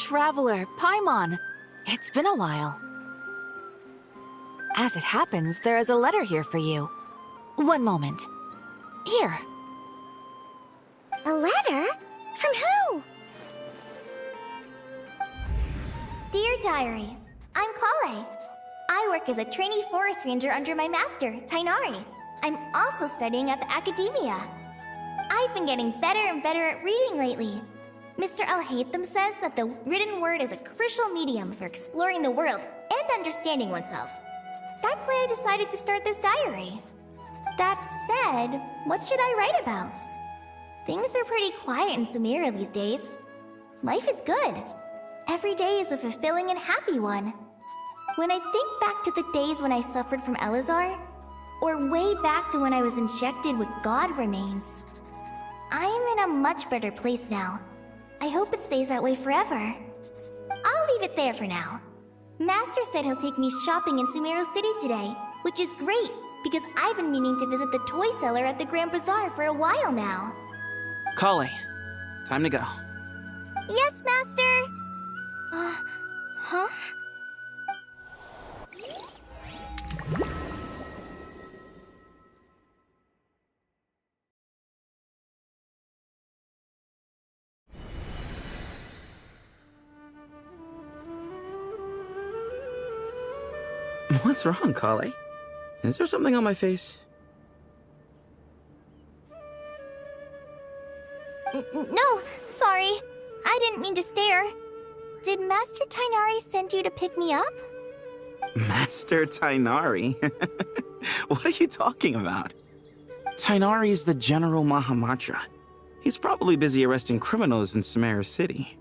Traveler, Paimon. It's been a while. As it happens, there is a letter here for you. One moment. Here. A letter? From who? Dear Diary, I'm Kale. I work as a trainee forest ranger under my master, Tainari. I'm also studying at the academia. I've been getting better and better at reading lately. Mr. Al-Haytham says that the written word is a crucial medium for exploring the world and understanding oneself. That's why I decided to start this diary. That said, what should I write about? Things are pretty quiet in Sumeria these days. Life is good. Every day is a fulfilling and happy one. When I think back to the days when I suffered from Elazar, or way back to when I was injected with God remains, I am in a much better place now. I hope it stays that way forever. I'll leave it there for now. Master said he'll take me shopping in Sumeru City today, which is great, because I've been meaning to visit the toy seller at the Grand Bazaar for a while now. Kale, time to go. Yes, Master! Huh? What's wrong, Kale? Is there something on my face? No, sorry. I didn't mean to stare. Did Master Tainari send you to pick me up? Master Tainari? What are you talking about? Tainari is the General Mahamatra. He's probably busy arresting criminals in Sumeru City.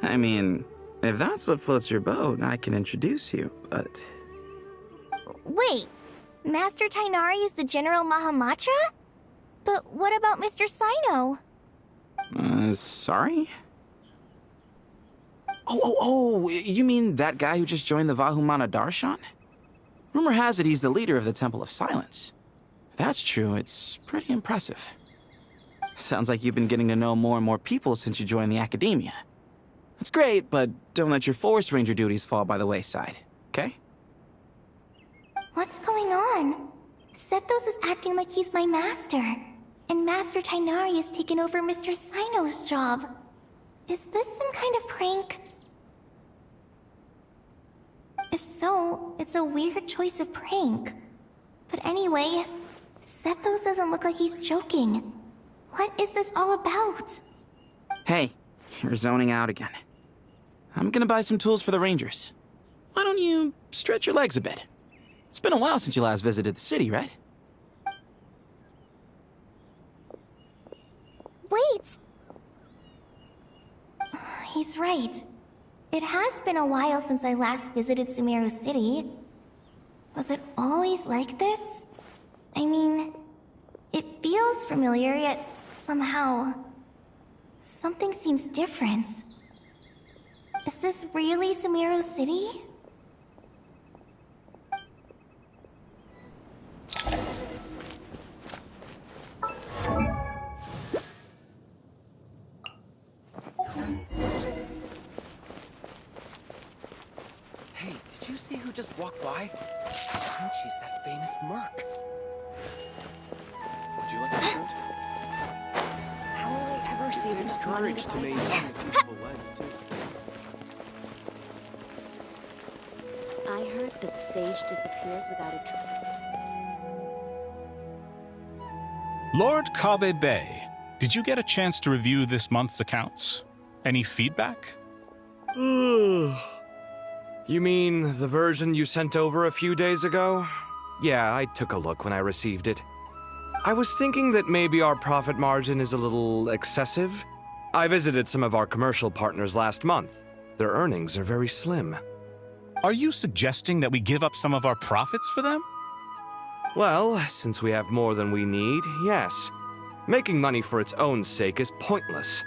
I mean, if that's what floats your boat, I can introduce you, but... Wait, Master Tainari is the General Mahamatra? But what about Mr. Sino? Sorry? Oh, you mean that guy who just joined the Vahumana Darshan? Rumor has it he's the leader of the Temple of Silence. If that's true, it's pretty impressive. Sounds like you've been getting to know more and more people since you joined the academia. That's great, but don't let your forest ranger duties fall by the wayside, okay? What's going on? Sethos is acting like he's my master, and Master Tainari has taken over Mr. Sino's job. Is this some kind of prank? If so, it's a weird choice of prank. But anyway, Sethos doesn't look like he's joking. What is this all about? Hey, you're zoning out again. I'm gonna buy some tools for the rangers. Why don't you stretch your legs a bit? It's been a while since you last visited the city, right? Wait! He's right. It has been a while since I last visited Sumeru City. Was it always like this? I mean, it feels familiar, yet somehow... something seems different. Is this really Sumeru City? Hey, did you see who just walked by? I think she's that famous merc. Would you like a shirt? How will I ever save enough money Courage to to buy maintain that? a peaceful life, too. I heard that sage disappears without a trace. Lord Kabe Bay, did you get a chance to review this month's accounts? Any feedback? You mean the version you sent over a few days ago? Yeah, I took a look when I received it. I was thinking that maybe our profit margin is a little excessive. I visited some of our commercial partners last month. Their earnings are very slim. Are you suggesting that we give up some of our profits for them? Well, since we have more than we need, yes. Making money for its own sake is pointless.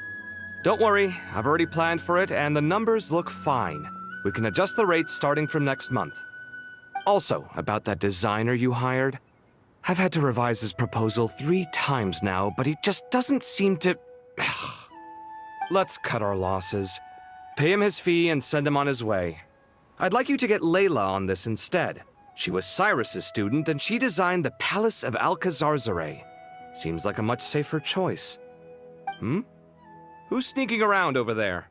Don't worry, I've already planned for it, and the numbers look fine. We can adjust the rates starting from next month. Also, about that designer you hired, I've had to revise his proposal 3 times now, but he just doesn't seem to... Let's cut our losses. Pay him his fee and send him on his way. I'd like you to get Layla on this instead. She was Cyrus's student, and she designed the Palace of Alcazarzare. Seems like a much safer choice. Who's sneaking around over there?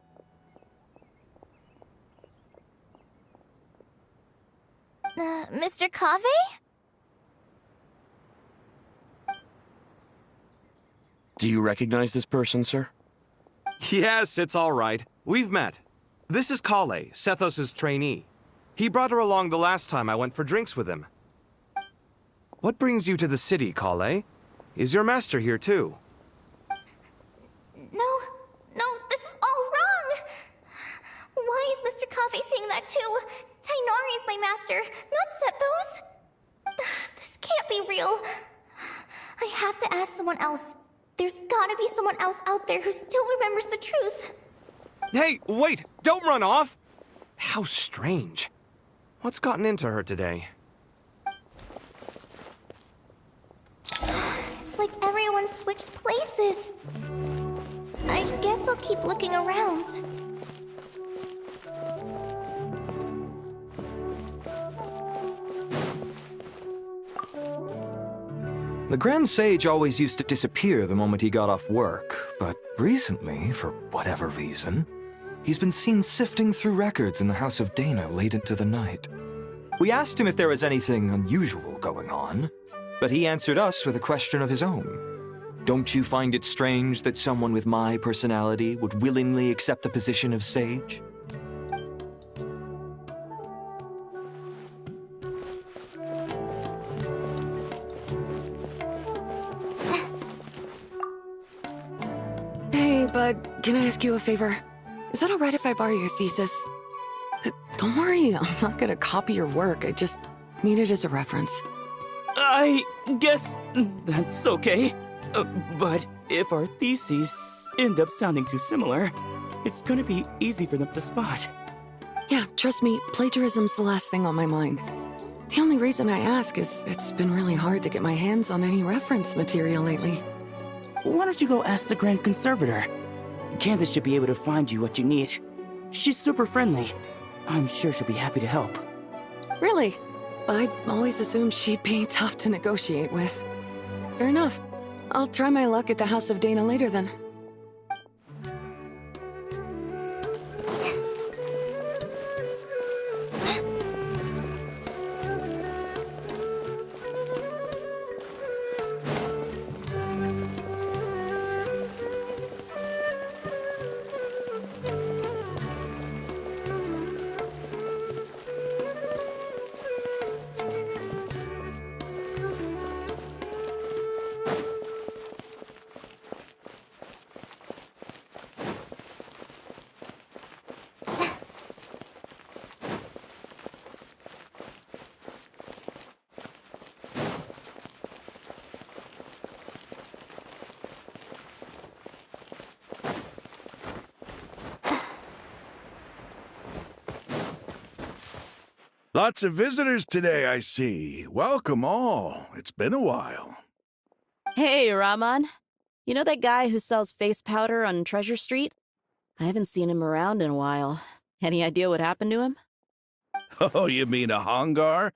Mr. Cave? Do you recognize this person, sir? Yes, it's all right. We've met. This is Kale, Sethos' trainee. He brought her along the last time I went for drinks with him. What brings you to the city, Kale? Is your master here too? No, this is all wrong! Why is Mr. Cave saying that too? Tainari is my master, not Sethos. This can't be real. I have to ask someone else. There's gotta be someone else out there who still remembers the truth. Hey, wait! Don't run off! How strange. What's gotten into her today? It's like everyone switched places. I guess I'll keep looking around. The Grand Sage always used to disappear the moment he got off work, but recently, for whatever reason, he's been seen sifting through records in the House of Dana late into the night. We asked him if there was anything unusual going on, but he answered us with a question of his own. Don't you find it strange that someone with my personality would willingly accept the position of sage? Hey, bud, can I ask you a favor? Is that alright if I borrow your thesis? Don't worry, I'm not gonna copy your work. I just need it as a reference. I guess that's okay. But if our theses end up sounding too similar, it's gonna be easy for them to spot. Yeah, trust me, plagiarism's the last thing on my mind. The only reason I ask is it's been really hard to get my hands on any reference material lately. Why don't you go ask the Grand Conservator? Candace should be able to find you what you need. She's super friendly. I'm sure she'll be happy to help. Really? I always assumed she'd be tough to negotiate with. Fair enough. I'll try my luck at the House of Dana later then. Lots of visitors today, I see. Welcome all. It's been a while. Hey, Rahman. You know that guy who sells face powder on Treasure Street? I haven't seen him around in a while. Any idea what happened to him? Oh, you mean a Hongar?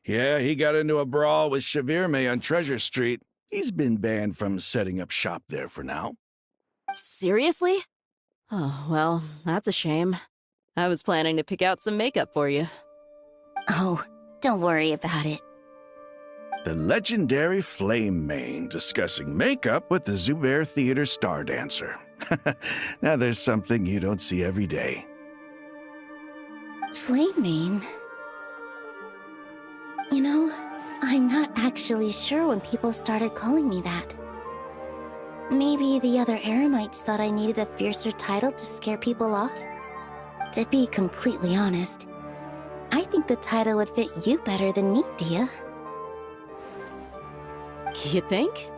Yeah, he got into a brawl with Shavirme on Treasure Street. He's been banned from setting up shop there for now. Seriously? Oh, well, that's a shame. I was planning to pick out some makeup for you. Oh, don't worry about it. The legendary Flame Mane discussing makeup with the Zubair Theater star dancer. Now there's something you don't see every day. Flame Mane? You know, I'm not actually sure when people started calling me that. Maybe the other Eremites thought I needed a fiercer title to scare people off? To be completely honest, I think the title would fit you better than me, Dia. You think?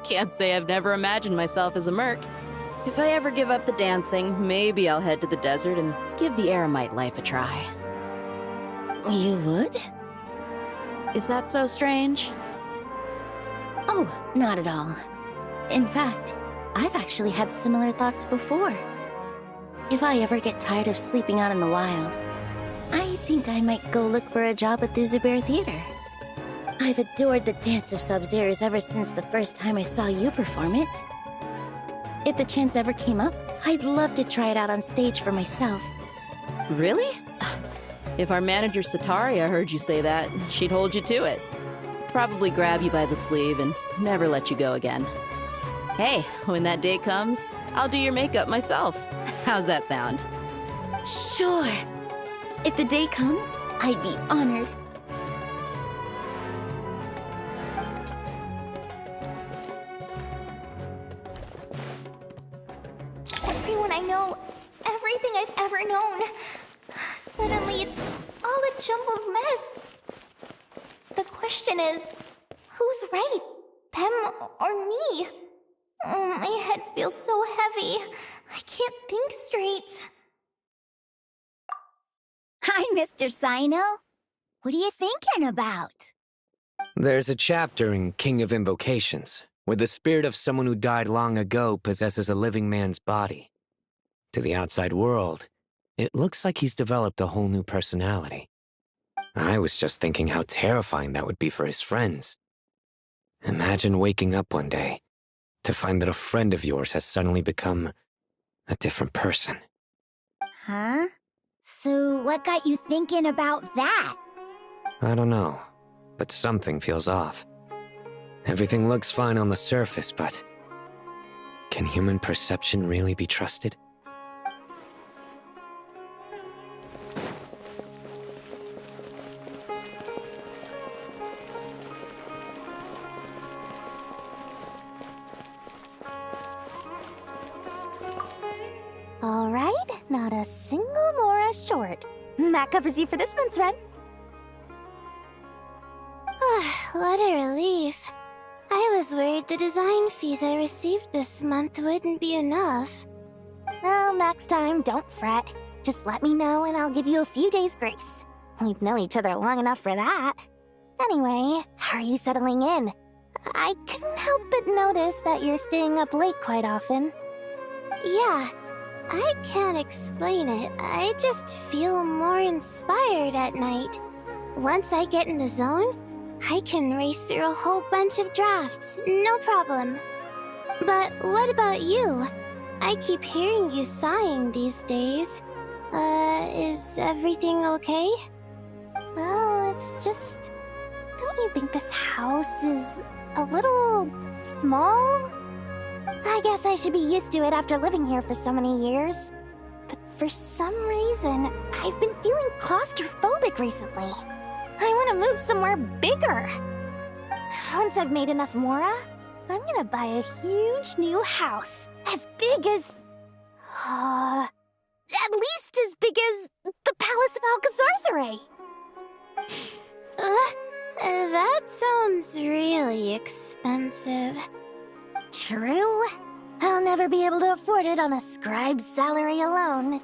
Can't say I've never imagined myself as a merc. If I ever give up the dancing, maybe I'll head to the desert and give the Eremite life a try. You would? Is that so strange? Oh, not at all. In fact, I've actually had similar thoughts before. If I ever get tired of sleeping out in the wild, I think I might go look for a job at the Zubair Theater. I've adored the dance of Sub-Zeros ever since the first time I saw you perform it. If the chance ever came up, I'd love to try it out on stage for myself. Really? If our manager Sataria heard you say that, she'd hold you to it. Probably grab you by the sleeve and never let you go again. Hey, when that day comes, I'll do your makeup myself. How's that sound? Sure. If the day comes, I'd be honored. Everyone I know, everything I've ever known. Suddenly it's all a jumbled mess. The question is, who's right? Them or me? My head feels so heavy. I can't think straight. Hi, Mr. Sino. What are you thinking about? There's a chapter in King of Invocations where the spirit of someone who died long ago possesses a living man's body. To the outside world, it looks like he's developed a whole new personality. I was just thinking how terrifying that would be for his friends. Imagine waking up one day to find that a friend of yours has suddenly become a different person. Huh? So what got you thinking about that? I don't know, but something feels off. Everything looks fine on the surface, but can human perception really be trusted? All right, not a single Mora short. That covers you for this month's rent. What a relief. I was worried the design fees I received this month wouldn't be enough. Well, next time, don't fret. Just let me know and I'll give you a few days' grace. We've known each other long enough for that. Anyway, how are you settling in? I couldn't help but notice that you're staying up late quite often. Yeah, I can't explain it. I just feel more inspired at night. Once I get in the zone, I can race through a whole bunch of drafts, no problem. But what about you? I keep hearing you sighing these days. Is everything okay? Well, it's just... Don't you think this house is a little small? I guess I should be used to it after living here for so many years. But for some reason, I've been feeling claustrophobic recently. I want to move somewhere bigger. Once I've made enough Mora, I'm gonna buy a huge new house. As big as... at least as big as the Palace of Alcazarzaray. That sounds really expensive. True. I'll never be able to afford it on a scribe's salary alone.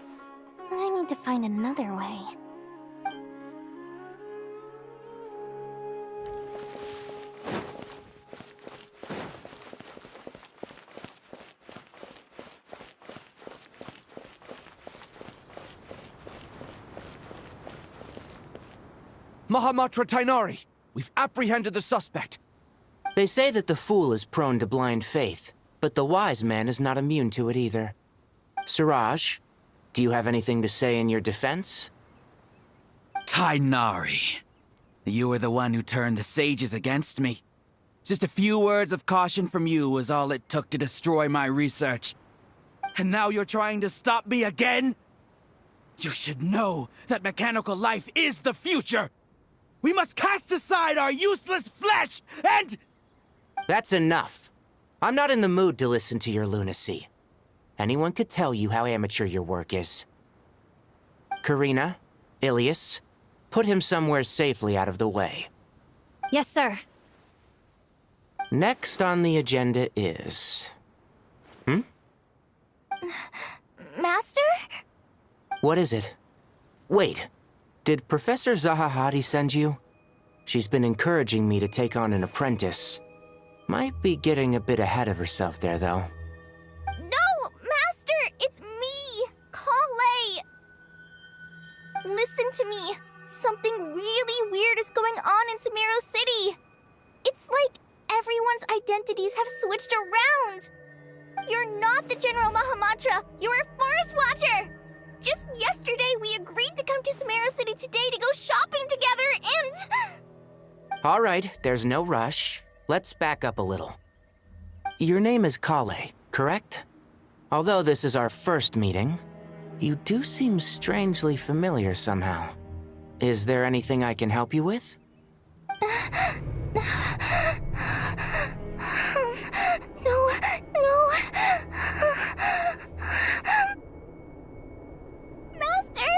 I need to find another way. Mahamatra Tainari, we've apprehended the suspect. They say that the fool is prone to blind faith, but the wise man is not immune to it either. Suraj, do you have anything to say in your defense? Tainari, you were the one who turned the sages against me. Just a few words of caution from you was all it took to destroy my research. And now you're trying to stop me again? You should know that mechanical life is the future! We must cast aside our useless flesh and... That's enough. I'm not in the mood to listen to your lunacy. Anyone could tell you how amateur your work is. Karina, Ilias, put him somewhere safely out of the way. Yes, sir. Next on the agenda is... Master? What is it? Wait, did Professor Zahahati send you? She's been encouraging me to take on an apprentice. Might be getting a bit ahead of herself there, though. No, Master! It's me! Call Listen to me. Something really weird is going on in Sumeru City. It's like everyone's identities have switched around. You're not the General Mahamatra. You're a Forest Watcher. Just yesterday, we agreed to come to Sumeru City today to go shopping together and... All right, there's no rush. Let's back up a little. Your name is Kale, correct? Although this is our first meeting, you do seem strangely familiar somehow. Is there anything I can help you with? No. Master!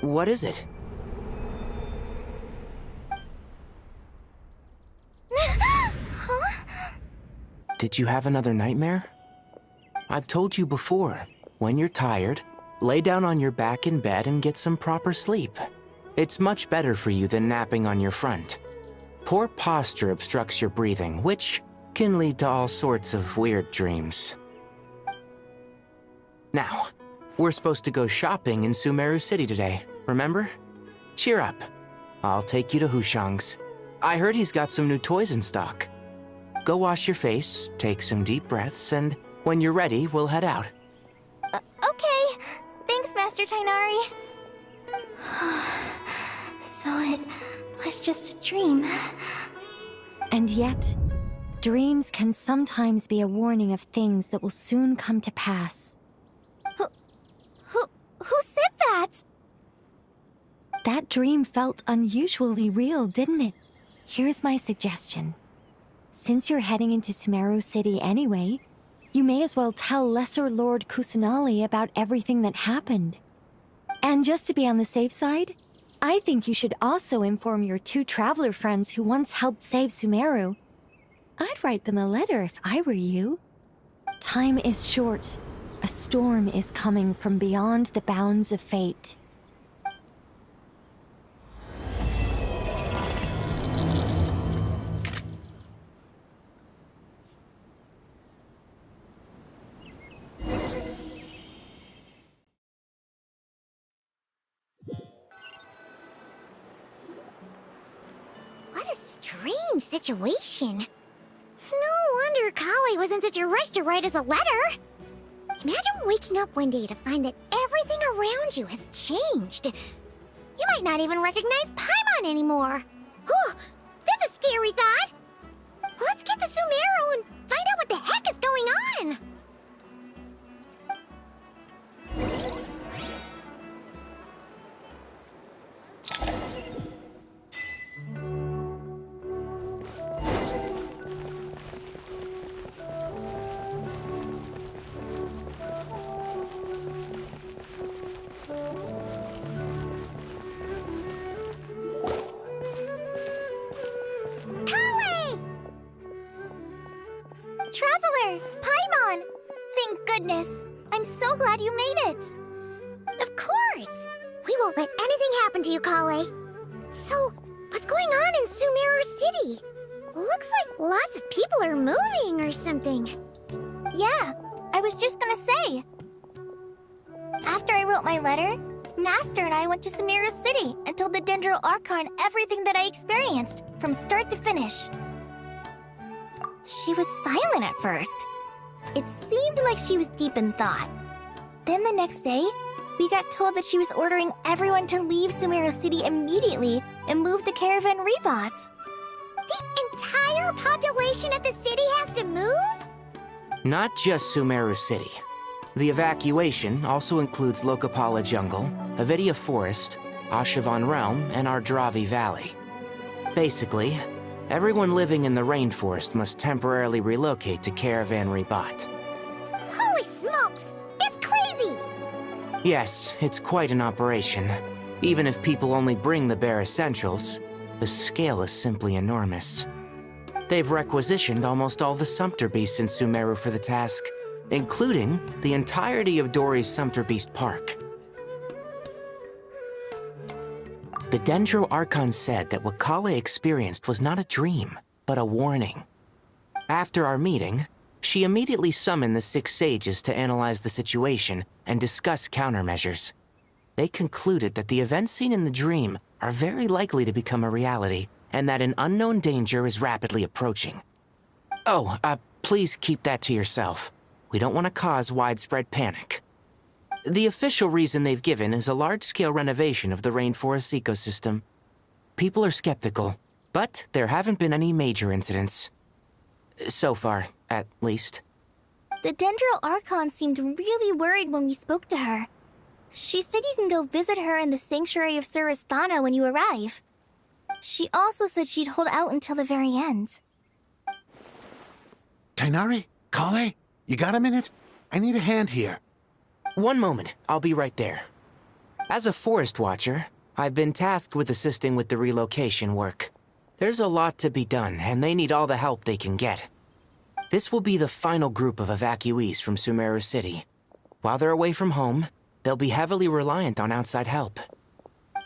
What is it? Did you have another nightmare? I've told you before, when you're tired, lay down on your back in bed and get some proper sleep. It's much better for you than napping on your front. Poor posture obstructs your breathing, which can lead to all sorts of weird dreams. Now, we're supposed to go shopping in Sumeru City today, remember? Cheer up. I'll take you to Hushang's. I heard he's got some new toys in stock. Go wash your face, take some deep breaths, and when you're ready, we'll head out. Okay. Thanks, Master Tainari. So it was just a dream. And yet, dreams can sometimes be a warning of things that will soon come to pass. Who said that? That dream felt unusually real, didn't it? Here's my suggestion. Since you're heading into Sumeru City anyway, you may as well tell Lesser Lord Kusanali about everything that happened. And just to be on the safe side, I think you should also inform your 2 traveler friends who once helped save Sumeru. I'd write them a letter if I were you. Time is short. A storm is coming from beyond the bounds of fate. What a strange situation. No wonder Kali was in such a rush to write us a letter. Imagine waking up one day to find that everything around you has changed. You might not even recognize Paimon anymore. Oh, that's a scary thought. Let's get to Sumeru and find out what the heck is going on. Traveler! Paimon! Thank goodness. I'm so glad you made it. Of course. We won't let anything happen to you, Kale. So, what's going on in Sumeru City? Looks like lots of people are moving or something. Yeah, I was just gonna say. After I wrote my letter, Master and I went to Sumeru City and told the Dendro Archon everything that I experienced, from start to finish. She was silent at first. It seemed like she was deep in thought. Then the next day, we got told that she was ordering everyone to leave Sumeru City immediately and move to Caravan Rebot. The entire population of the city has to move? Not just Sumeru City. The evacuation also includes Lokapala Jungle, Avidia Forest, Ashavan Realm, and Ardravi Valley. Basically, everyone living in the rainforest must temporarily relocate to Caravan Rebot. Holy smokes! It's crazy! Yes, it's quite an operation. Even if people only bring the bare essentials, the scale is simply enormous. They've requisitioned almost all the Sumpter Beasts in Sumeru for the task, including the entirety of Dori's Sumpter Beast Park. The Dendro Archon said that what Kale experienced was not a dream, but a warning. After our meeting, She immediately summoned the 6 sages to analyze the situation and discuss countermeasures. They concluded that the events seen in the dream are very likely to become a reality, and that an unknown danger is rapidly approaching. Oh, please keep that to yourself. We don't want to cause widespread panic. The official reason they've given is a large-scale renovation of the rainforest ecosystem. People are skeptical, but there haven't been any major incidents. So far, at least. The Dendro Archon seemed really worried when we spoke to her. She said you can go visit her in the Sanctuary of Surasthana when you arrive. She also said she'd hold out until the very end. Tighnari? Kale? You got a minute? I need a hand here. One moment, I'll be right there. As a forest watcher, I've been tasked with assisting with the relocation work. There's a lot to be done, and they need all the help they can get. This will be the final group of evacuees from Sumeru City. While they're away from home, they'll be heavily reliant on outside help.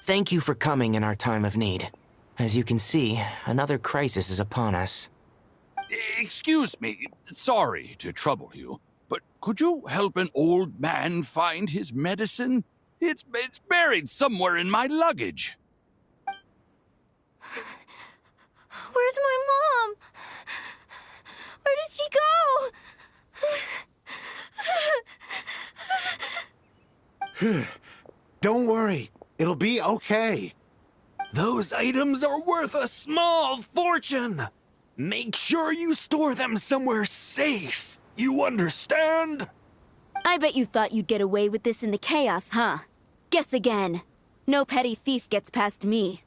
Thank you for coming in our time of need. As you can see, another crisis is upon us. Excuse me, sorry to trouble you, but could you help an old man find his medicine? It's buried somewhere in my luggage. Where's my mom? Where did she go? Don't worry, it'll be okay. Those items are worth a small fortune. Make sure you store them somewhere safe. You understand? I bet you thought you'd get away with this in the chaos, huh? Guess again. No petty thief gets past me.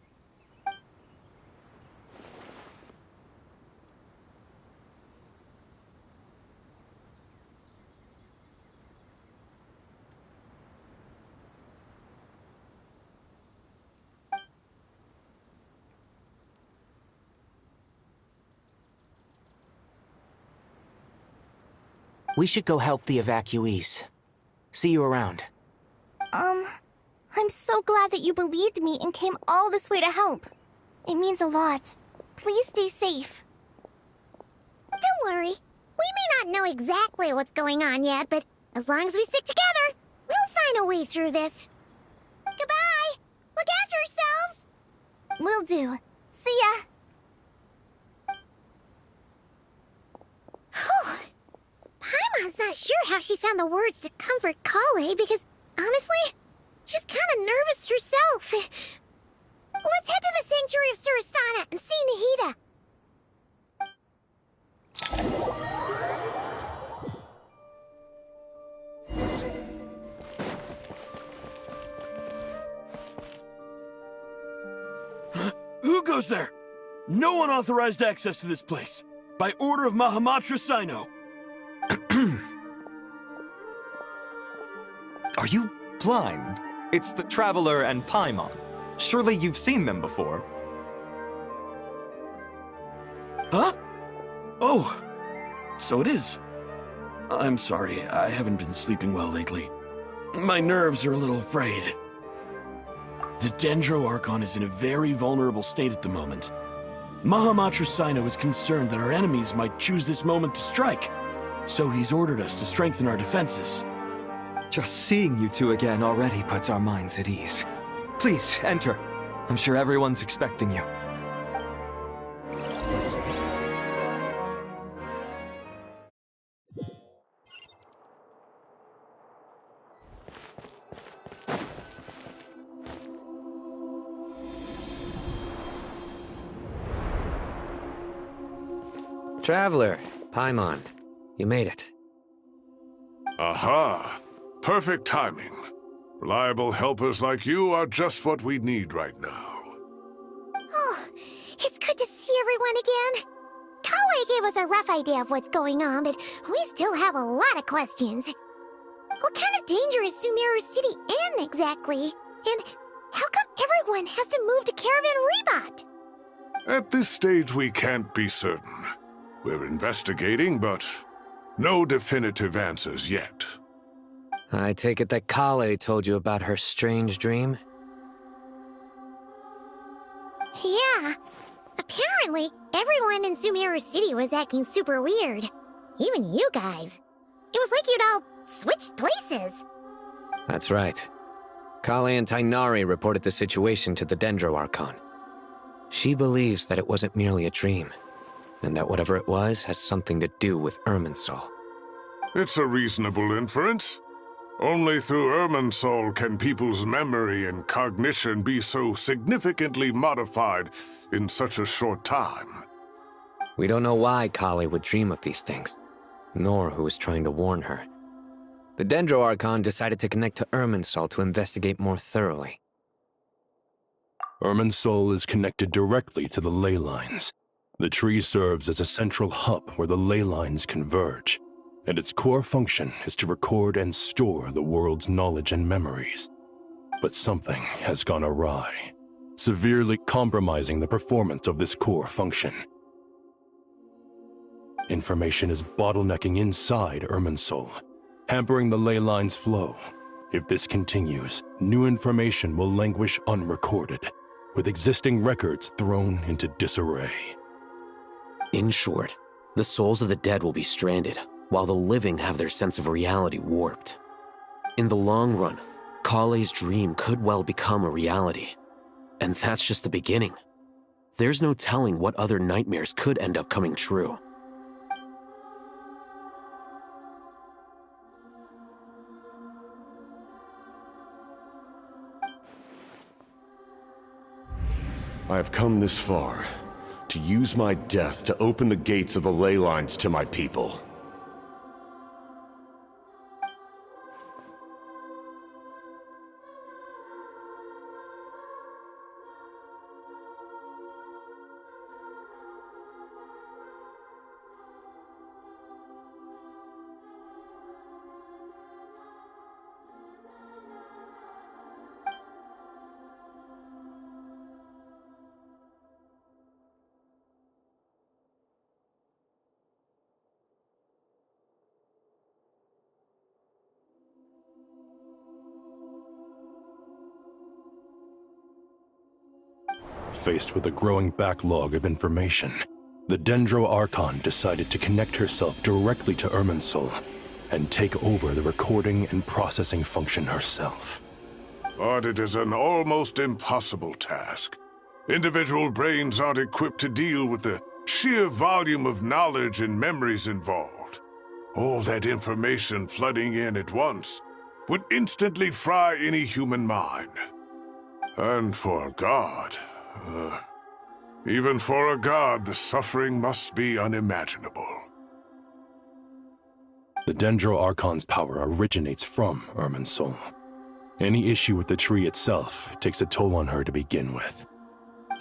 We should go help the evacuees. See you around. I'm so glad that you believed me and came all this way to help. It means a lot. Please stay safe. Don't worry. We may not know exactly what's going on yet, but as long as we stick together, we'll find a way through this. Goodbye! Look after yourselves! Will do. See ya! Paimon's not sure how she found the words to comfort Kale because, honestly, she's kind of nervous herself. Let's head to the Sanctuary of Surasthana and see Nahida. Who goes there? No unauthorized access to this place. By order of Mahamatra Sino. Are you blind? It's the Traveler and Paimon. Surely you've seen them before. Huh? Oh, so it is. I'm sorry, I haven't been sleeping well lately. My nerves are a little frayed. The Dendro Archon is in a very vulnerable state at the moment. Mahamatra Sino is concerned that our enemies might choose this moment to strike, so he's ordered us to strengthen our defenses. Just seeing you two again already puts our minds at ease. Please, enter. I'm sure everyone's expecting you. Traveler, Paimon, you made it. Aha! Perfect timing. Reliable helpers like you are just what we need right now. Oh, it's good to see everyone again. Kale gave us a rough idea of what's going on, but we still have a lot of questions. What kind of danger is Sumeru City in exactly? And how come everyone has to move to Caravan Rebot? At this stage, we can't be certain. We're investigating, but no definitive answers yet. I take it that Kale told you about her strange dream? Yeah. Apparently, everyone in Sumeru City was acting super weird. Even you guys. It was like you'd all switched places. That's right. Kale and Tainari reported the situation to the Dendro Archon. She believes that it wasn't merely a dream, and that whatever it was has something to do with Irminsul. It's a reasonable inference. Only through Irminsul can people's memory and cognition be so significantly modified in such a short time. We don't know why Kale would dream of these things, nor who was trying to warn her. The Dendro Archon decided to connect to Irminsul to investigate more thoroughly. Irminsul is connected directly to the ley lines. The tree serves as a central hub where the ley lines converge, and its core function is to record and store the world's knowledge and memories. But something has gone awry, severely compromising the performance of this core function. Information is bottlenecking inside Irminsul, hampering the ley line's flow. If this continues, new information will languish unrecorded, with existing records thrown into disarray. In short, the souls of the dead will be stranded, while the living have their sense of reality warped. In the long run, Kale's dream could well become a reality. And that's just the beginning. There's no telling what other nightmares could end up coming true. I have come this far, to use my death to open the gates of the ley lines to my people. Faced with a growing backlog of information, the Dendro Archon decided to connect herself directly to Irminsul and take over the recording and processing function herself. But it is an almost impossible task. Individual brains aren't equipped to deal with the sheer volume of knowledge and memories involved. All that information flooding in at once would instantly fry any human mind. And for a god, even for a god, the suffering must be unimaginable. The Dendro Archon's power originates from Irminsul. Any issue with the tree itself takes a toll on her to begin with.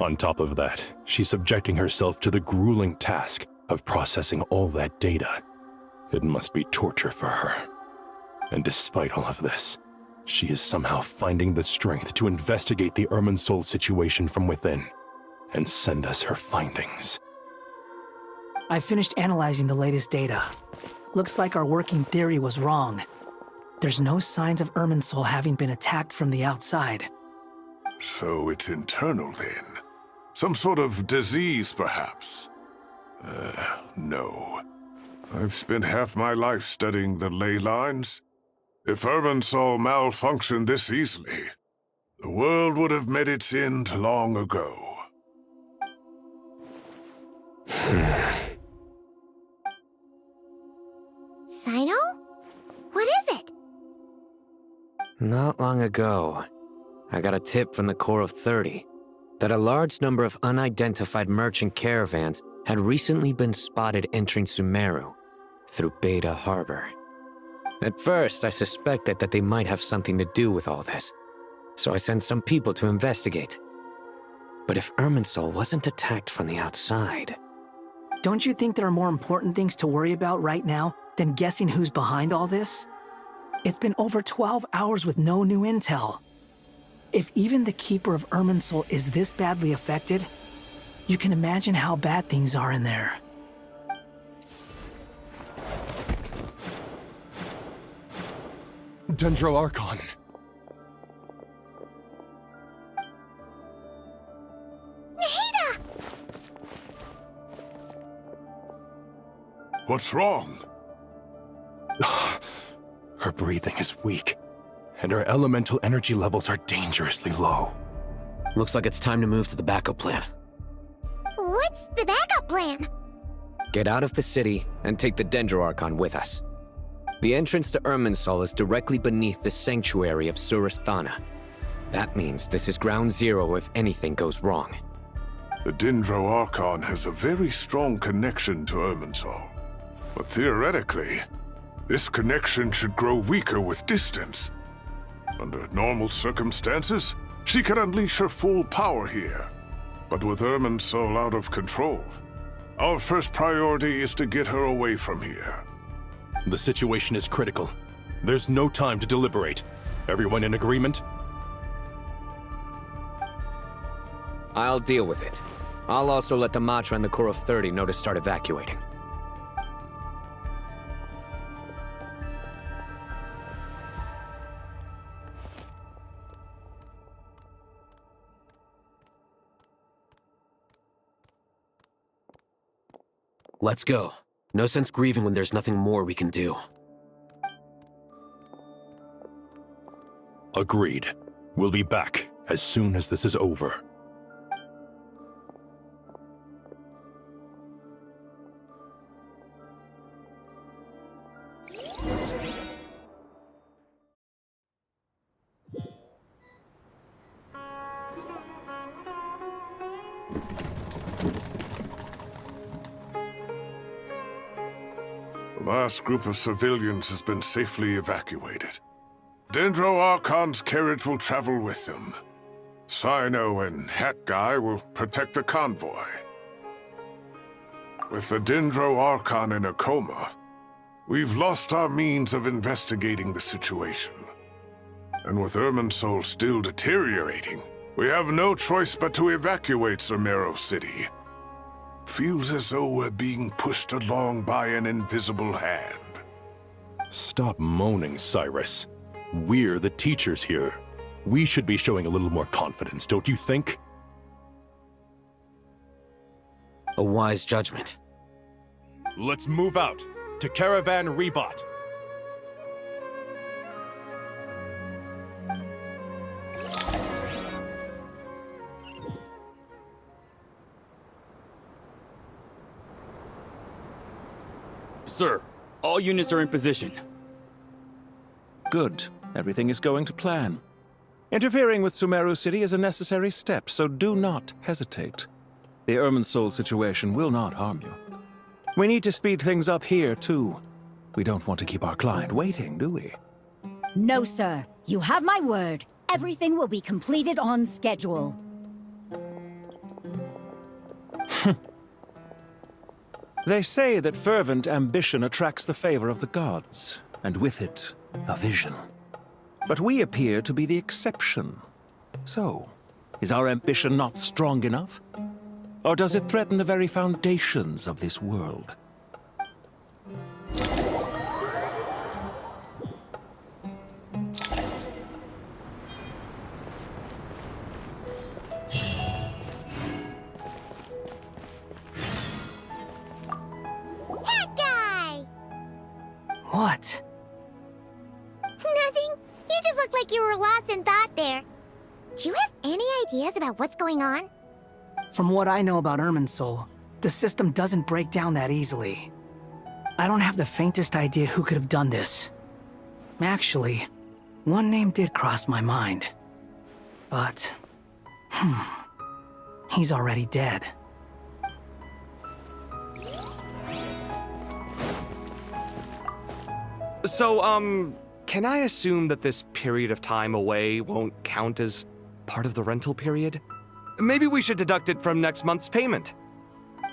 On top of that, she's subjecting herself to the grueling task of processing all that data. It must be torture for her. And despite all of this, she is somehow finding the strength to investigate the Irminsul situation from within and send us her findings. I finished analyzing the latest data. Looks like our working theory was wrong. There's no signs of Irminsul having been attacked from the outside. So it's internal then? Some sort of disease, perhaps? No. I've spent half my life studying the ley lines. If Irminsul malfunctioned this easily, the world would have met its end long ago. Sino? What is it? Not long ago, I got a tip from the Corps of 30 that a large number of unidentified merchant caravans had recently been spotted entering Sumeru through Beta Harbor. At first, I suspected that they might have something to do with all this, so I sent some people to investigate. But if Irminsul wasn't attacked from the outside... Don't you think there are more important things to worry about right now than guessing who's behind all this? It's been over 12 hours with no new intel. If even the Keeper of Irminsul is this badly affected, you can imagine how bad things are in there. Dendro Archon. What's wrong? Her breathing is weak, and her elemental energy levels are dangerously low. Looks like it's time to move to the backup plan. What's the backup plan? Get out of the city and take the Dendroarchon with us. The entrance to Irminsul is directly beneath the sanctuary of Surasthana. That means this is ground zero if anything goes wrong. The Dendroarchon has a very strong connection to Irminsul. But theoretically, this connection should grow weaker with distance. Under normal circumstances, she can unleash her full power here. But with Irminsul out of control, our first priority is to get her away from here. The situation is critical. There's no time to deliberate. Everyone in agreement? I'll deal with it. I'll also let the Matra and the Core of 30 know to start evacuating. Let's go. No sense grieving when there's nothing more we can do. Agreed. We'll be back as soon as this is over. The last group of civilians has been safely evacuated. Dendroarchon's carriage will travel with them. Cyno and Hat Guy will protect the convoy. With the Dendroarchon in a coma, we've lost our means of investigating the situation. And with Irminsul still deteriorating, we have no choice but to evacuate Sumeru City. Feels as though we're being pushed along by an invisible hand. Stop moaning, Cyrus. We're the teachers here. We should be showing a little more confidence, don't you think? A wise judgment. Let's move out to Caravan Rebot. Sir, all units are in position. Good. Everything is going to plan. Interfering with Sumeru City is a necessary step, so do not hesitate. The Irminsul situation will not harm you. We need to speed things up here, too. We don't want to keep our client waiting, do we? No, sir. You have my word. Everything will be completed on schedule. They say that fervent ambition attracts the favor of the gods, and with it, a vision. But we appear to be the exception. So, is our ambition not strong enough? Or does it threaten the very foundations of this world? What? Nothing. You just looked like you were lost in thought there. Do you have any ideas about what's going on? From what I know about Irminsul, the system doesn't break down that easily. I don't have the faintest idea who could have done this. Actually, one name did cross my mind. But, he's already dead. So, can I assume that this period of time away won't count as part of the rental period? Maybe we should deduct it from next month's payment.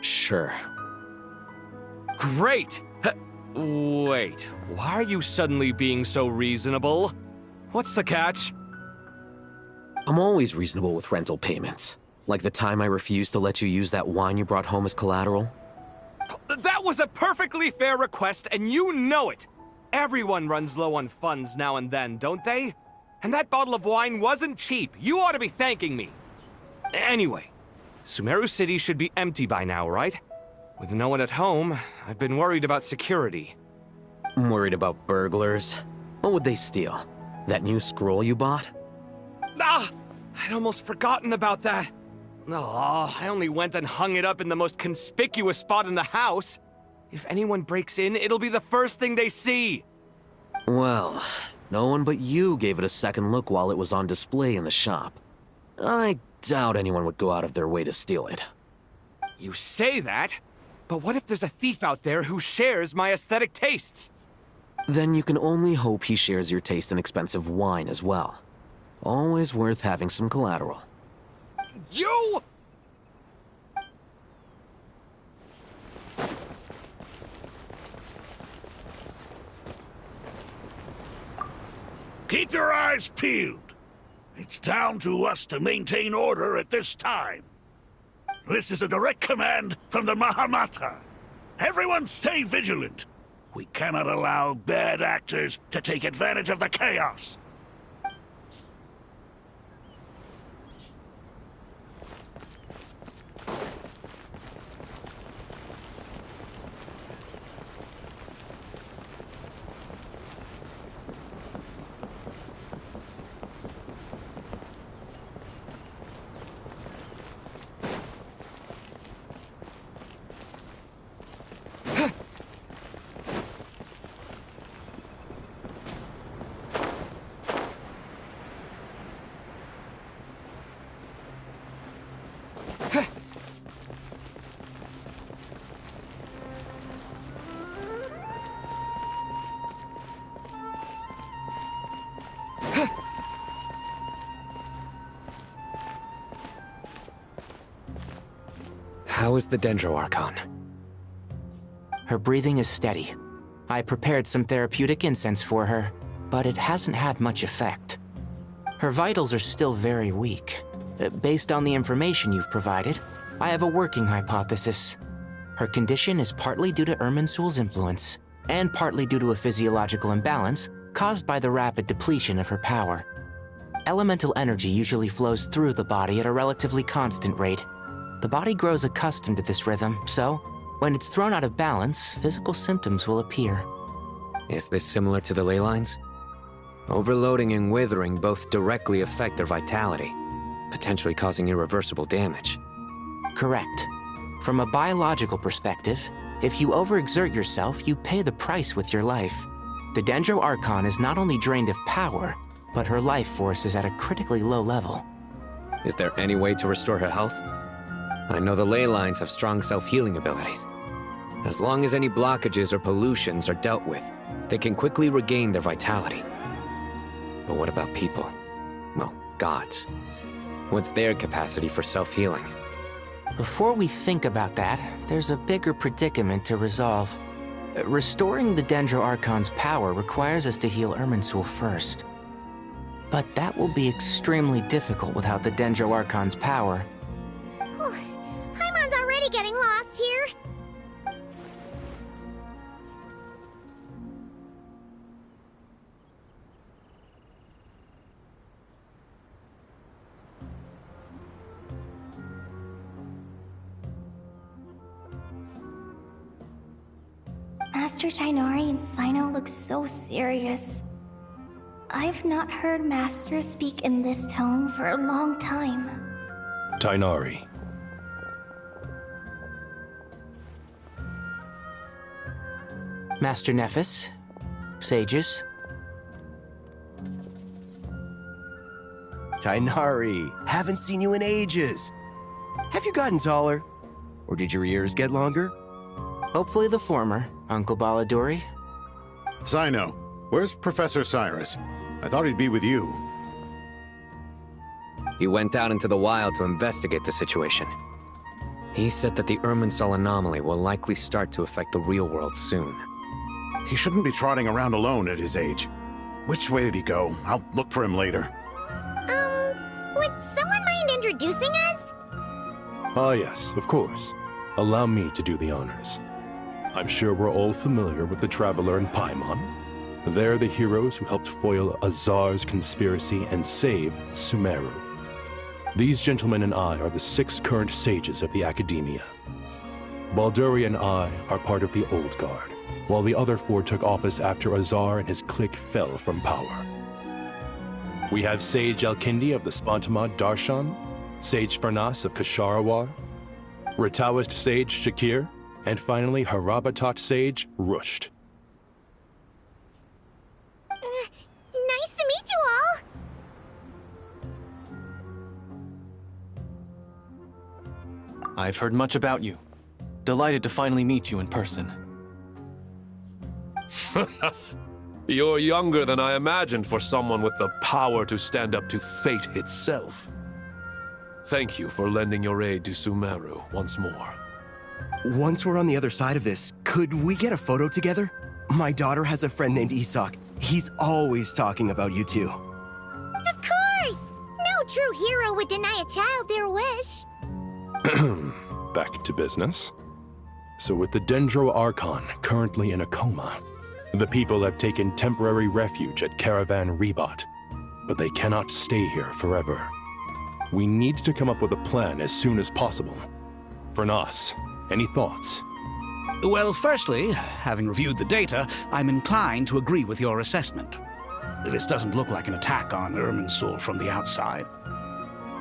Sure. Great! Wait, why are you suddenly being so reasonable? What's the catch? I'm always reasonable with rental payments. Like the time I refused to let you use that wine you brought home as collateral. That was a perfectly fair request, and you know it! Everyone runs low on funds now and then, don't they? And that bottle of wine wasn't cheap. You ought to be thanking me. Anyway, Sumeru City should be empty by now, right? With no one at home, I've been worried about security. I'm worried about burglars. What would they steal? That new scroll you bought? Ah! I'd almost forgotten about that. Oh, I only went and hung it up in the most conspicuous spot in the house. If anyone breaks in, it'll be the first thing they see. Well, no one but you gave it a second look while it was on display in the shop. I doubt anyone would go out of their way to steal it. You say that, but what if there's a thief out there who shares my aesthetic tastes? Then you can only hope he shares your taste in expensive wine as well. Always worth having some collateral. You! Keep your eyes peeled. It's down to us to maintain order at this time. This is a direct command from the Mahamata. Everyone stay vigilant. We cannot allow bad actors to take advantage of the chaos. How is the Dendro Archon? Her breathing is steady. I prepared some therapeutic incense for her, but it hasn't had much effect. Her vitals are still very weak. Based on the information you've provided, I have a working hypothesis. Her condition is partly due to Irminsul's influence, and partly due to a physiological imbalance caused by the rapid depletion of her power. Elemental energy usually flows through the body at a relatively constant rate. The body grows accustomed to this rhythm, so when it's thrown out of balance, physical symptoms will appear. Is this similar to the ley lines? Overloading and withering both directly affect their vitality, potentially causing irreversible damage. Correct. From a biological perspective, if you overexert yourself, you pay the price with your life. The Dendro Archon is not only drained of power, but her life force is at a critically low level. Is there any way to restore her health? I know the ley lines have strong self-healing abilities. As long as any blockages or pollutions are dealt with, they can quickly regain their vitality. But what about people? Well, gods. What's their capacity for self-healing? Before we think about that, there's a bigger predicament to resolve. Restoring the Dendro Archon's power requires us to heal Irminsul first. But that will be extremely difficult without the Dendro Archon's power. Paimon's already getting lost here. Master Tighnari and Sino look so serious. I've not heard Master speak in this tone for a long time. Tighnari. Master Nephis, sages. Tighnari, haven't seen you in ages. Have you gotten taller? Or did your ears get longer? Hopefully the former, Uncle Baladuri. Sino, where's Professor Cyrus? I thought he'd be with you. He went out into the wild to investigate the situation. He said that the Irminsul anomaly will likely start to affect the real world soon. He shouldn't be trotting around alone at his age. Which way did he go? I'll look for him later. Would someone mind introducing us? Ah yes, of course. Allow me to do the honors. I'm sure we're all familiar with the Traveler and Paimon. They're the heroes who helped foil Azar's conspiracy and save Sumeru. These gentlemen and I are the 6 current sages of the Academia. Balduri and I are part of the Old Guard, while the other 4 took office after Azar and his clique fell from power. We have Sage Alkindi of the Spantamad Darshan, Sage Farnas of Kasharawar, Rataoist Sage Shakir, and finally Harabatot Sage Rusht. Nice to meet you all! I've heard much about you. Delighted to finally meet you in person. You're younger than I imagined for someone with the power to stand up to fate itself. Thank you for lending your aid to Sumeru once more. Once we're on the other side of this, could we get a photo together? My daughter has a friend named Isak. He's always talking about you two. Of course! No true hero would deny a child their wish. Back to business. So with the Dendro Archon currently in a coma, the people have taken temporary refuge at Caravan Rebot, but they cannot stay here forever. We need to come up with a plan as soon as possible. Fernas, any thoughts? Well, firstly, having reviewed the data, I'm inclined to agree with your assessment. This doesn't look like an attack on Irminsul from the outside.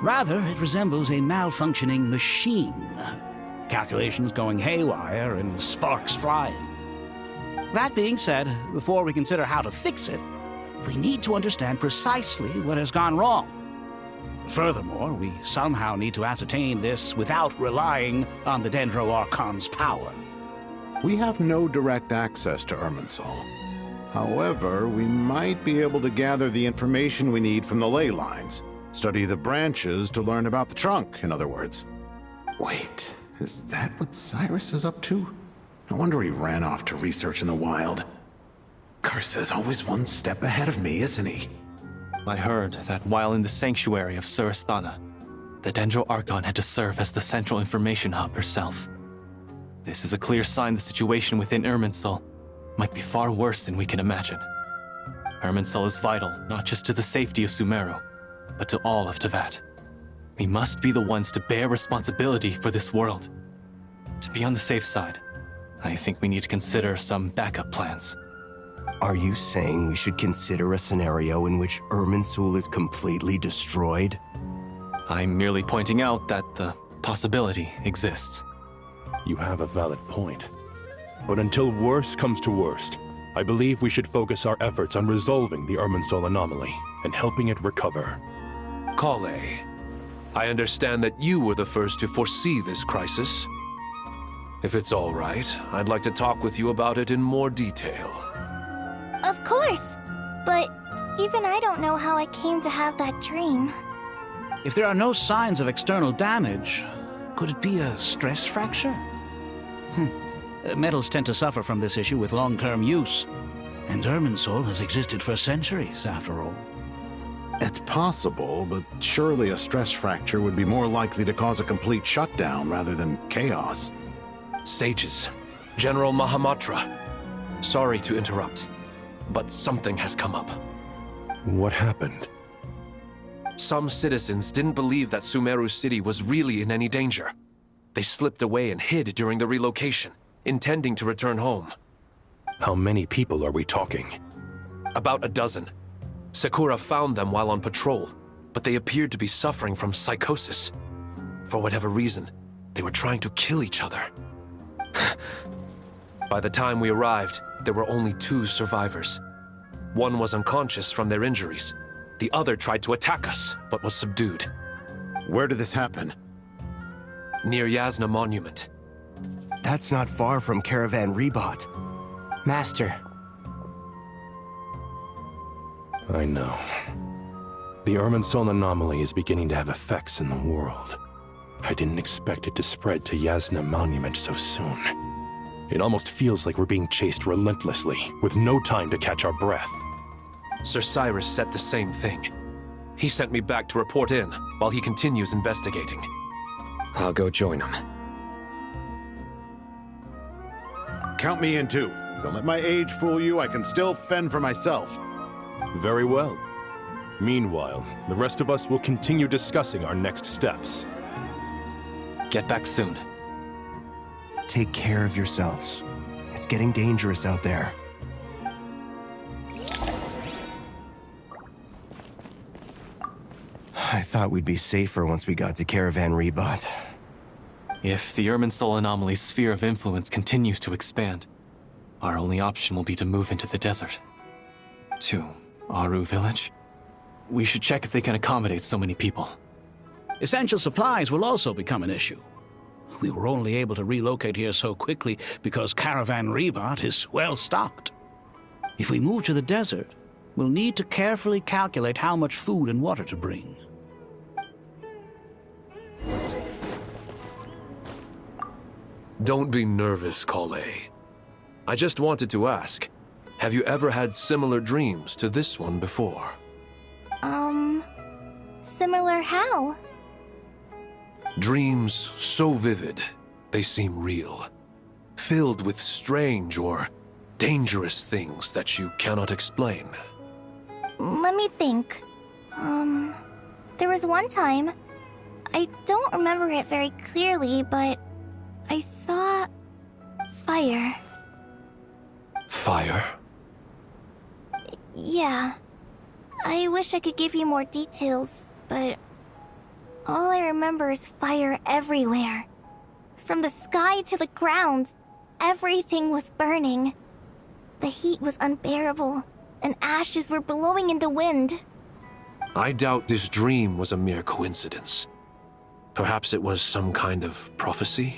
Rather, it resembles a malfunctioning machine. Calculations going haywire and sparks flying. That being said, before we consider how to fix it, we need to understand precisely what has gone wrong. Furthermore, we somehow need to ascertain this without relying on the Dendro Archon's power. We have no direct access to Irminsul. However, we might be able to gather the information we need from the ley lines. Study the branches to learn about the trunk, in other words. Wait, is that what Cyrus is up to? No wonder he ran off to research in the wild. Curse, always one step ahead of me, isn't he? I heard that while in the sanctuary of Surasthana, the Dendro Archon had to serve as the central information hub herself. This is a clear sign the situation within Irminsul might be far worse than we can imagine. Irminsul is vital not just to the safety of Sumeru, but to all of Teyvat. We must be the ones to bear responsibility for this world. To be on the safe side, I think we need to consider some backup plans. Are you saying we should consider a scenario in which Irminsul is completely destroyed? I'm merely pointing out that the possibility exists. You have a valid point. But until worst comes to worst, I believe we should focus our efforts on resolving the Irminsul anomaly and helping it recover. Kale, I understand that you were the first to foresee this crisis. If it's all right, I'd like to talk with you about it in more detail. Of course! But even I don't know how I came to have that dream. If there are no signs of external damage, could it be a stress fracture? Metals tend to suffer from this issue with long-term use, and Irminsul has existed for centuries, after all. It's possible, but surely a stress fracture would be more likely to cause a complete shutdown rather than chaos. Sages, General Mahamatra, sorry to interrupt, but something has come up. What happened? Some citizens didn't believe that Sumeru City was really in any danger. They slipped away and hid during the relocation, intending to return home. How many people are we talking? About a dozen. Sakura found them while on patrol, but they appeared to be suffering from psychosis. For whatever reason, they were trying to kill each other. By the time we arrived, there were only 2 survivors. One was unconscious from their injuries. The other tried to attack us, but was subdued. Where did this happen? Near Yasna Monument. That's not far from Caravan Rebot. Master. I know. The Irminsul anomaly is beginning to have effects in the world. I didn't expect it to spread to Yasna Monument so soon. It almost feels like we're being chased relentlessly, with no time to catch our breath. Sir Cyrus said the same thing. He sent me back to report in, while he continues investigating. I'll go join him. Count me in too. Don't let my age fool you, I can still fend for myself. Very well. Meanwhile, the rest of us will continue discussing our next steps. Get back soon. take care of yourselves. It's getting dangerous out there. I thought we'd be safer once we got to Caravan Rebot. If the Irminsul anomaly's sphere of influence continues to expand, our only option will be to move into the desert. To Aru Village? We should check if they can accommodate so many people. Essential supplies will also become an issue. We were only able to relocate here so quickly because Caravan Rebot is well stocked. If we move to the desert, we'll need to carefully calculate how much food and water to bring. Don't be nervous, Kale. I just wanted to ask, have you ever had similar dreams to this one before? Similar how? Dreams so vivid, they seem real. Filled with strange or dangerous things that you cannot explain. Let me think. There was one time, I don't remember it very clearly, but I saw fire. Fire? Yeah. I wish I could give you more details, but all I remember is fire everywhere. From the sky to the ground, everything was burning. The heat was unbearable, and ashes were blowing in the wind. I doubt this dream was a mere coincidence. Perhaps it was some kind of prophecy?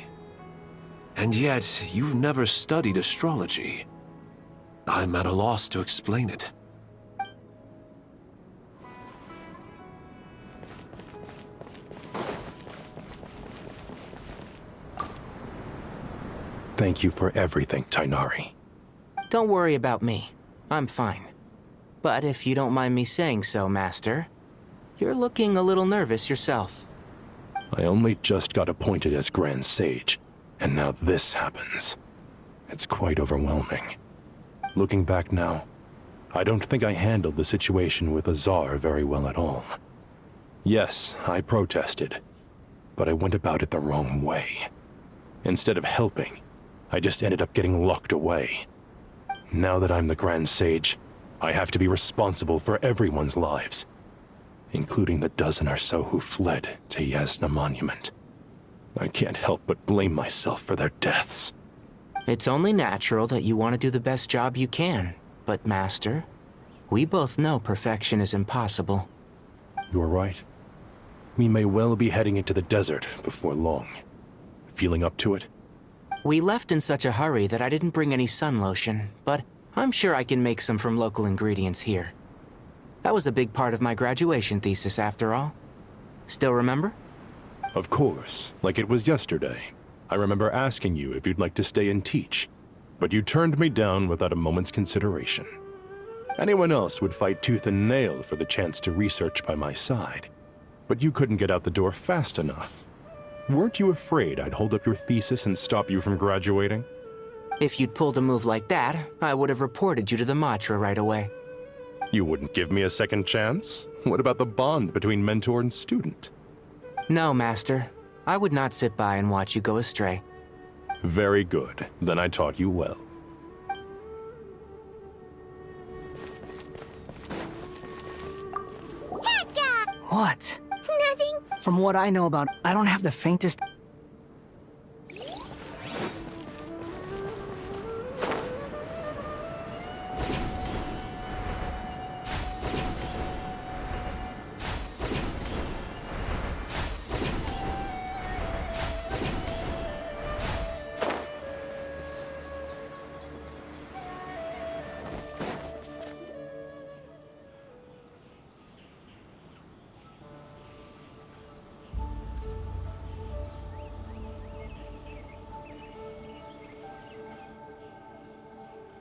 And yet, you've never studied astrology. I'm at a loss to explain it. Thank you for everything, Tainari. Don't worry about me. I'm fine. But if you don't mind me saying so, Master, you're looking a little nervous yourself. I only just got appointed as Grand Sage, and now this happens. It's quite overwhelming. Looking back now, I don't think I handled the situation with Azar very well at all. Yes, I protested, but I went about it the wrong way. Instead of helping, I just ended up getting locked away. Now that I'm the Grand Sage, I have to be responsible for everyone's lives, including the dozen or so who fled to Yasna Monument. I can't help but blame myself for their deaths. It's only natural that you want to do the best job you can, but Master, we both know perfection is impossible. You're right. We may well be heading into the desert before long. Feeling up to it? We left in such a hurry that I didn't bring any sun lotion, but I'm sure I can make some from local ingredients here. That was a big part of my graduation thesis, after all. Still remember? Of course, like it was yesterday. I remember asking you if you'd like to stay and teach, but you turned me down without a moment's consideration. Anyone else would fight tooth and nail for the chance to research by my side, but you couldn't get out the door fast enough. Weren't you afraid I'd hold up your thesis and stop you from graduating? If you'd pulled a move like that, I would have reported you to the Matra right away. You wouldn't give me a second chance? What about the bond between mentor and student? No, Master. I would not sit by and watch you go astray. Very good. Then I taught you well. What? Nothing. From what I know about, I don't have the faintest...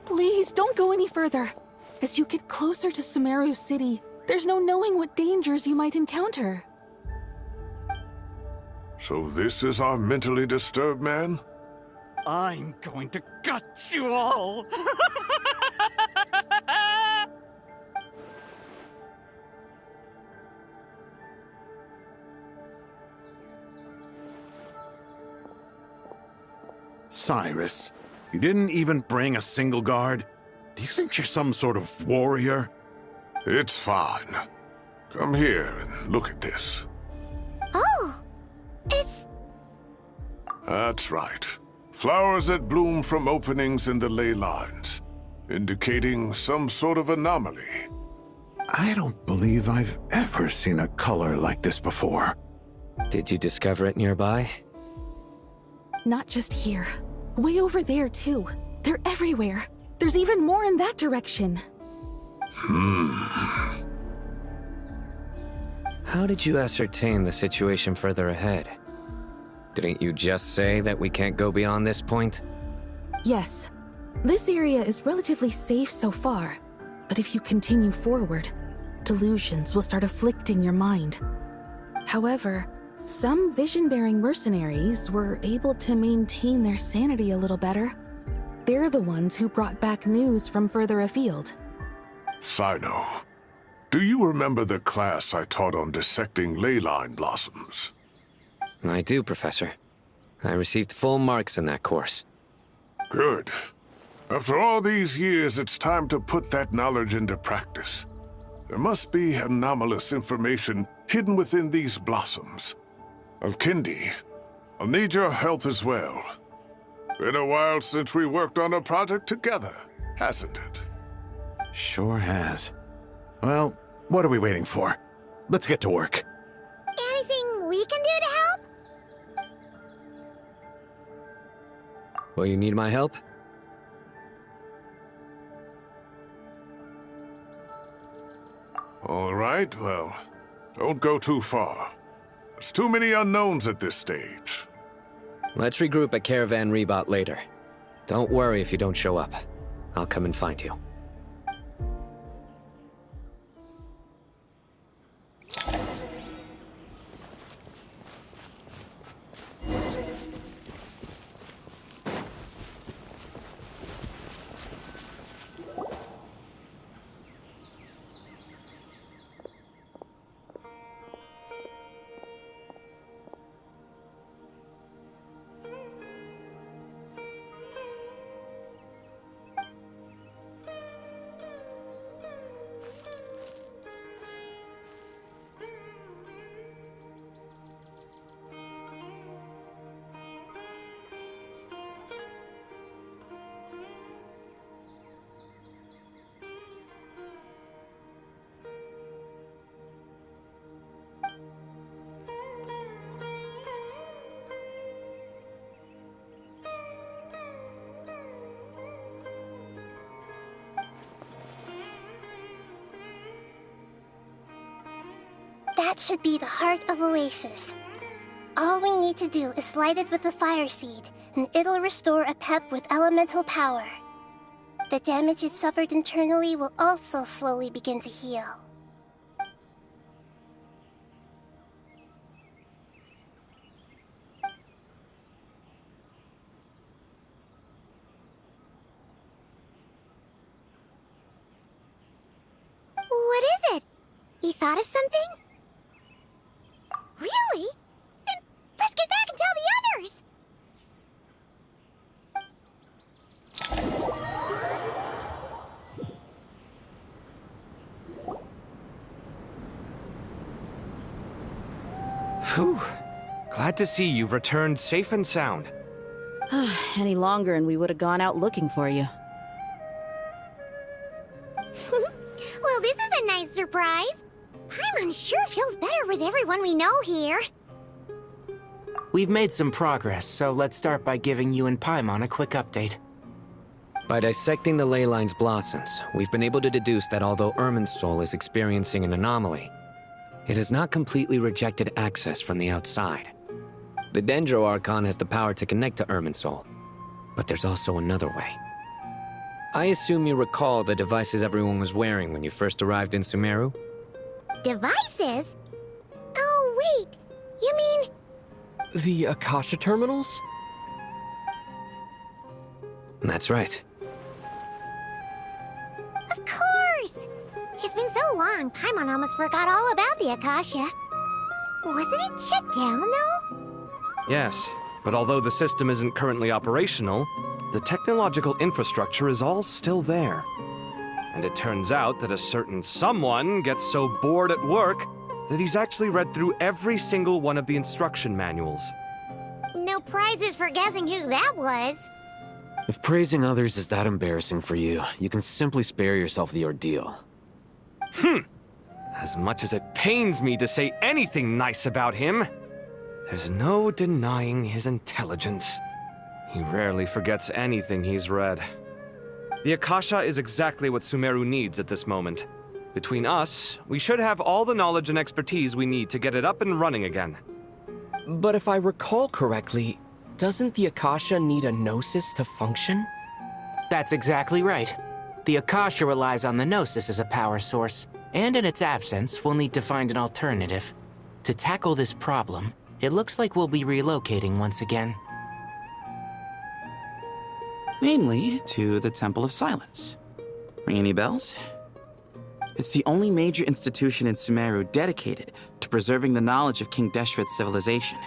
Please, don't go any further. As you get closer to Sumeru City, there's no knowing what dangers you might encounter. So this is our mentally disturbed man? I'm going to gut you all! Cyrus, you didn't even bring a single guard? Do you think you're some sort of warrior? It's fine. Come here and look at this. Oh, it's... That's right. Flowers that bloom from openings in the ley lines, indicating some sort of anomaly. I don't believe I've ever seen a color like this before. Did you discover it nearby? Not just here. Way over there, too. They're everywhere. There's even more in that direction. How did you ascertain the situation further ahead? Didn't you just say that we can't go beyond this point? Yes. This area is relatively safe so far, but if you continue forward, delusions will start afflicting your mind. However, some vision-bearing mercenaries were able to maintain their sanity a little better. They're the ones who brought back news from further afield. Sino, do you remember the class I taught on dissecting ley line blossoms? I do, Professor. I received full marks in that course. Good. After all these years, it's time to put that knowledge into practice. There must be anomalous information hidden within these blossoms. Alkindi, I'll need your help as well. Been a while since we worked on a project together, hasn't it? Sure has. Well, what are we waiting for? Let's get to work. Anything we can do to help? Will you need my help? All right, well, don't go too far. There's too many unknowns at this stage. Let's regroup at Caravan Rebot later. Don't worry if you don't show up. I'll come and find you. That should be the heart of Oasis. All we need to do is light it with the fire seed, and it'll restore a pep with elemental power. The damage it suffered internally will also slowly begin to heal. What is it? You thought of something? Really? Then let's get back and tell the others! Whew. Glad to see you've returned safe and sound. Any longer and we would have gone out looking for you. Well, this is a nice surprise. Paimon sure feels better with everyone we know here. We've made some progress, so let's start by giving you and Paimon a quick update. By dissecting the ley line's blossoms, we've been able to deduce that although Irminsul is experiencing an anomaly, it has not completely rejected access from the outside. The Dendro Archon has the power to connect to Irminsul, but there's also another way. I assume you recall the devices everyone was wearing when you first arrived in Sumeru? Devices? Oh, wait. You mean... The Akasha terminals? That's right. Of course! It's been so long, Paimon almost forgot all about the Akasha. Wasn't it shut down, though? Yes, But although the system isn't currently operational, the technological infrastructure is all still there. And it turns out that a certain someone gets so bored at work that he's actually read through every single one of the instruction manuals. No prizes for guessing who that was. If praising others is that embarrassing for you, you can simply spare yourself the ordeal. As much as it pains me to say anything nice about him, there's no denying his intelligence. He rarely forgets anything he's read. The Akasha is exactly what Sumeru needs at this moment. Between us, we should have all the knowledge and expertise we need to get it up and running again. But if I recall correctly, doesn't the Akasha need a gnosis to function? That's exactly right. The Akasha relies on the Gnosis as a power source, and in its absence, we'll need to find an alternative. To tackle this problem, it looks like we'll be relocating once again. Namely, to the Temple of Silence. Ring any bells? It's the only major institution in Sumeru dedicated to preserving the knowledge of King Deshret's civilization.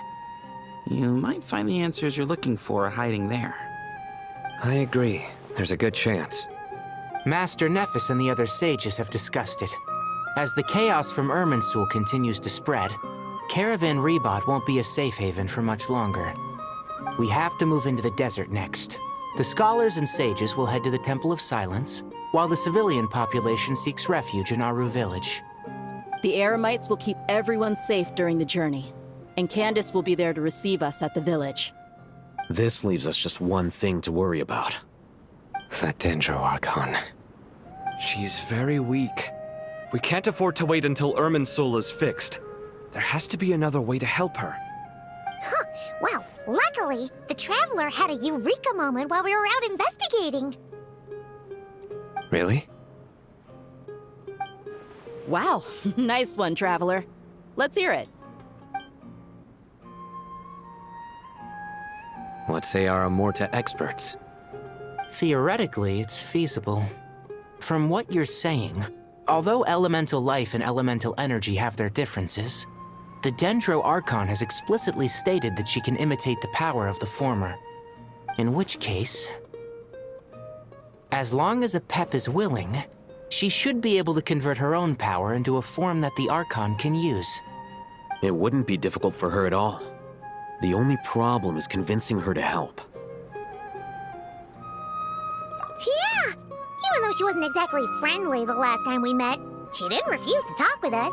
You might find the answers you're looking for hiding there. I agree. There's a good chance. Master Nephis and the other sages have discussed it. As the chaos from Irminsul continues to spread, Caravan Rebot won't be a safe haven for much longer. We have to move into the desert next. The scholars and sages will head to the Temple of Silence, while the civilian population seeks refuge in Aru village. The Eremites will keep everyone safe during the journey, and Candace will be there to receive us at the village. This leaves us just one thing to worry about. That Dendro Archon. She's very weak. We can't afford to wait until Irminsul is fixed. There has to be another way to help her. Huh. Well, luckily, the Traveler had a eureka moment while we were out investigating. Really? Wow, nice one, Traveler. Let's hear it. What say our Amorta experts? Theoretically, it's feasible. From what you're saying, although elemental life and elemental energy have their differences, the Dendro Archon has explicitly stated that she can imitate the power of the former. In which case, as long as Apep is willing, she should be able to convert her own power into a form that the Archon can use. It wouldn't be difficult for her at all. The only problem is convincing her to help. Yeah! Even though she wasn't exactly friendly the last time we met, she didn't refuse to talk with us.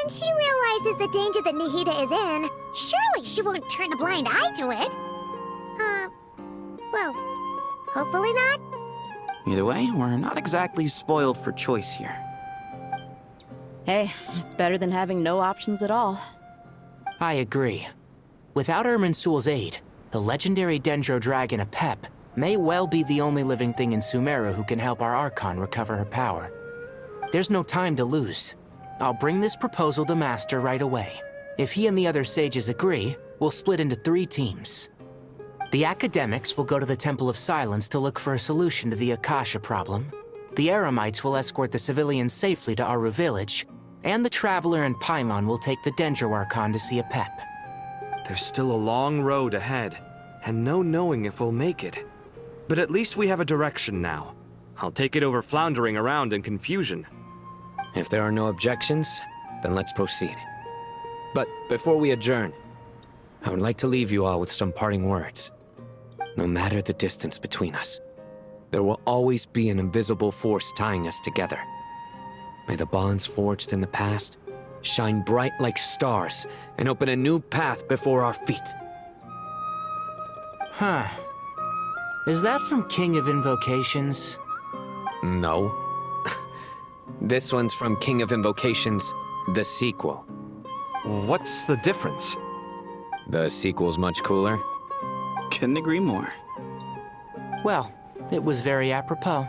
When she realizes the danger that Nihida is in, surely she won't turn a blind eye to it. Well, hopefully not. Either way, we're not exactly spoiled for choice here. Hey, it's better than having no options at all. I agree. Without Irminsul's aid, the legendary Dendro Dragon Apep may well be the only living thing in Sumeru who can help our Archon recover her power. There's no time to lose. I'll bring this proposal to Master right away. If he and the other sages agree, we'll split into 3 teams. The academics will go to the Temple of Silence to look for a solution to the Akasha problem. The Eremites will escort the civilians safely to Aru village, and the Traveler and Paimon will take the Dendro Archon to see Apep. There's still a long road ahead, and no knowing if we'll make it. But at least we have a direction now. I'll take it over floundering around in confusion. If there are no objections, then let's proceed. But before we adjourn, I would like to leave you all with some parting words. No matter the distance between us, there will always be an invisible force tying us together. May the bonds forged in the past shine bright like stars and open a new path before our feet. Huh. Is that from King of Invocations? No. This one's from King of Invocations, the sequel. What's the difference? The sequel's much cooler. Couldn't agree more. Well, it was very apropos.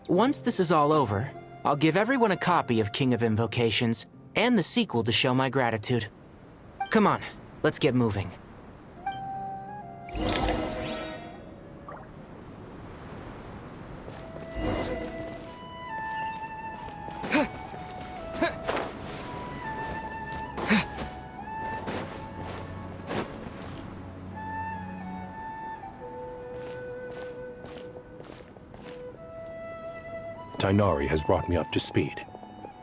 Once this is all over, I'll give everyone a copy of King of Invocations and the sequel to show my gratitude. Come on, let's get moving. Tainari has brought me up to speed.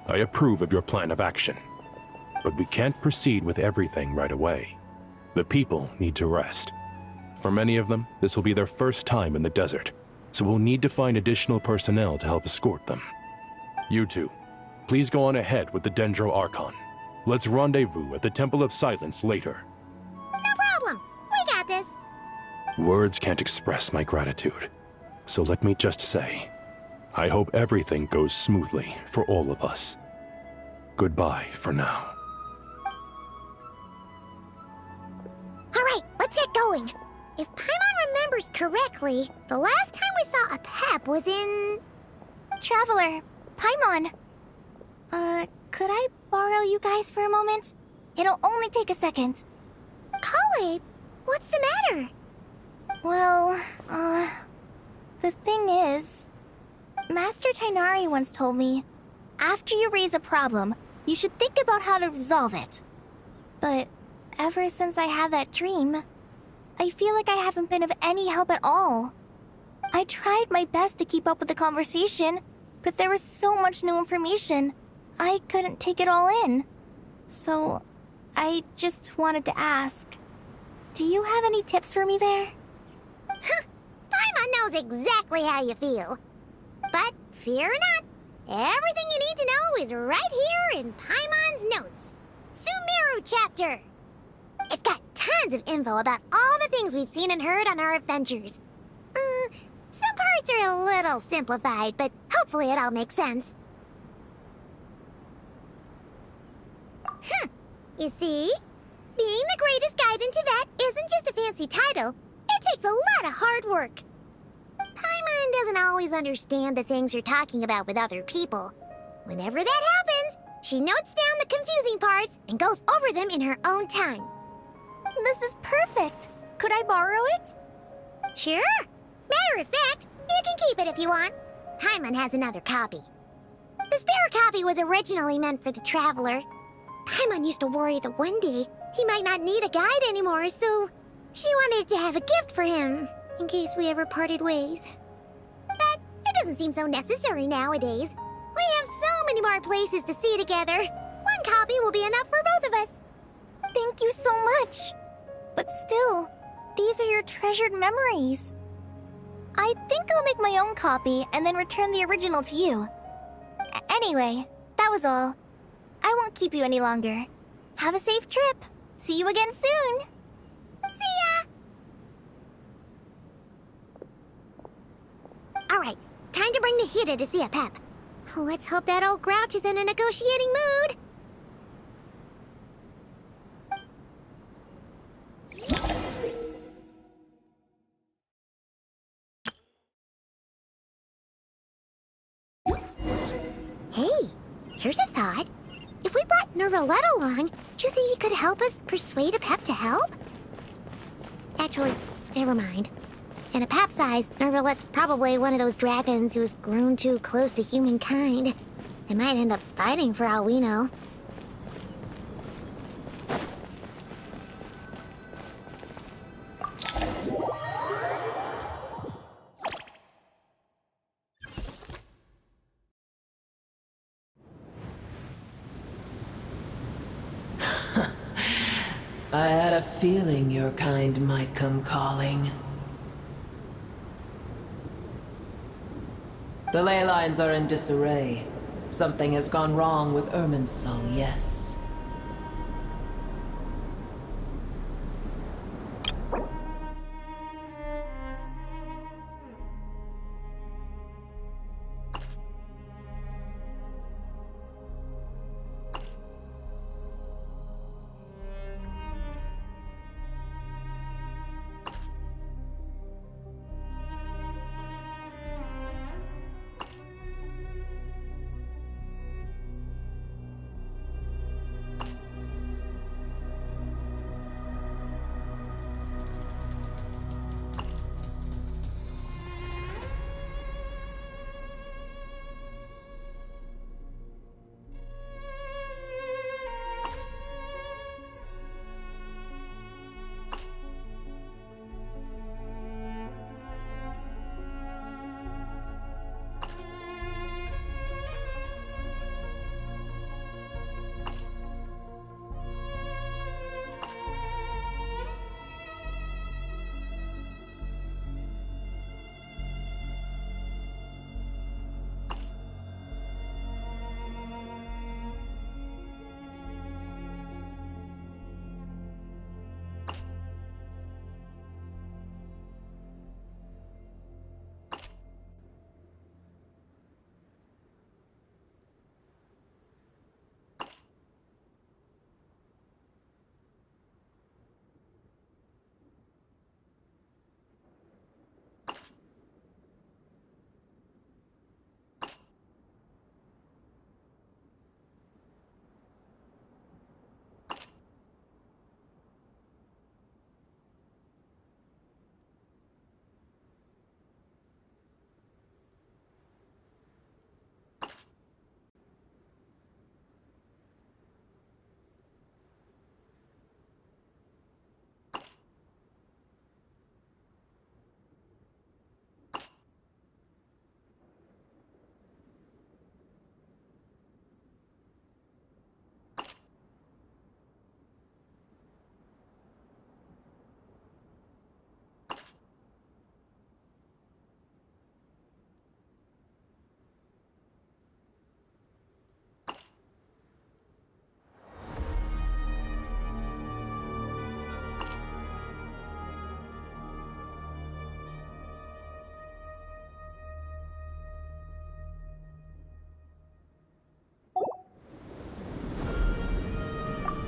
I approve of your plan of action. But we can't proceed with everything right away. The people need to rest. For many of them, this will be their first time in the desert, so we'll need to find additional personnel to help escort them. You two, please go on ahead with the Dendro Archon. Let's rendezvous at the Temple of Silence later. No problem. We got this. Words can't express my gratitude, so let me just say, I hope everything goes smoothly for all of us. Goodbye for now. All right, let's get going. If Paimon remembers correctly, the last time we saw a Pep was in... Traveler, Paimon. Could I borrow you guys for a moment? It'll only take a second. Kale, what's the matter? Well, the thing is... Master Tainari once told me, after you raise a problem, you should think about how to resolve it. But ever since I had that dream, I feel like I haven't been of any help at all. I tried my best to keep up with the conversation, but there was so much new information, I couldn't take it all in. So, I just wanted to ask, do you have any tips for me there? Huh, Paimon knows exactly how you feel. But fear not, everything you need to know is right here in Paimon's notes. Sumeru chapter! It's got tons of info about all the things we've seen and heard on our adventures. Some parts are a little simplified, but hopefully it all makes sense. You see? Being the greatest guide in Tibet isn't just a fancy title. It takes a lot of hard work. Paimon doesn't always understand the things you're talking about with other people. Whenever that happens, she notes down the confusing parts and goes over them in her own time. This is perfect. Could I borrow it? Sure. Matter of fact, you can keep it if you want. Paimon has another copy. The spare copy was originally meant for the Traveler. Paimon used to worry that one day he might not need a guide anymore, so she wanted to have a gift for him, in case we ever parted ways. But it doesn't seem so necessary nowadays. We have so many more places to see together. One copy will be enough for both of us. Thank you so much. But still, these are your treasured memories. I think I'll make my own copy and then return the original to you. Anyway, that was all. I won't keep you any longer. Have a safe trip. See you again soon. See ya! Alright, time to bring the Hida to see a Pep. Let's hope that old grouch is in a negotiating mood. Hey, here's a thought. If we brought Nervalette along, do you think he could help us persuade a Pep to help? Actually, never mind. In a Pep size, Nervalette's probably one of those dragons who's grown too close to humankind. They might end up fighting for all we know. I had a feeling your kind might come calling. The ley lines are in disarray. Something has gone wrong with Irminsul, yes.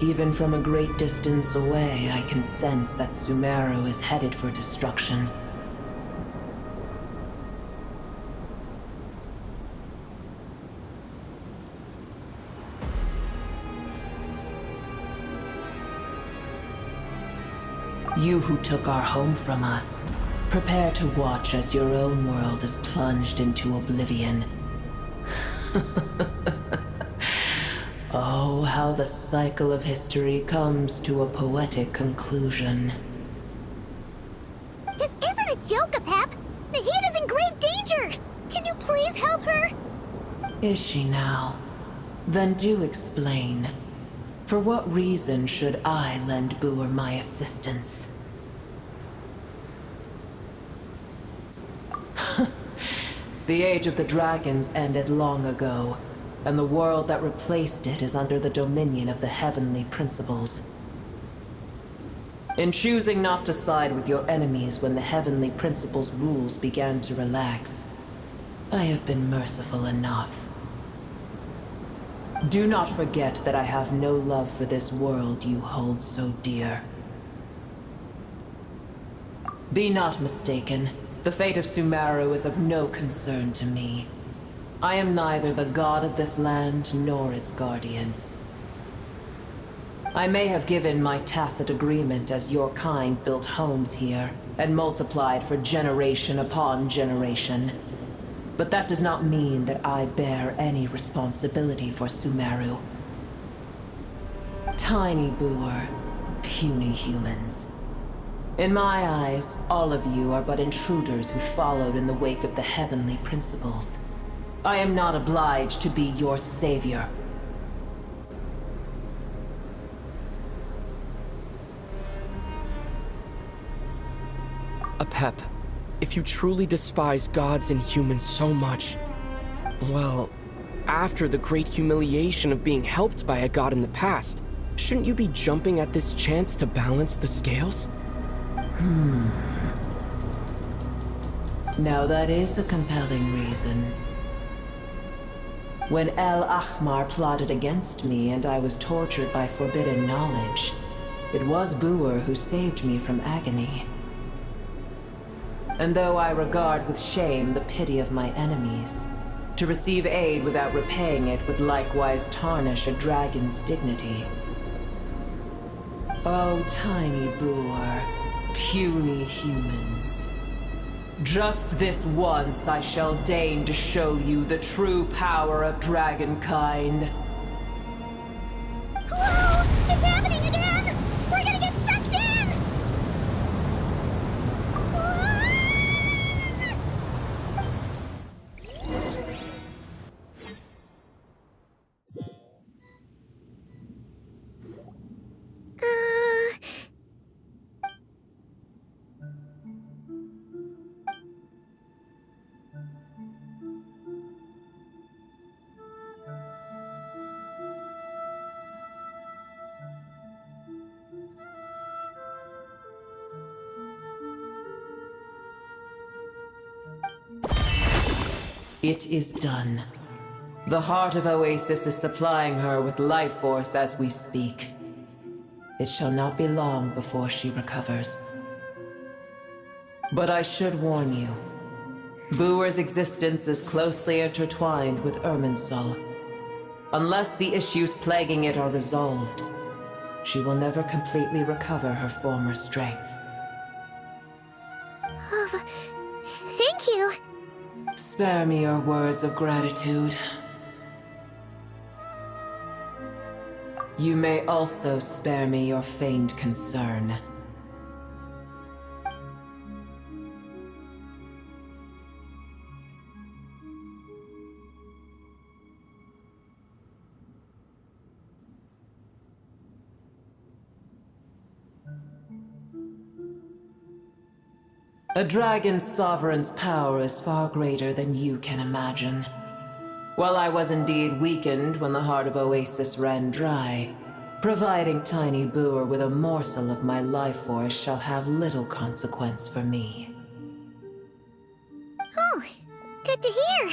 Even from a great distance away, I can sense that Sumeru is headed for destruction. You who took our home from us, prepare to watch as your own world is plunged into oblivion. Oh, how the cycle of history comes to a poetic conclusion. This isn't a joke, Apep! Nahida's in grave danger! Can you please help her? Is she now? Then do explain. For what reason should I lend Booer my assistance? The Age of the Dragons ended long ago, and the world that replaced it is under the dominion of the Heavenly Principles. In choosing not to side with your enemies when the Heavenly Principles' rules began to relax, I have been merciful enough. Do not forget that I have no love for this world you hold so dear. Be not mistaken. The fate of Sumeru is of no concern to me. I am neither the god of this land nor its guardian. I may have given my tacit agreement as your kind built homes here and multiplied for generation upon generation. But that does not mean that I bear any responsibility for Sumeru. Tiny Booer, puny humans. In my eyes, all of you are but intruders who followed in the wake of the Heavenly Principles. I am not obliged to be your savior. Apep, if you truly despise gods and humans so much, well, after the great humiliation of being helped by a god in the past, shouldn't you be jumping at this chance to balance the scales? Now that is a compelling reason. When El Ahmar plotted against me and I was tortured by forbidden knowledge, it was Booer who saved me from agony. And though I regard with shame the pity of my enemies, to receive aid without repaying it would likewise tarnish a dragon's dignity. Oh, tiny Booer, puny humans. Just this once I shall deign to show you the true power of dragonkind. Whoa! It's happening again! We're gonna get sucked in! It is done. The heart of Oasis is supplying her with life force as we speak. It shall not be long before she recovers. But I should warn you. Booer's existence is closely intertwined with Irminsul. Unless the issues plaguing it are resolved, she will never completely recover her former strength. Thank you. Spare me your words of gratitude. You may also spare me your feigned concern. A dragon's sovereign's power is far greater than you can imagine. While I was indeed weakened when the heart of Oasis ran dry, providing Tiny Booer with a morsel of my life force shall have little consequence for me. Oh, good to hear.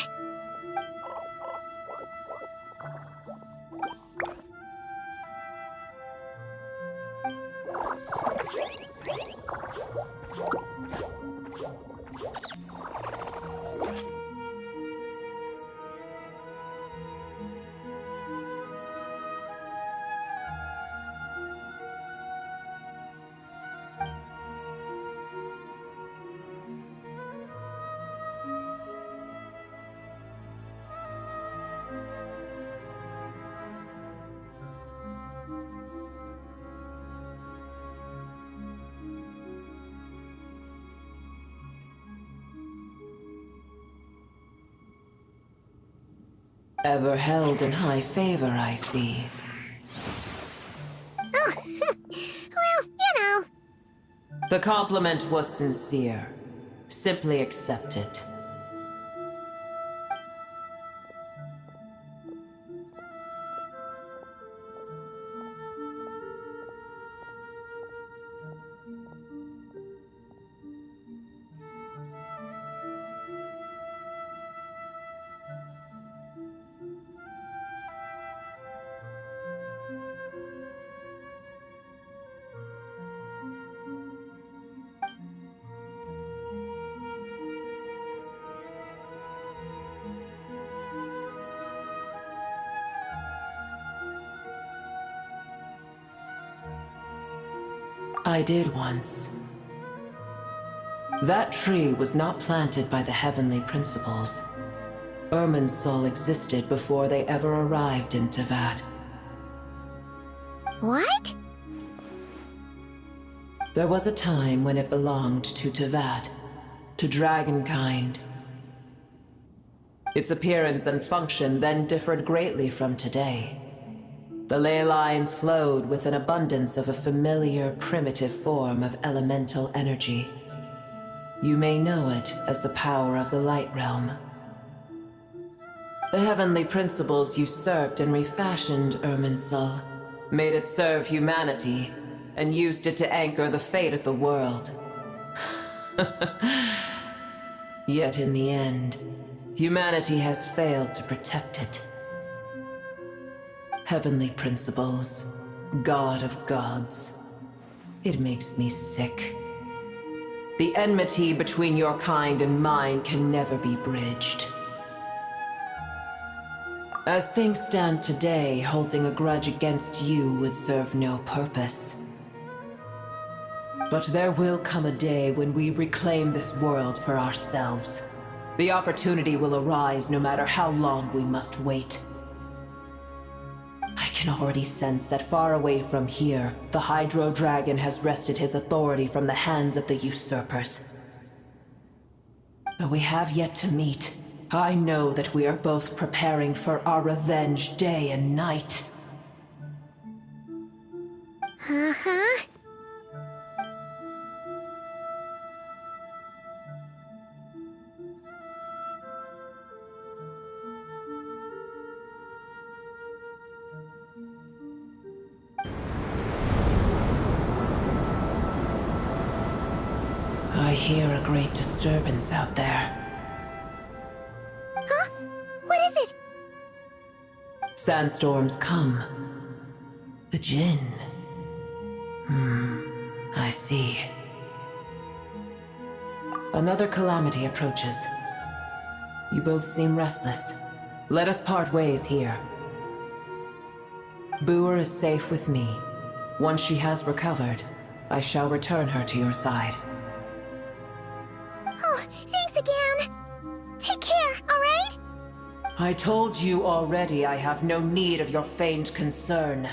Ever held in high favor, I see. Oh, well, you know. The compliment was sincere. Simply accept it. I did once. That tree was not planted by the heavenly principles. Irminsul existed before they ever arrived in Tevat. What? There was a time when it belonged to Tevat, to dragonkind. Its appearance and function then differed greatly from today. The ley lines flowed with an abundance of a familiar, primitive form of elemental energy. You may know it as the power of the Light Realm. The heavenly principles usurped and refashioned Irminsul, made it serve humanity, and used it to anchor the fate of the world. Yet in the end, humanity has failed to protect it. Heavenly principles, God of gods. It makes me sick. The enmity between your kind and mine can never be bridged. As things stand today, holding a grudge against you would serve no purpose. But there will come a day when we reclaim this world for ourselves. The opportunity will arise no matter how long we must wait. I can already sense that far away from here, the Hydro Dragon has wrested his authority from the hands of the usurpers. Though we have yet to meet, I know that we are both preparing for our revenge day and night. Uh-huh. I hear a great disturbance out there. Huh? What is it? Sandstorms come. The Jinn. I see. Another calamity approaches. You both seem restless. Let us part ways here. Boer is safe with me. Once she has recovered, I shall return her to your side. Oh, thanks again. Take care, alright? I told you already I have no need of your feigned concern.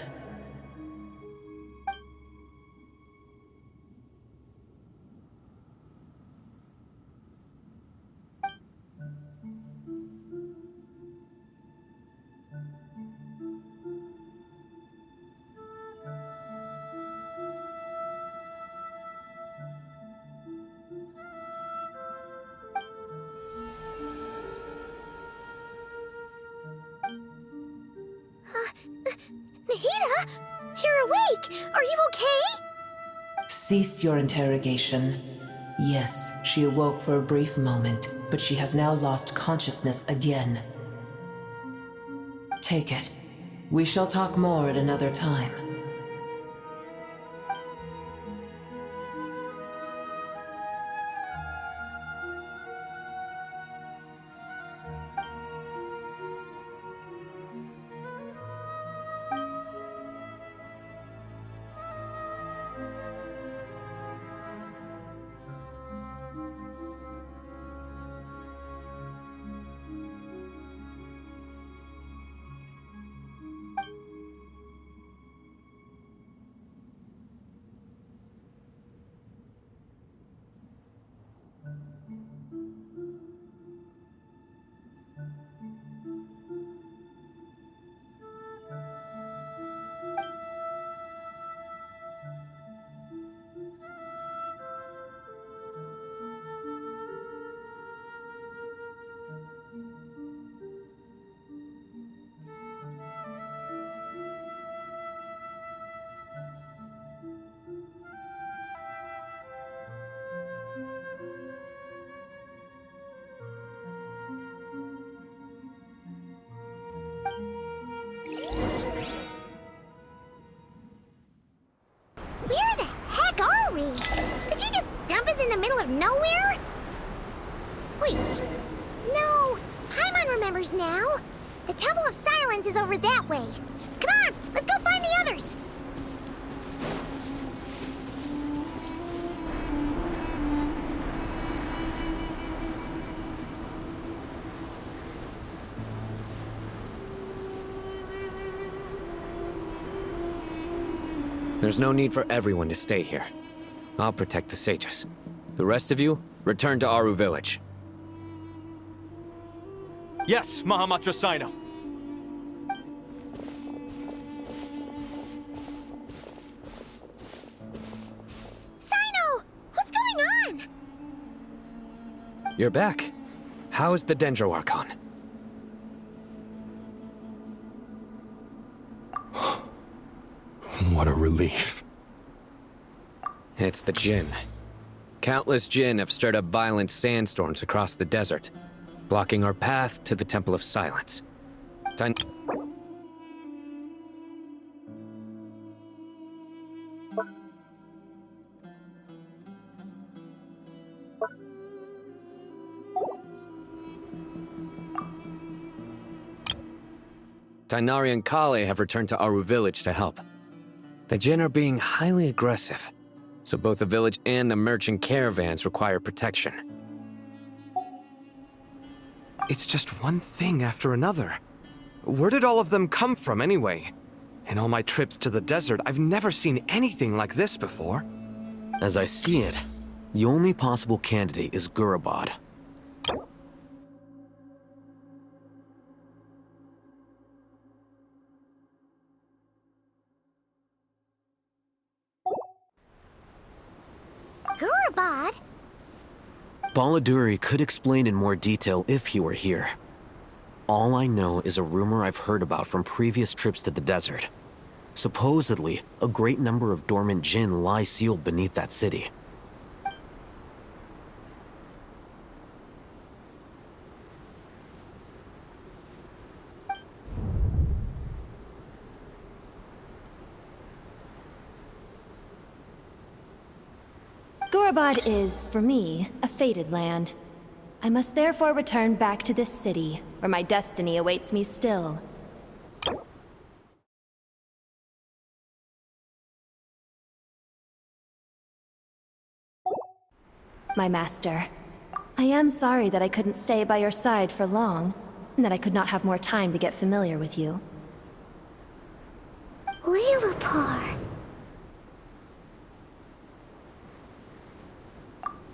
Nahida? You're awake! Are you okay? Cease your interrogation. Yes, she awoke for a brief moment, but she has now lost consciousness again. Take it. We shall talk more at another time. of nowhere? Wait. No. Paimon remembers now. The Temple of Silence is over that way. Come on, let's go find the others. There's no need for everyone to stay here. I'll protect the sages. The rest of you, return to Aru Village. Yes, Mahamatra Sino. Sino! What's going on? You're back. How is the Dendro Archon? What a relief. It's the Jinn. Countless Jinn have stirred up violent sandstorms across the desert, blocking our path to the Temple of Silence. Tainari and Kale have returned to Aru Village to help. The Jinn are being highly aggressive, so both the village and the merchant caravans require protection. It's just one thing after another. Where did all of them come from anyway? In all my trips to the desert, I've never seen anything like this before. As I see it, the only possible candidate is Gurabad. Gurabad? Baladuri could explain in more detail if he were here. All I know is a rumor I've heard about from previous trips to the desert. Supposedly, a great number of dormant Jinn lie sealed beneath that city. Gurabad is, for me, a fated land. I must therefore return back to this city, where my destiny awaits me still. My master, I am sorry that I couldn't stay by your side for long, and that I could not have more time to get familiar with you. Lilipar.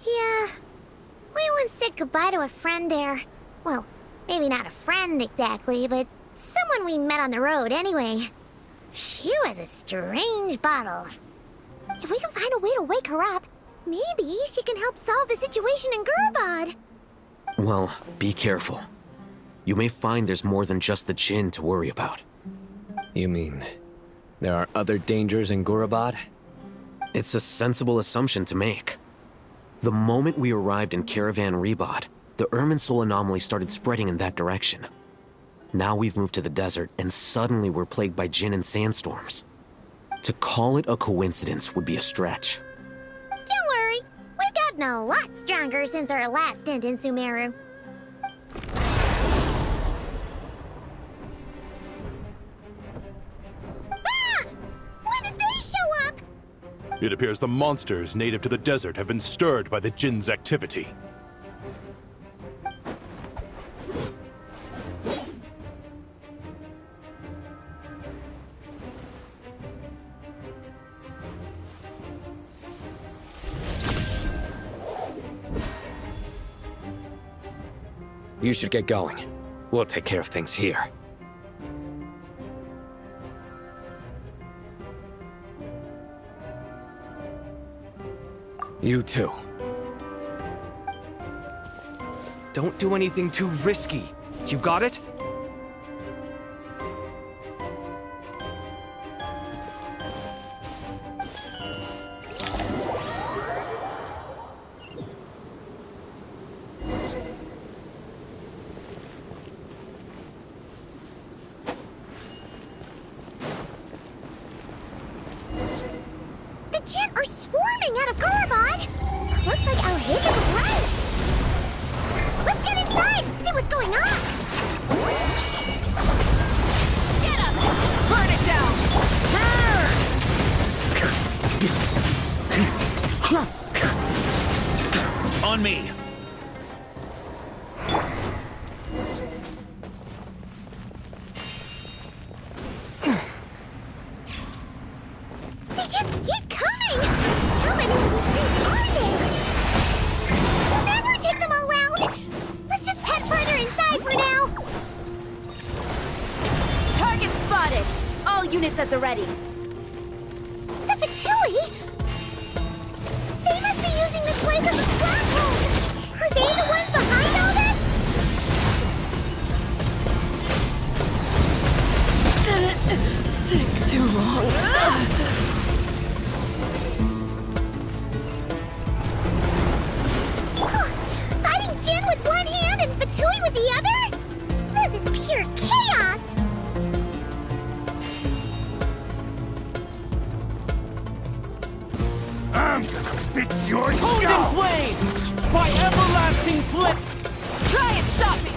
Yeah, we once said goodbye to a friend there. Well, maybe not a friend exactly, but someone we met on the road anyway. She was a strange bottle. If we can find a way to wake her up, maybe she can help solve the situation in Gurabad. Well, be careful. You may find there's more than just the Jinn to worry about. You mean, there are other dangers in Gurabad? It's a sensible assumption to make. The moment we arrived in Caravan Rebot, the Irminsul anomaly started spreading in that direction. Now we've moved to the desert, and suddenly we're plagued by Jinn and sandstorms. To call it a coincidence would be a stretch. Don't worry, we've gotten a lot stronger since our last stint in Sumeru. Ah! When did they show up? It appears the monsters native to the desert have been stirred by the Jinn's activity. You should get going. We'll take care of things here. You too. Don't do anything too risky. You got it? The Jinn are swarming out of Gurabad! Looks like our hidden understand what's going on! Get him! Burn it down! On me! They just keep coming! How many of these things are there? We'll never take them all out! Let's just head further inside for now! Target spotted! All units at the ready. The Fatui? They must be using this place as a stronghold! Are they the ones behind all this? Did it take too long? Fighting Jin with one hand and Fatui with the other? This is pure chaos! I'm gonna fix your Hold skull! in flame! By everlasting flip! Try and stop me!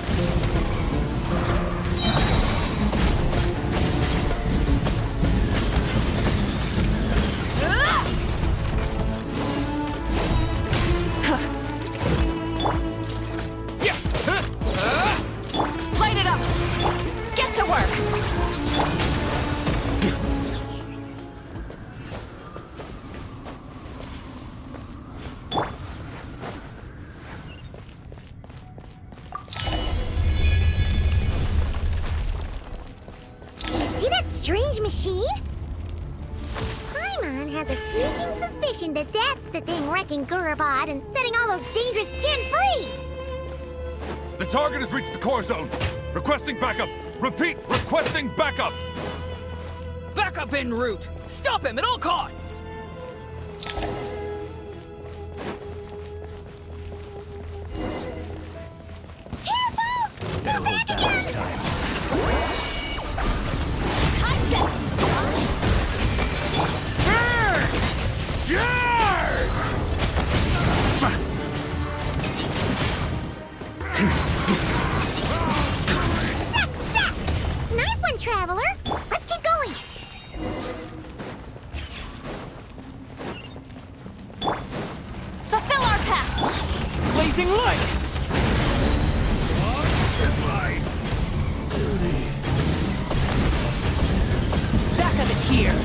Light it up! Get to work! See that strange machine? Paimon has a sneaking suspicion that that's the thing wrecking Gurabad and setting all those dangerous Jin free! The target has reached the core zone. Requesting backup. Repeat, requesting backup. Backup en route! Stop him at all costs! Careful! Go back again! Nice one, Traveler! Let's keep going! Fulfill our pact! Blazing light! Back of it here!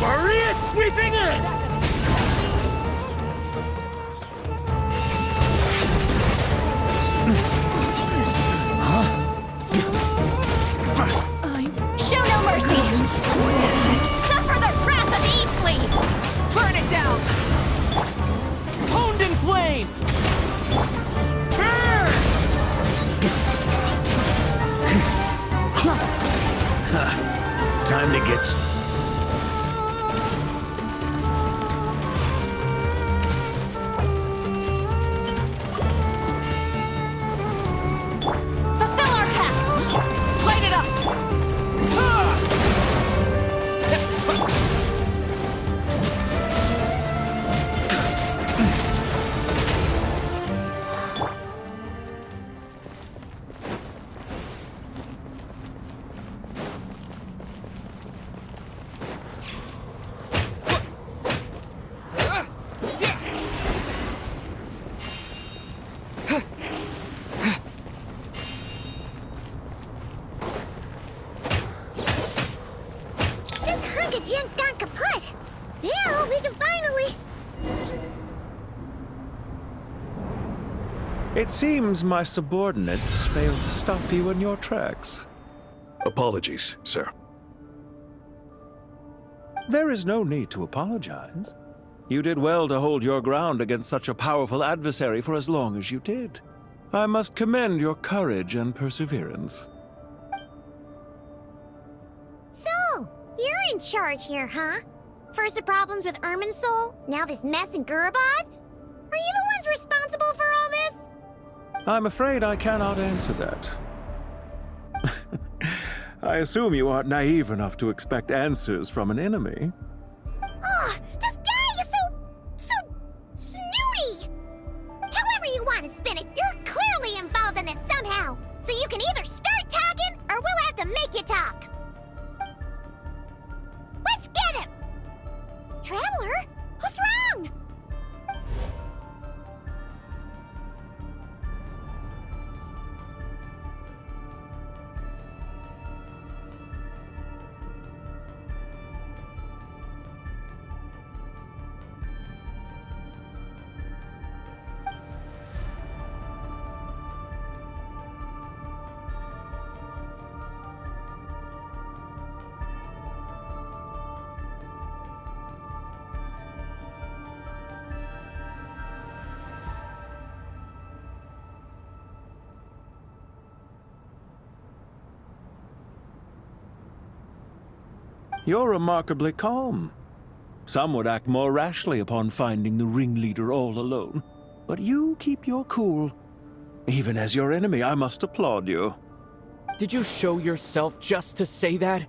Maria sweeping in! Show no mercy! Suffer the wrath of Eastleigh! Burn it down! Honed in flame! Time to get... Fulfill our pact! Light it up! This hunk of junk's gone kaput! Now we can finally... It seems my subordinates failed to stop you in your tracks. Apologies, sir. There is no need to apologize. You did well to hold your ground against such a powerful adversary for as long as you did. I must commend your courage and perseverance. So, you're in charge here, huh? First the problems with Irminsul, now this mess in Gurabad? Are you the ones responsible for all this? I'm afraid I cannot answer that. I assume you aren't naive enough to expect answers from an enemy. Oh, this guy is so snooty! However you want to spin it, you're clearly involved in this somehow. So you can either start talking, or we'll have to make you talk. Let's get him! Traveler, what's wrong? You're remarkably calm. Some would act more rashly upon finding the ringleader all alone. But you keep your cool. Even as your enemy, I must applaud you. Did you show yourself just to say that?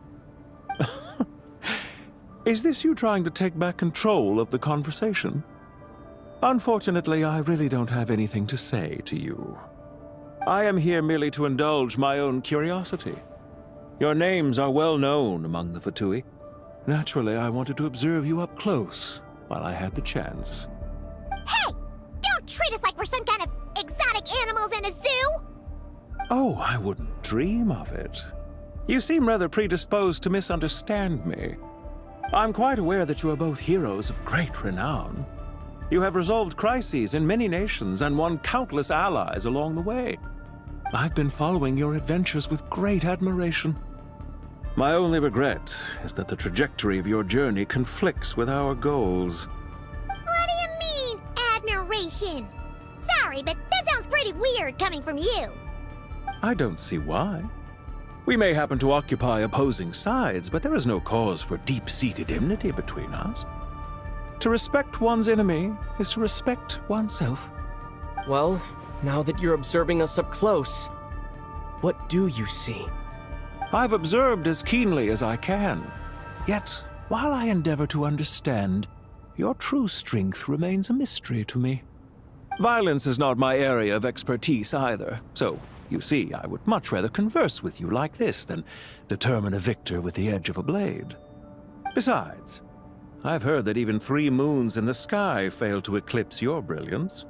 Is this you trying to take back control of the conversation? Unfortunately, I really don't have anything to say to you. I am here merely to indulge my own curiosity. Your names are well known among the Fatui. Naturally, I wanted to observe you up close while I had the chance. Hey! Don't treat us like we're some kind of exotic animals in a zoo! Oh, I wouldn't dream of it. You seem rather predisposed to misunderstand me. I'm quite aware that you are both heroes of great renown. You have resolved crises in many nations and won countless allies along the way. I've been following your adventures with great admiration. My only regret is that the trajectory of your journey conflicts with our goals. What do you mean, admiration? Sorry, but that sounds pretty weird coming from you. I don't see why. We may happen to occupy opposing sides, but there is no cause for deep-seated enmity between us. To respect one's enemy is to respect oneself. Well, now that you're observing us up close, what do you see? I've observed as keenly as I can. Yet, while I endeavor to understand, your true strength remains a mystery to me. Violence is not my area of expertise either, so, you see, I would much rather converse with you like this than determine a victor with the edge of a blade. Besides, I've heard that even 3 moons in the sky fail to eclipse your brilliance.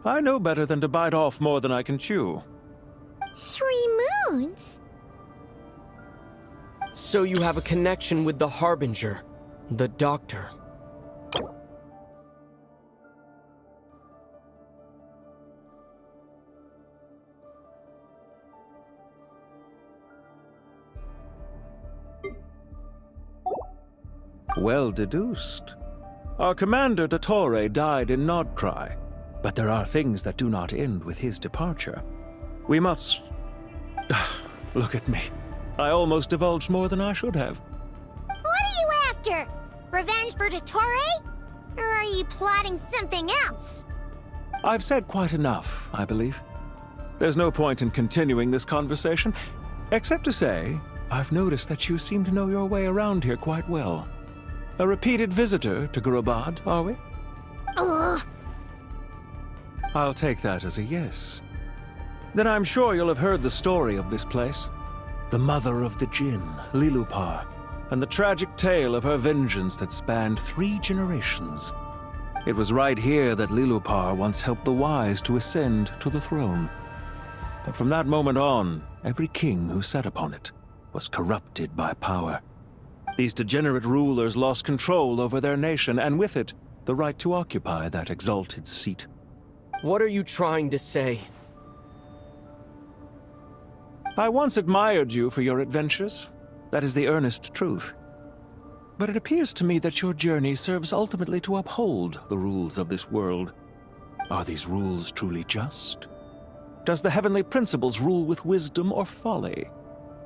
I know better than to bite off more than I can chew. 3 moons? So you have a connection with the Harbinger, the Doctor. Well deduced. Our commander, Dottore, died in Nodcry, but there are things that do not end with his departure. We must... Look at me. I almost divulged more than I should have. What are you after? Revenge for Dottore? Or are you plotting something else? I've said quite enough, I believe. There's no point in continuing this conversation, except to say, I've noticed that you seem to know your way around here quite well. A repeated visitor to Gurabad, are we? Ugh. I'll take that as a yes. Then I'm sure you'll have heard the story of this place. The mother of the Jinn, Lilupar, and the tragic tale of her vengeance that spanned 3 generations. It was right here that Lilupar once helped the wise to ascend to the throne. But from that moment on, every king who sat upon it was corrupted by power. These degenerate rulers lost control over their nation, and with it, the right to occupy that exalted seat. What are you trying to say? I once admired you for your adventures. That is the earnest truth. But it appears to me that your journey serves ultimately to uphold the rules of this world. Are these rules truly just? Does the heavenly principles rule with wisdom or folly?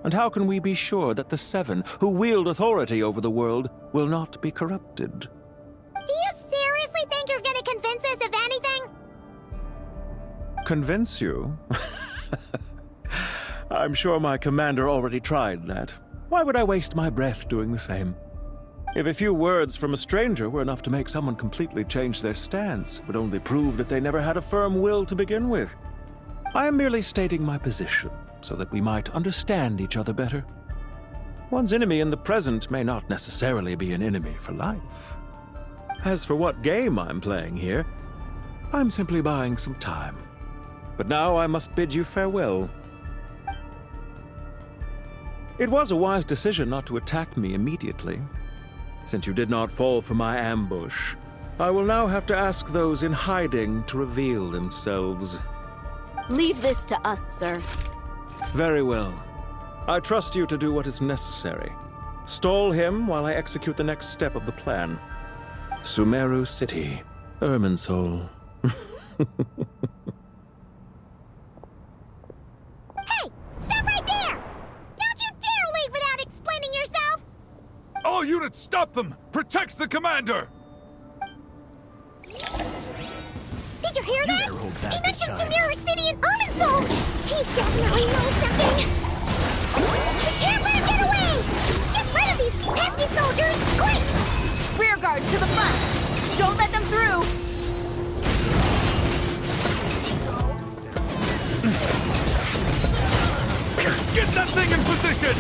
And how can we be sure that the 7 who wield authority over the world will not be corrupted? Do you seriously think you're gonna convince us of anything? convince you? I'm sure my commander already tried that. Why would I waste my breath doing the same? If a few words from a stranger were enough to make someone completely change their stance, it would only prove that they never had a firm will to begin with. I am merely stating my position, so that we might understand each other better. One's enemy in the present may not necessarily be an enemy for life. As for what game I'm playing here, I'm simply buying some time. But now I must bid you farewell. It was a wise decision not to attack me immediately. Since you did not fall for my ambush, I will now have to ask those in hiding to reveal themselves. Leave this to us, sir. Very well. I trust you to do what is necessary. Stall him while I execute the next step of the plan. Sumeru City, Irminsul. Hey! Stop right there! Don't you dare leave without explaining yourself! All units, stop them! Protect the commander! Did you hear that? He mentioned Sumeru City and Irminsul! He definitely knows something! We can't let him get away! Get rid of these pesky soldiers, quick! Rear guard to the front! Don't let them through! Get that thing in position!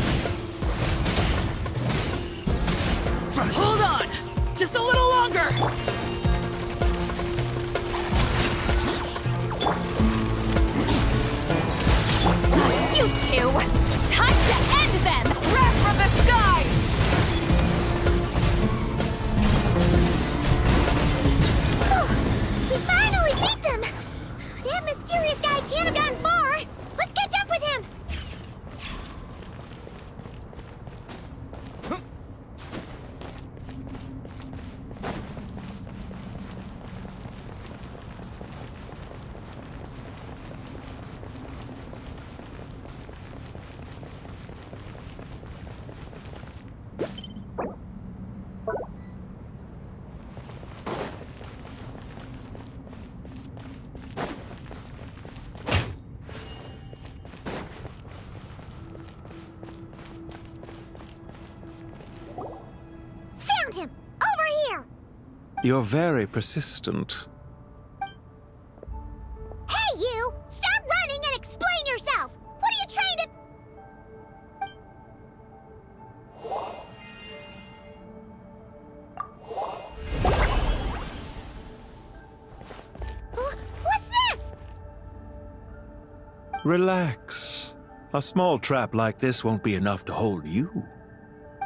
Hold on! Just a little longer! You two! Time to end them! Wrath from the sky! We finally beat them! That mysterious guy can't have gotten far! Let's catch up with him! Found him! Over here! You're very persistent. Hey, you! Stop running and explain yourself! What are you trying to... What's this? Relax. A small trap like this won't be enough to hold you.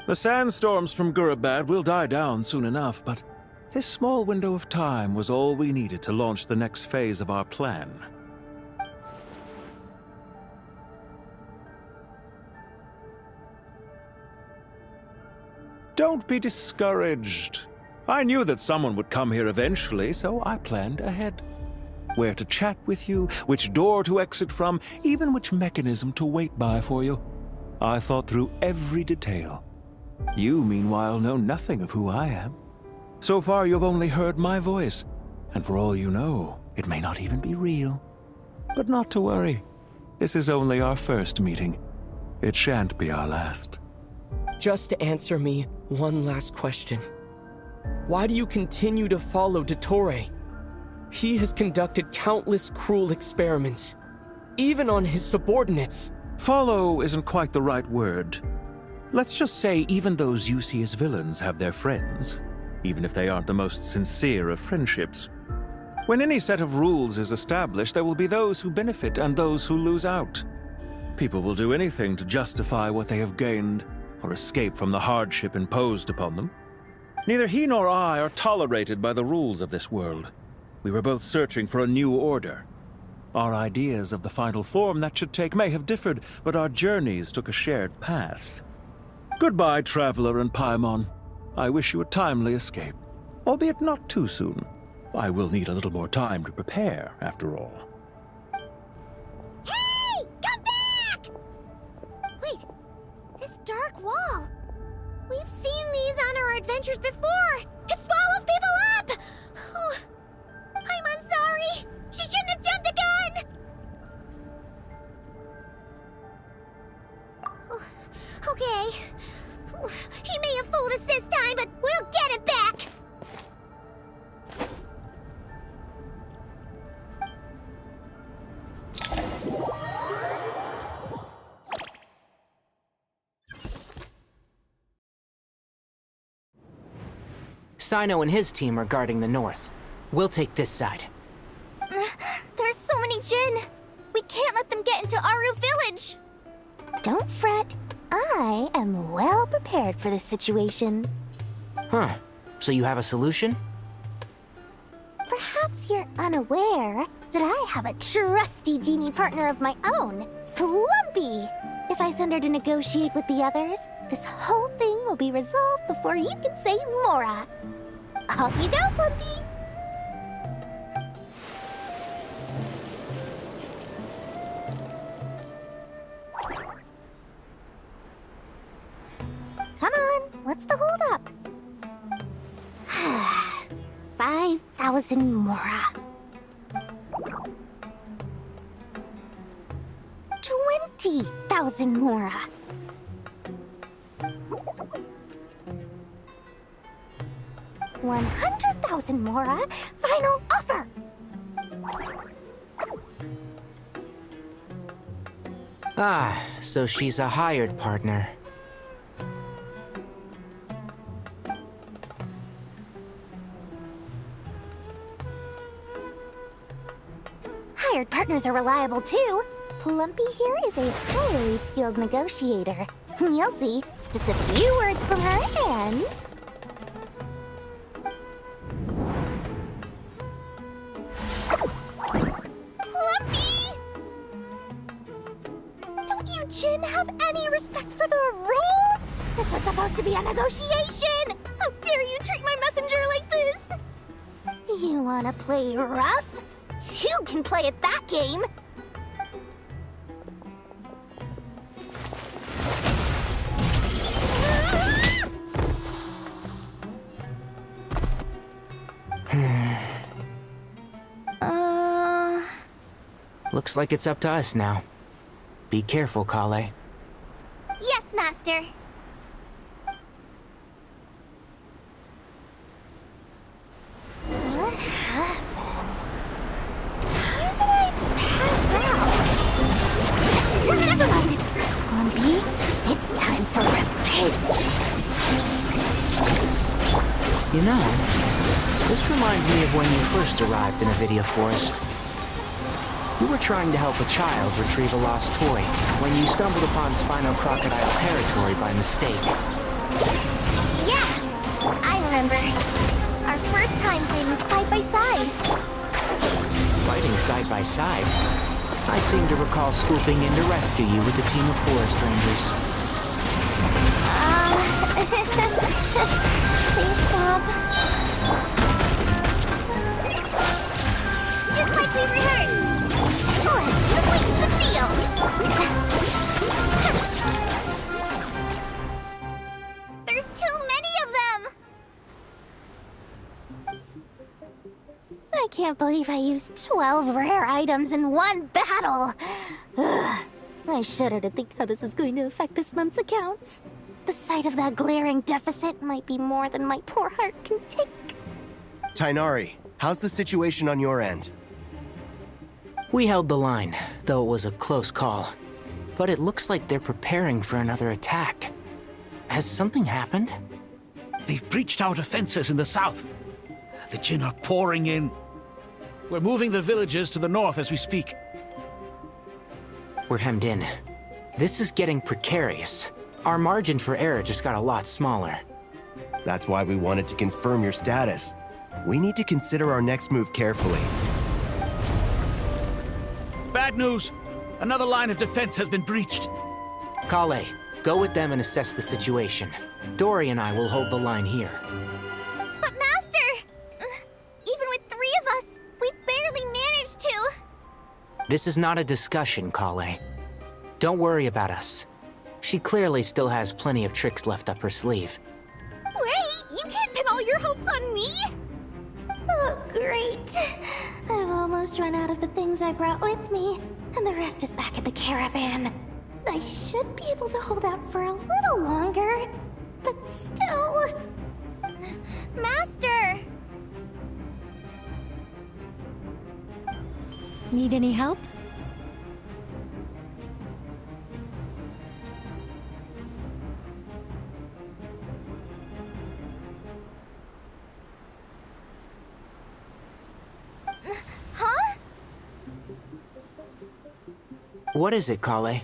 The sandstorms from Gurabad will die down soon enough, but this small window of time was all we needed to launch the next phase of our plan. Don't be discouraged. I knew that someone would come here eventually, so I planned ahead. Where to chat with you, which door to exit from, even which mechanism to wait by for you. I thought through every detail. You, meanwhile, know nothing of who I am. So far, you've only heard my voice, and for all you know, it may not even be real. But not to worry. This is only our first meeting. It shan't be our last. Just answer me one last question. Why do you continue to follow Dottore? He has conducted countless cruel experiments, even on his subordinates. Follow isn't quite the right word. Let's just say even those you see as villains have their friends, even if they aren't the most sincere of friendships. When any set of rules is established, there will be those who benefit and those who lose out. People will do anything to justify what they have gained or escape from the hardship imposed upon them. Neither he nor I are tolerated by the rules of this world. We were both searching for a new order. Our ideas of the final form that should take may have differed, but our journeys took a shared path. Goodbye, Traveler and Paimon. I wish you a timely escape, albeit not too soon. I will need a little more time to prepare, after all. Hey! Come back! Wait, this dark wall. We've seen these on our adventures before. It swallows people up! Oh, I'm sorry. She shouldn't have jumped the gun! Okay. He may have fooled us this time, but we'll get it back! Sino and his team are guarding the north. We'll take this side. There's so many Jin! We can't let them get into Aru Village! Don't fret. I am well prepared for this situation. Huh. So you have a solution? Perhaps you're unaware that I have a trusty genie partner of my own, Plumpy. If I send her to negotiate with the others, this whole thing will be resolved before you can say Mora. Off you go, Plumpy! Come on, what's the holdup? 5,000 Mora. 20,000 Mora. 100,000 Mora. Final offer. Ah, so she's a hired partner. Hired partners are reliable too. Plumpy here is a highly skilled negotiator. You'll see. Just a few words from her and... Plumpy! Don't you Jin have any respect for the rules? This was supposed to be a negotiation! How dare you treat my messenger like this? You wanna play rough? Two can play at that game! Looks like it's up to us now. Be careful, Kale. Yes, Master. What happened? How did I pass out? Never mind. Plumpy, it's time for revenge. You know, this reminds me of when you first arrived in Avidia Forest. You were trying to help a child retrieve a lost toy when you stumbled upon Spino Crocodile territory by mistake. Yeah, I remember. Our first time fighting side by side. Fighting side by side? I seem to recall swooping in to rescue you with a team of forest rangers. Please stop. Just like we rehearsed. Let's sweeten the deal. There's too many of them. I can't believe I used 12 rare items in one battle. Ugh. I shudder to think how this is going to affect this month's accounts. The sight of that glaring deficit might be more than my poor heart can take. Tighnari, how's the situation on your end? We held the line, though it was a close call. But it looks like they're preparing for another attack. Has something happened? They've breached our defenses in the south. The Jin are pouring in. We're moving the villagers to the north as we speak. We're hemmed in. This is getting precarious. Our margin for error just got a lot smaller. That's why we wanted to confirm your status. We need to consider our next move carefully. Bad news! Another line of defense has been breached. Kale, go with them and assess the situation. Dory and I will hold the line here. But Master! Even with 3 of us, we barely managed to. This is not a discussion, Kale. Don't worry about us. She clearly still has plenty of tricks left up her sleeve. Wait, you can't pin all your hopes on me? Oh, great. I've almost run out of the things I brought with me, and the rest is back at the caravan. I should be able to hold out for a little longer, but still... Master! Need any help? Huh? What is it, Kale?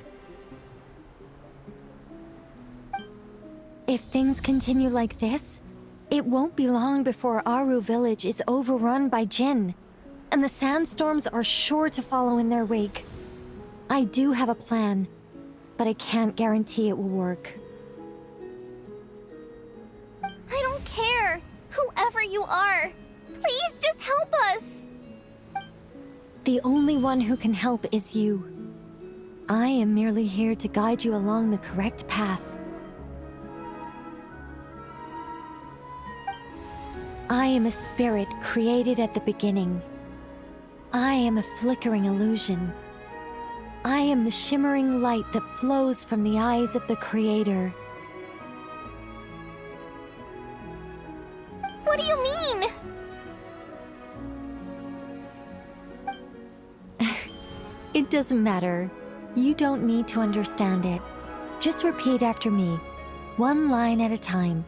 If things continue like this, it won't be long before Aru village is overrun by Jinn, and the sandstorms are sure to follow in their wake. I do have a plan, but I can't guarantee it will work. I don't care! Whoever you are! Please just help us! The only one who can help is you. I am merely here to guide you along the correct path. I am a spirit created at the beginning. I am a flickering illusion. I am the shimmering light that flows from the eyes of the Creator. What do you mean? It doesn't matter. You don't need to understand it. Just repeat after me, one line at a time.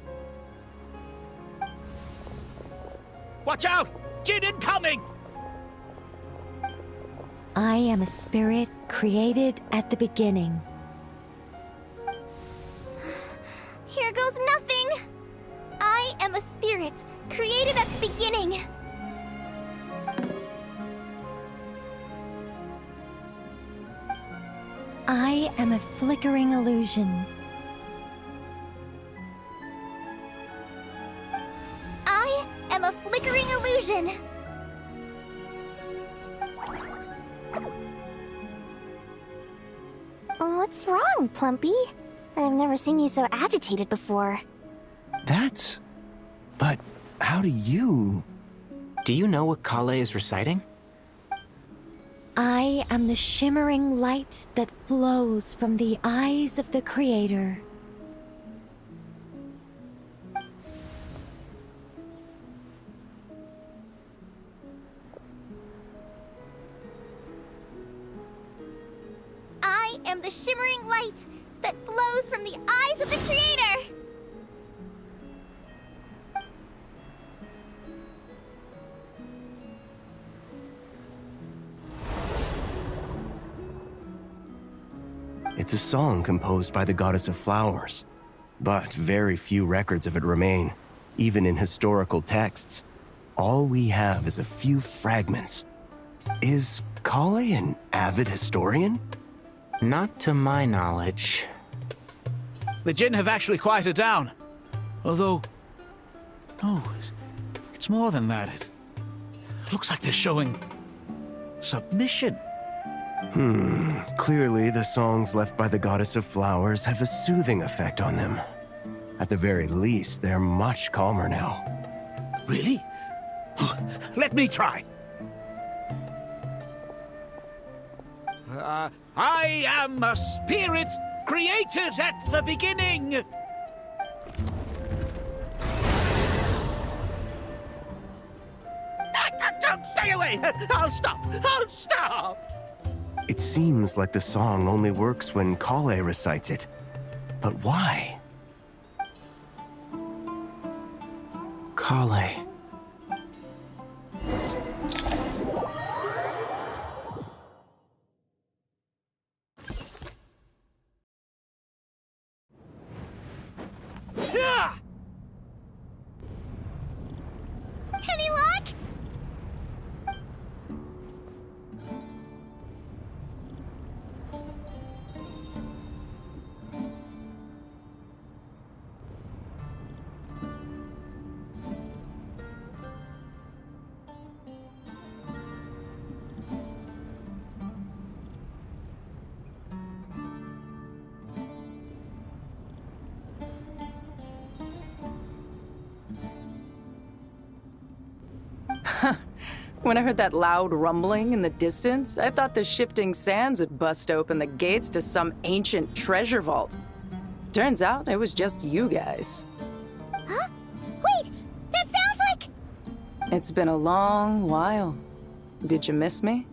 Watch out! Jinn incoming! I am a spirit created at the beginning. Here goes nothing! I am a spirit, created at the beginning. I am a flickering illusion. I am a flickering illusion. What's wrong, Plumpy? I've never seen you so agitated before. But how do you... Do you know what Kale is reciting? I am the shimmering light that flows from the eyes of the Creator. I am the shimmering light that flows from the eyes of the Creator! It's a song composed by the goddess of flowers, but very few records of it remain, even in historical texts. All we have is a few fragments. Is Kale an avid historian? Not to my knowledge. The Jinn have actually quieted down. Although... no, it's more than that. It looks like they're showing... submission. Clearly the songs left by the goddess of flowers have a soothing effect on them. At the very least, they're much calmer now. Really? Let me try. I am a spirit created at the beginning. Don't stay away! I'll stop! I'll stop! It seems like the song only works when Kale recites it. But why? Kale. Any luck? When I heard that loud rumbling in the distance, I thought the shifting sands had bust open the gates to some ancient treasure vault. Turns out it was just you guys. Huh? Wait, that sounds like... It's been a long while. Did you miss me?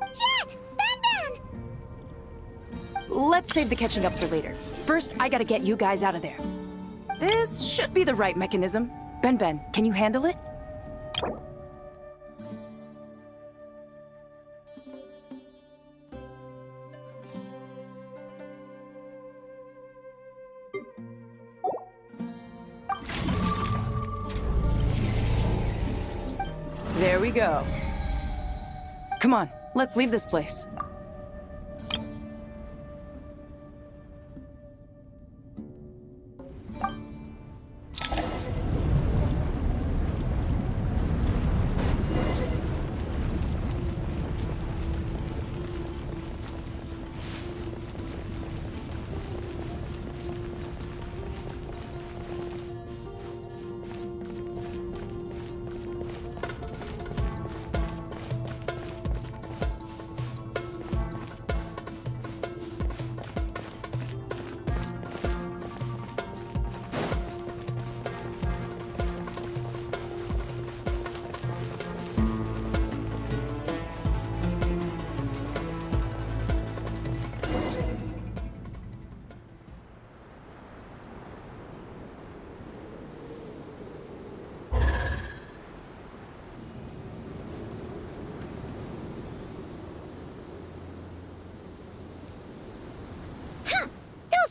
Jet! Ben! Let's save the catching up for later. First, I gotta get you guys out of there. This should be the right mechanism. Ben, can you handle it? There we go. Come on, let's leave this place.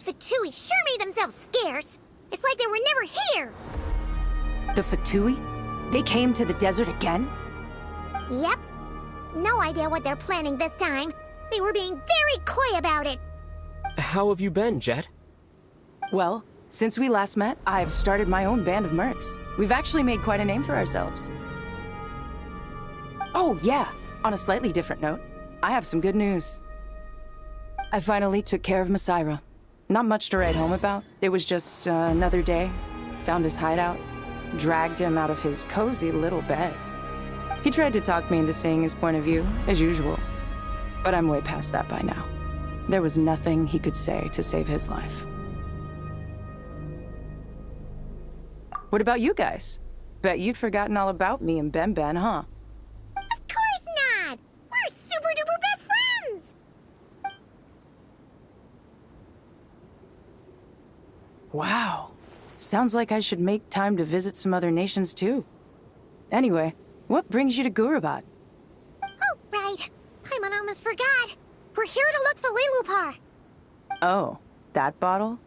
Fatui sure made themselves scarce. It's like they were never here. The Fatui? They came to the desert again? Yep. No idea what they're planning this time. They were being very coy about it. How have you been, Jet? Well, since we last met, I've started my own band of mercs. We've actually made quite a name for ourselves. Oh, yeah. On a slightly different note, I have some good news. I finally took care of Masaira. Not much to write home about. It was just another day. Found his hideout. Dragged him out of his cozy little bed. He tried to talk me into seeing his point of view, as usual. But I'm way past that by now. There was nothing he could say to save his life. What about you guys? Bet you'd forgotten all about me and Ben, huh? Of course not! We're super duper best friends! Wow. Sounds like I should make time to visit some other nations too. Anyway, what brings you to Gurabat? Oh, right. I almost forgot. We're here to look for Lilupar. Oh, that bottle?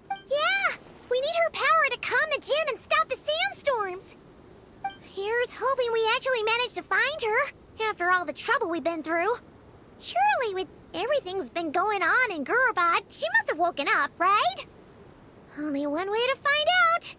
Yeah! We need her power to calm the Jinn and stop the sandstorms. Here's hoping we actually manage to find her, after all the trouble we've been through. Surely, with everything's been going on in Gurabat, she must have woken up, right? Only one way to find out.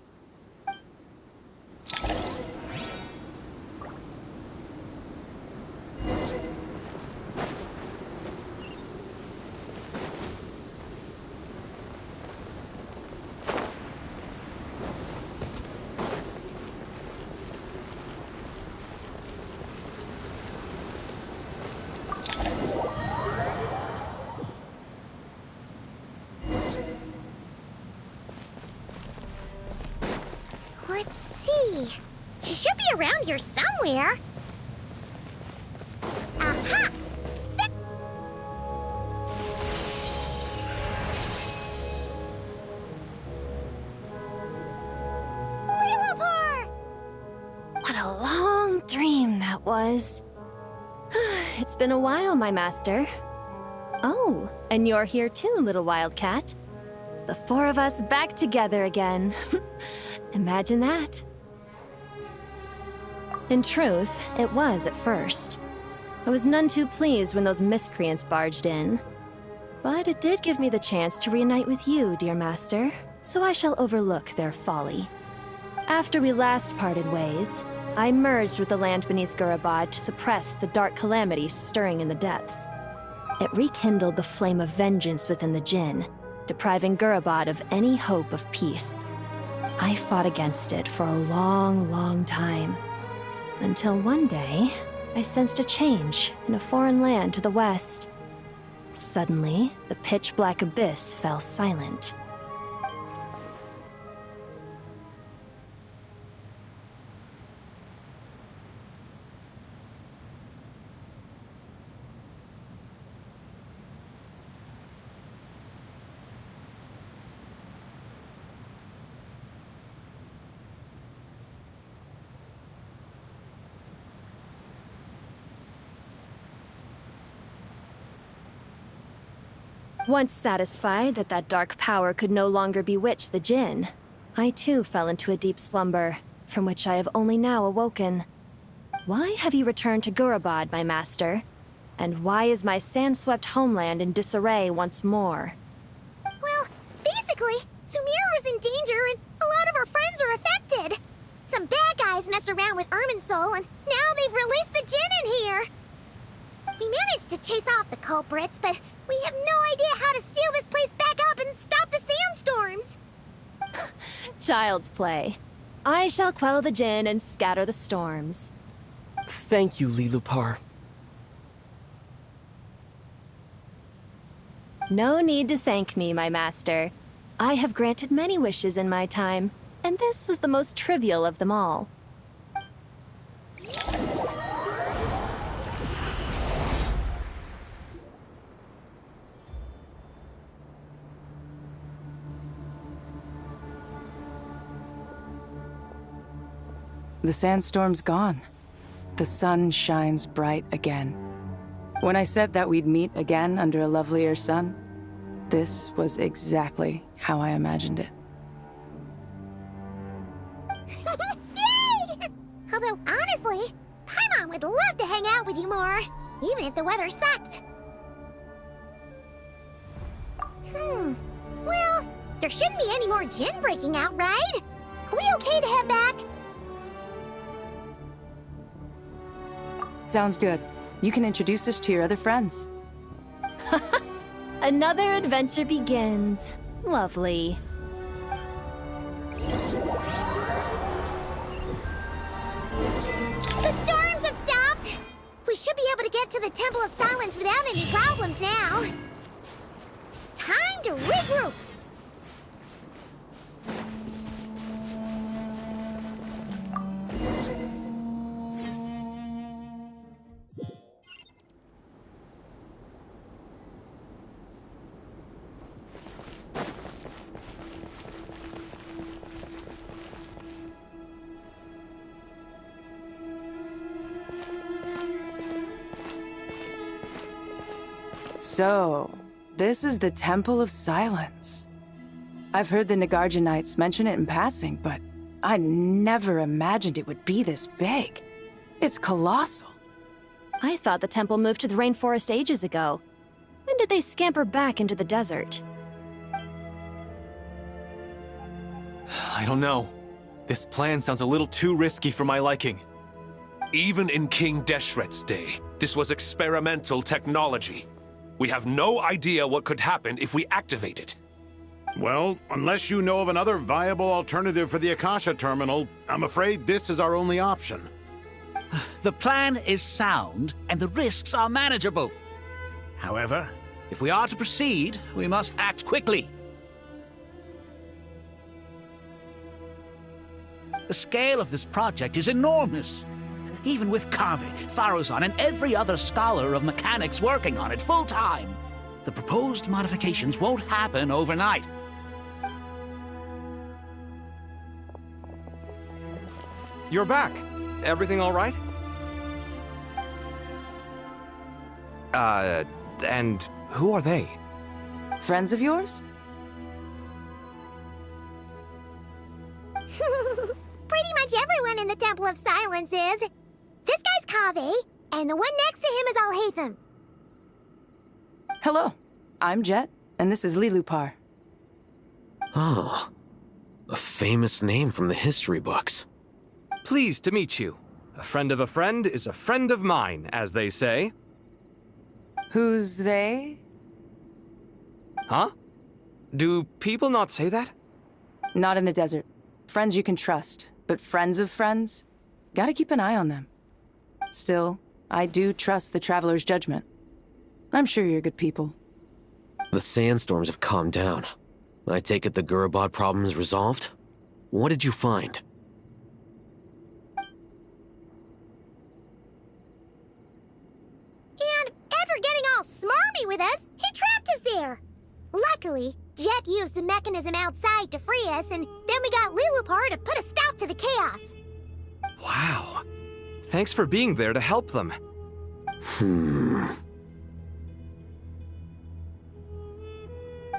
Let's see. She should be around here somewhere. Aha! Lilupar! What a long dream that was. It's been a while, my master. Oh, and you're here too, little wildcat. The four of us back together again. Imagine that. In truth, it was at first. I was none too pleased when those miscreants barged in. But it did give me the chance to reunite with you, dear master, so I shall overlook their folly. After we last parted ways, I merged with the land beneath Gurabad to suppress the dark calamity stirring in the depths. It rekindled the flame of vengeance within the Jinn, depriving Gurabad of any hope of peace. I fought against it for a long, long time. Until one day, I sensed a change in a foreign land to the west. Suddenly, the pitch-black abyss fell silent. Once satisfied that that dark power could no longer bewitch the Jinn, I too fell into a deep slumber, from which I have only now awoken. Why have you returned to Gurabad, my master? And why is my sand-swept homeland in disarray once more? Well, basically, Sumeru's in danger and a lot of our friends are affected. Some bad guys messed around with Irminsul and now they've released the Jinn in here. We managed to chase off the culprits, but we have no idea how to seal this place back up and stop the sandstorms. Child's play. I shall quell the Jinn and scatter the storms. Thank you, Lilupar. No need to thank me, my master. I have granted many wishes in my time, and this was the most trivial of them all. The sandstorm's gone. The sun shines bright again. When I said that we'd meet again under a lovelier sun, this was exactly how I imagined it. Yay! Although, honestly, Paimon would love to hang out with you more, even if the weather sucked. Well, there shouldn't be any more Jinn breaking out, right? Are we okay to head back? Sounds good. You can introduce us to your other friends. Another adventure begins. Lovely. The storms have stopped! We should be able to get to the Temple of Silence without any problems now. Time to regroup! So, this is the Temple of Silence. I've heard the Nagarjanites mention it in passing, but I never imagined it would be this big. It's colossal. I thought the temple moved to the rainforest ages ago. When did they scamper back into the desert? I don't know. This plan sounds a little too risky for my liking. Even in King Deshret's day, this was experimental technology. We have no idea what could happen if we activate it. Well, unless you know of another viable alternative for the Akasha terminal, I'm afraid this is our only option. The plan is sound, and the risks are manageable. However, if we are to proceed, we must act quickly. The scale of this project is enormous. Even with Kave, Faruzan, and every other scholar of mechanics working on it full-time, the proposed modifications won't happen overnight. You're back. Everything all right? And who are they? Friends of yours? Pretty much everyone in the Temple of Silence is. This guy's Kave, and the one next to him is Alhaitham. Hello, I'm Jet, and this is Lilupar. Oh, a famous name from the history books. Pleased to meet you. A friend of a friend is a friend of mine, as they say. Who's they? Huh? Do people not say that? Not in the desert. Friends you can trust, but friends of friends? Gotta keep an eye on them. Still, I do trust the Traveler's judgment. I'm sure you're good people. The sandstorms have calmed down. I take it the Gurabod problem is resolved? What did you find? And after getting all smarmy with us, he trapped us there. Luckily, Jet used the mechanism outside to free us, and then we got Lilupar to put a stop to the chaos. Wow. Thanks for being there to help them.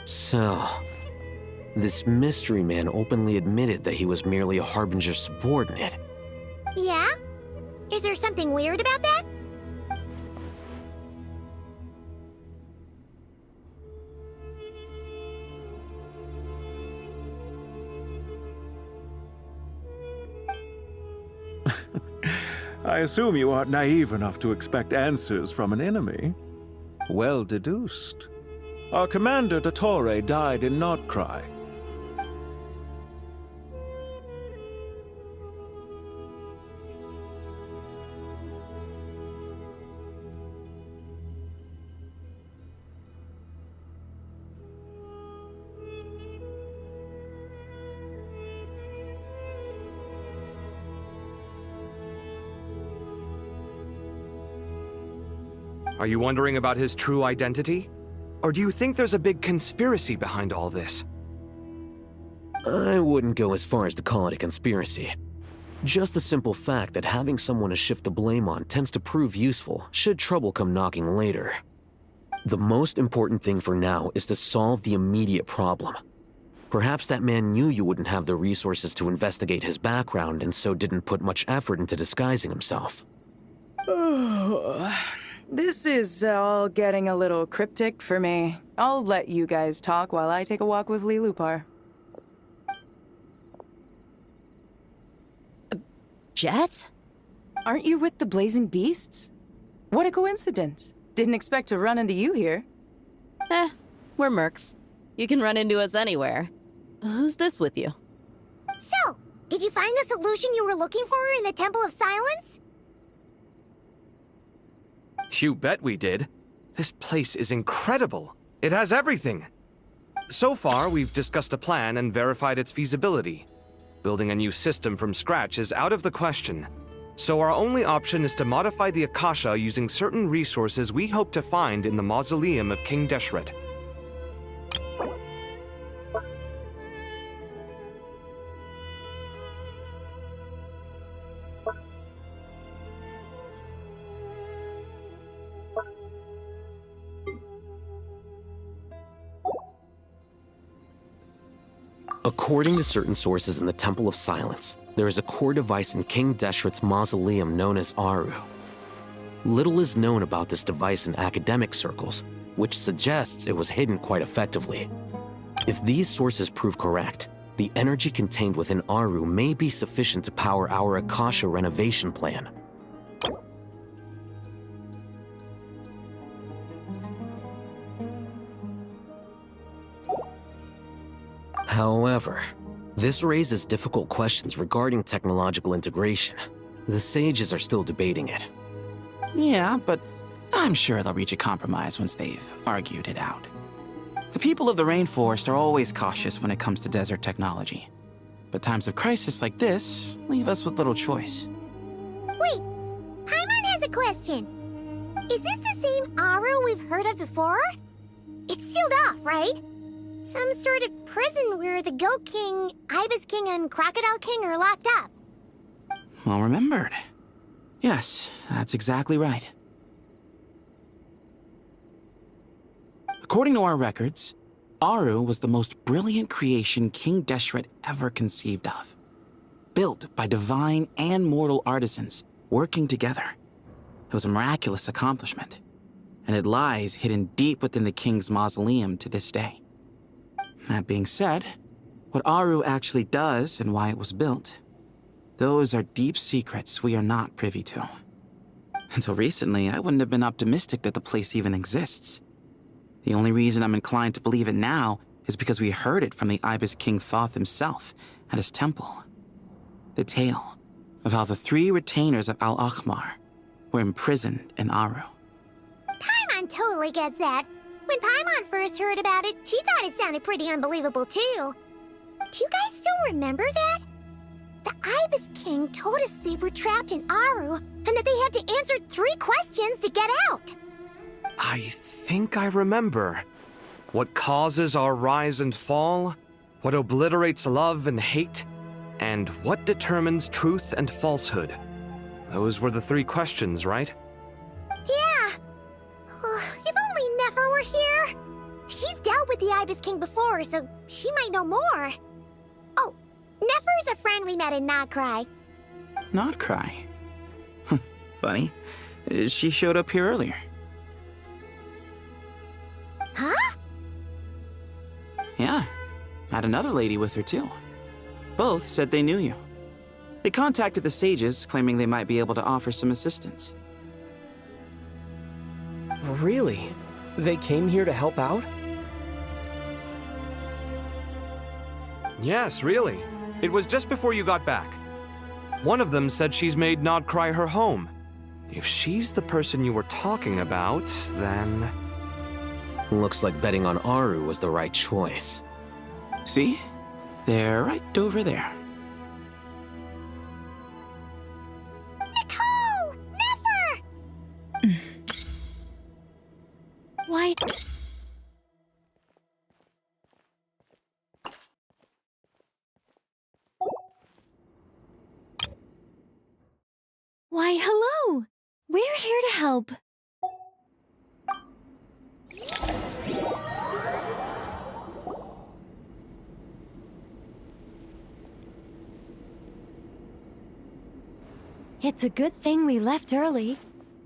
So, this mystery man openly admitted that he was merely a Harbinger subordinate. Yeah? Is there something weird about that? I assume you aren't naive enough to expect answers from an enemy. Well deduced. Our commander, Dottore, died in Nordcry. Are you wondering about his true identity? Or do you think there's a big conspiracy behind all this? I wouldn't go as far as to call it a conspiracy. Just the simple fact that having someone to shift the blame on tends to prove useful should trouble come knocking later. The most important thing for now is to solve the immediate problem. Perhaps that man knew you wouldn't have the resources to investigate his background and so didn't put much effort into disguising himself. This is all getting a little cryptic for me. I'll let you guys talk while I take a walk with Lilupar. Jet? Aren't you with the Blazing Beasts? What a coincidence. Didn't expect to run into you here. We're mercs. You can run into us anywhere. Who's this with you? So, did you find the solution you were looking for in the Temple of Silence? You bet we did. This place is incredible. It has everything. So far, we've discussed a plan and verified its feasibility. Building a new system from scratch is out of the question. So our only option is to modify the Akasha using certain resources we hope to find in the mausoleum of King Deshret. According to certain sources in the Temple of Silence, there is a core device in King Deshret's mausoleum known as Aru. Little is known about this device in academic circles, which suggests it was hidden quite effectively. If these sources prove correct, the energy contained within Aru may be sufficient to power our Akasha renovation plan. However, this raises difficult questions regarding technological integration. The sages are still debating it. Yeah, but I'm sure they'll reach a compromise once they've argued it out. The people of the rainforest are always cautious when it comes to desert technology. But times of crisis like this leave us with little choice. Wait, Paimon has a question. Is this the same Aru we've heard of before? It's sealed off, right? Some sort of prison where the Goat King, Ibis King, and Crocodile King are locked up. Well remembered. Yes, that's exactly right. According to our records, Aru was the most brilliant creation King Deshret ever conceived of. Built by divine and mortal artisans working together. It was a miraculous accomplishment, and it lies hidden deep within the king's mausoleum to this day. That being said, what Aru actually does and why it was built, those are deep secrets we are not privy to. Until recently, I wouldn't have been optimistic that the place even exists. The only reason I'm inclined to believe it now is because we heard it from the Ibis King Thoth himself at his temple. The tale of how the 3 retainers of Al-Akhmar were imprisoned in Aru. Paimon totally gets that. When Paimon first heard about it, she thought it sounded pretty unbelievable too. Do you guys still remember that? The Ibis King told us they were trapped in Aru and that they had to answer 3 questions to get out. I think I remember. What causes our rise and fall? What obliterates love and hate? And what determines truth and falsehood? Those were the 3 questions, right? Yeah. If only Nefer were here. She's dealt with the Ibis King before, so she might know more. Oh, Nefer is a friend we met in Notcry. Notcry? Funny. She showed up here earlier. Huh? Yeah. Had another lady with her too. Both said they knew you. They contacted the sages, claiming they might be able to offer some assistance. Really? They came here to help out? Yes, really. It was just before you got back. One of them said she's made Nodcry her home. If she's the person you were talking about, then... Looks like betting on Aru was the right choice. See? They're right over there. Nicole! Nefer! Why... Why, hello! We're here to help. It's a good thing we left early.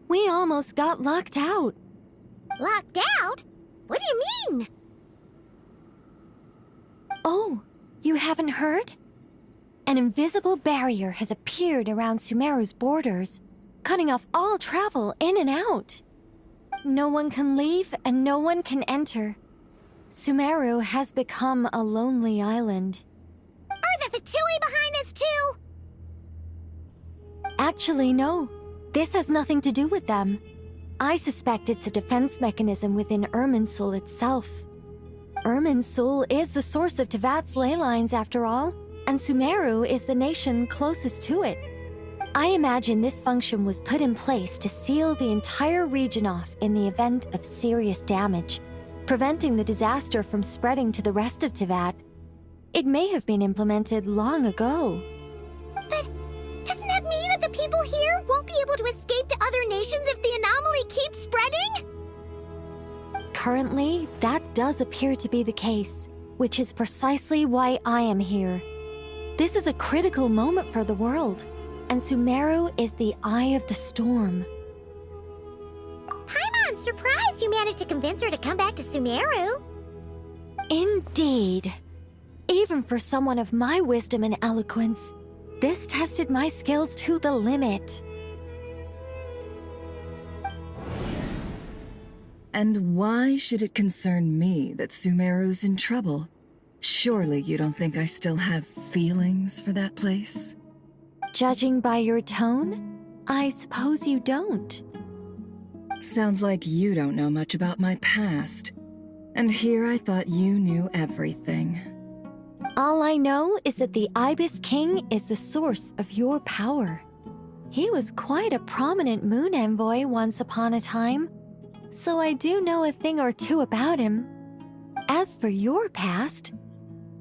We almost got locked out. Locked out? What do you mean? Oh, you haven't heard? An invisible barrier has appeared around Sumeru's borders, cutting off all travel in and out. No one can leave and no one can enter. Sumeru has become a lonely island. Are the Fatui behind this too? Actually, no. This has nothing to do with them. I suspect it's a defense mechanism within Irminsul itself. Irminsul is the source of Tevat's ley lines, after all, and Sumeru is the nation closest to it. I imagine this function was put in place to seal the entire region off in the event of serious damage, preventing the disaster from spreading to the rest of Tevat. It may have been implemented long ago. But doesn't that mean that the people here won't be able to escape to other nations if the anomaly keeps spreading? Currently, that does appear to be the case, which is precisely why I am here. This is a critical moment for the world, and Sumeru is the eye of the storm. Paimon's surprised you managed to convince her to come back to Sumeru. Indeed. Even for someone of my wisdom and eloquence, this tested my skills to the limit. And why should it concern me that Sumeru's in trouble? Surely you don't think I still have feelings for that place? Judging by your tone, I suppose you don't. Sounds like you don't know much about my past. And here I thought you knew everything. All I know is that the Ibis King is the source of your power. He was quite a prominent moon envoy once upon a time, so I do know a thing or two about him. As for your past,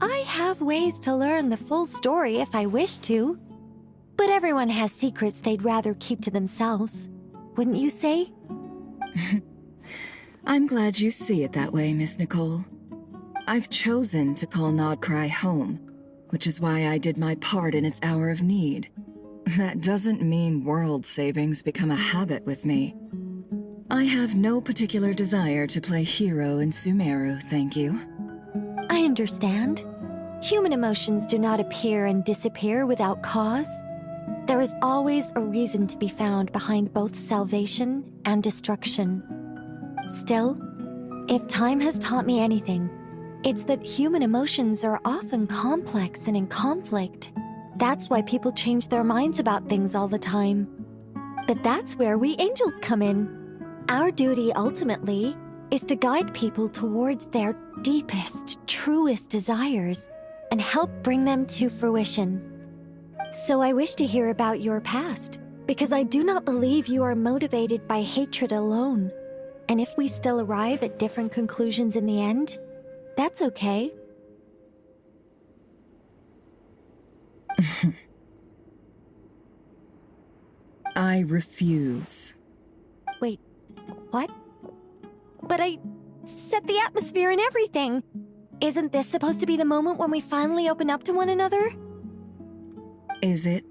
I have ways to learn the full story if I wish to. But everyone has secrets they'd rather keep to themselves, wouldn't you say? I'm glad you see it that way, Miss Nicole. I've chosen to call Nodcry home, which is why I did my part in its hour of need. That doesn't mean world savings become a habit with me. I have no particular desire to play hero in Sumeru, thank you. I understand. Human emotions do not appear and disappear without cause. There is always a reason to be found behind both salvation and destruction. Still, if time has taught me anything, It's that human emotions are often complex and in conflict. That's why people change their minds about things all the time. But that's where we angels come in. Our duty, ultimately, is to guide people towards their deepest, truest desires and help bring them to fruition. So I wish to hear about your past, because I do not believe you are motivated by hatred alone. And if we still arrive at different conclusions in the end, that's okay. I refuse. Wait, what? But I set the atmosphere and everything. Isn't this supposed to be the moment when we finally open up to one another? Is it?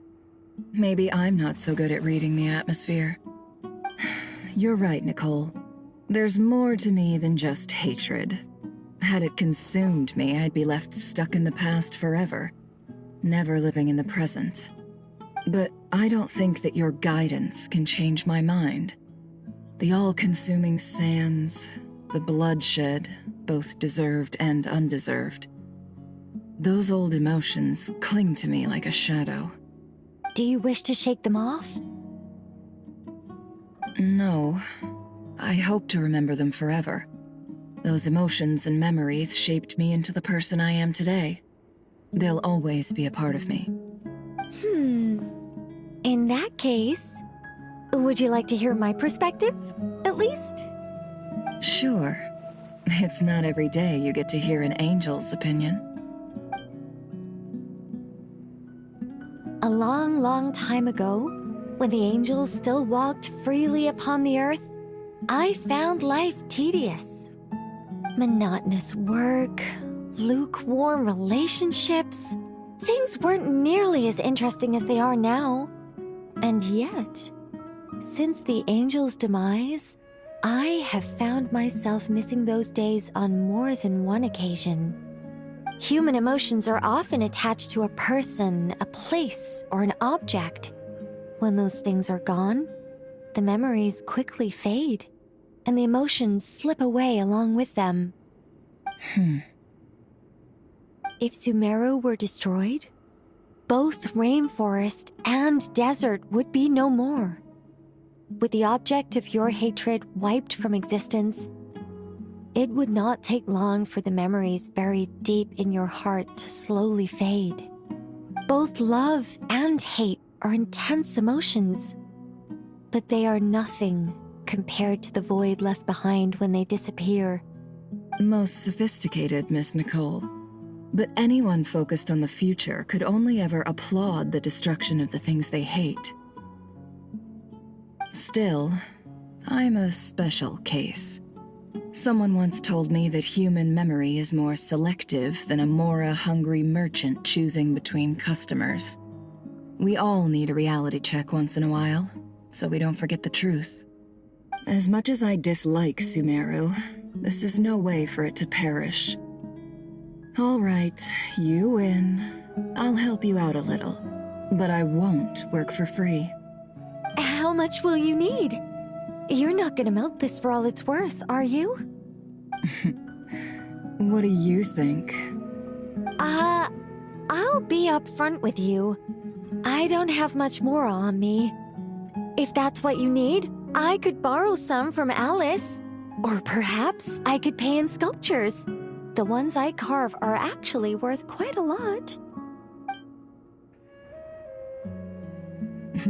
Maybe I'm not so good at reading the atmosphere. You're right, Nicole. There's more to me than just hatred. Had it consumed me, I'd be left stuck in the past forever, never living in the present. But I don't think that your guidance can change my mind. The all-consuming sands, the bloodshed, both deserved and undeserved. Those old emotions cling to me like a shadow. Do you wish to shake them off? No. I hope to remember them forever. Those emotions and memories shaped me into the person I am today. They'll always be a part of me. In that case, would you like to hear my perspective, at least? Sure. It's not every day you get to hear an angel's opinion. A long, long time ago, when the angels still walked freely upon the earth, I found life tedious. Monotonous work, lukewarm relationships. Things weren't nearly as interesting as they are now. And yet, since the angel's demise, I have found myself missing those days on more than one occasion. Human emotions are often attached to a person, a place, or an object. When those things are gone, the memories quickly fade, and the emotions slip away along with them. If Sumeru were destroyed, both rainforest and desert would be no more. With the object of your hatred wiped from existence, it would not take long for the memories buried deep in your heart to slowly fade. Both love and hate are intense emotions, but they are nothing compared to the void left behind when they disappear. Most sophisticated, Miss Nicole. But anyone focused on the future could only ever applaud the destruction of the things they hate. Still, I'm a special case. Someone once told me that human memory is more selective than a Mora-hungry merchant choosing between customers. We all need a reality check once in a while, so we don't forget the truth. As much as I dislike Sumeru, this is no way for it to perish. All right, you win. I'll help you out a little, but I won't work for free. How much will you need? You're not gonna milk this for all it's worth, are you? What do you think? I'll be upfront with you. I don't have much more on me. If that's what you need, I could borrow some from Alice. Or perhaps I could pay in sculptures. The ones I carve are actually worth quite a lot.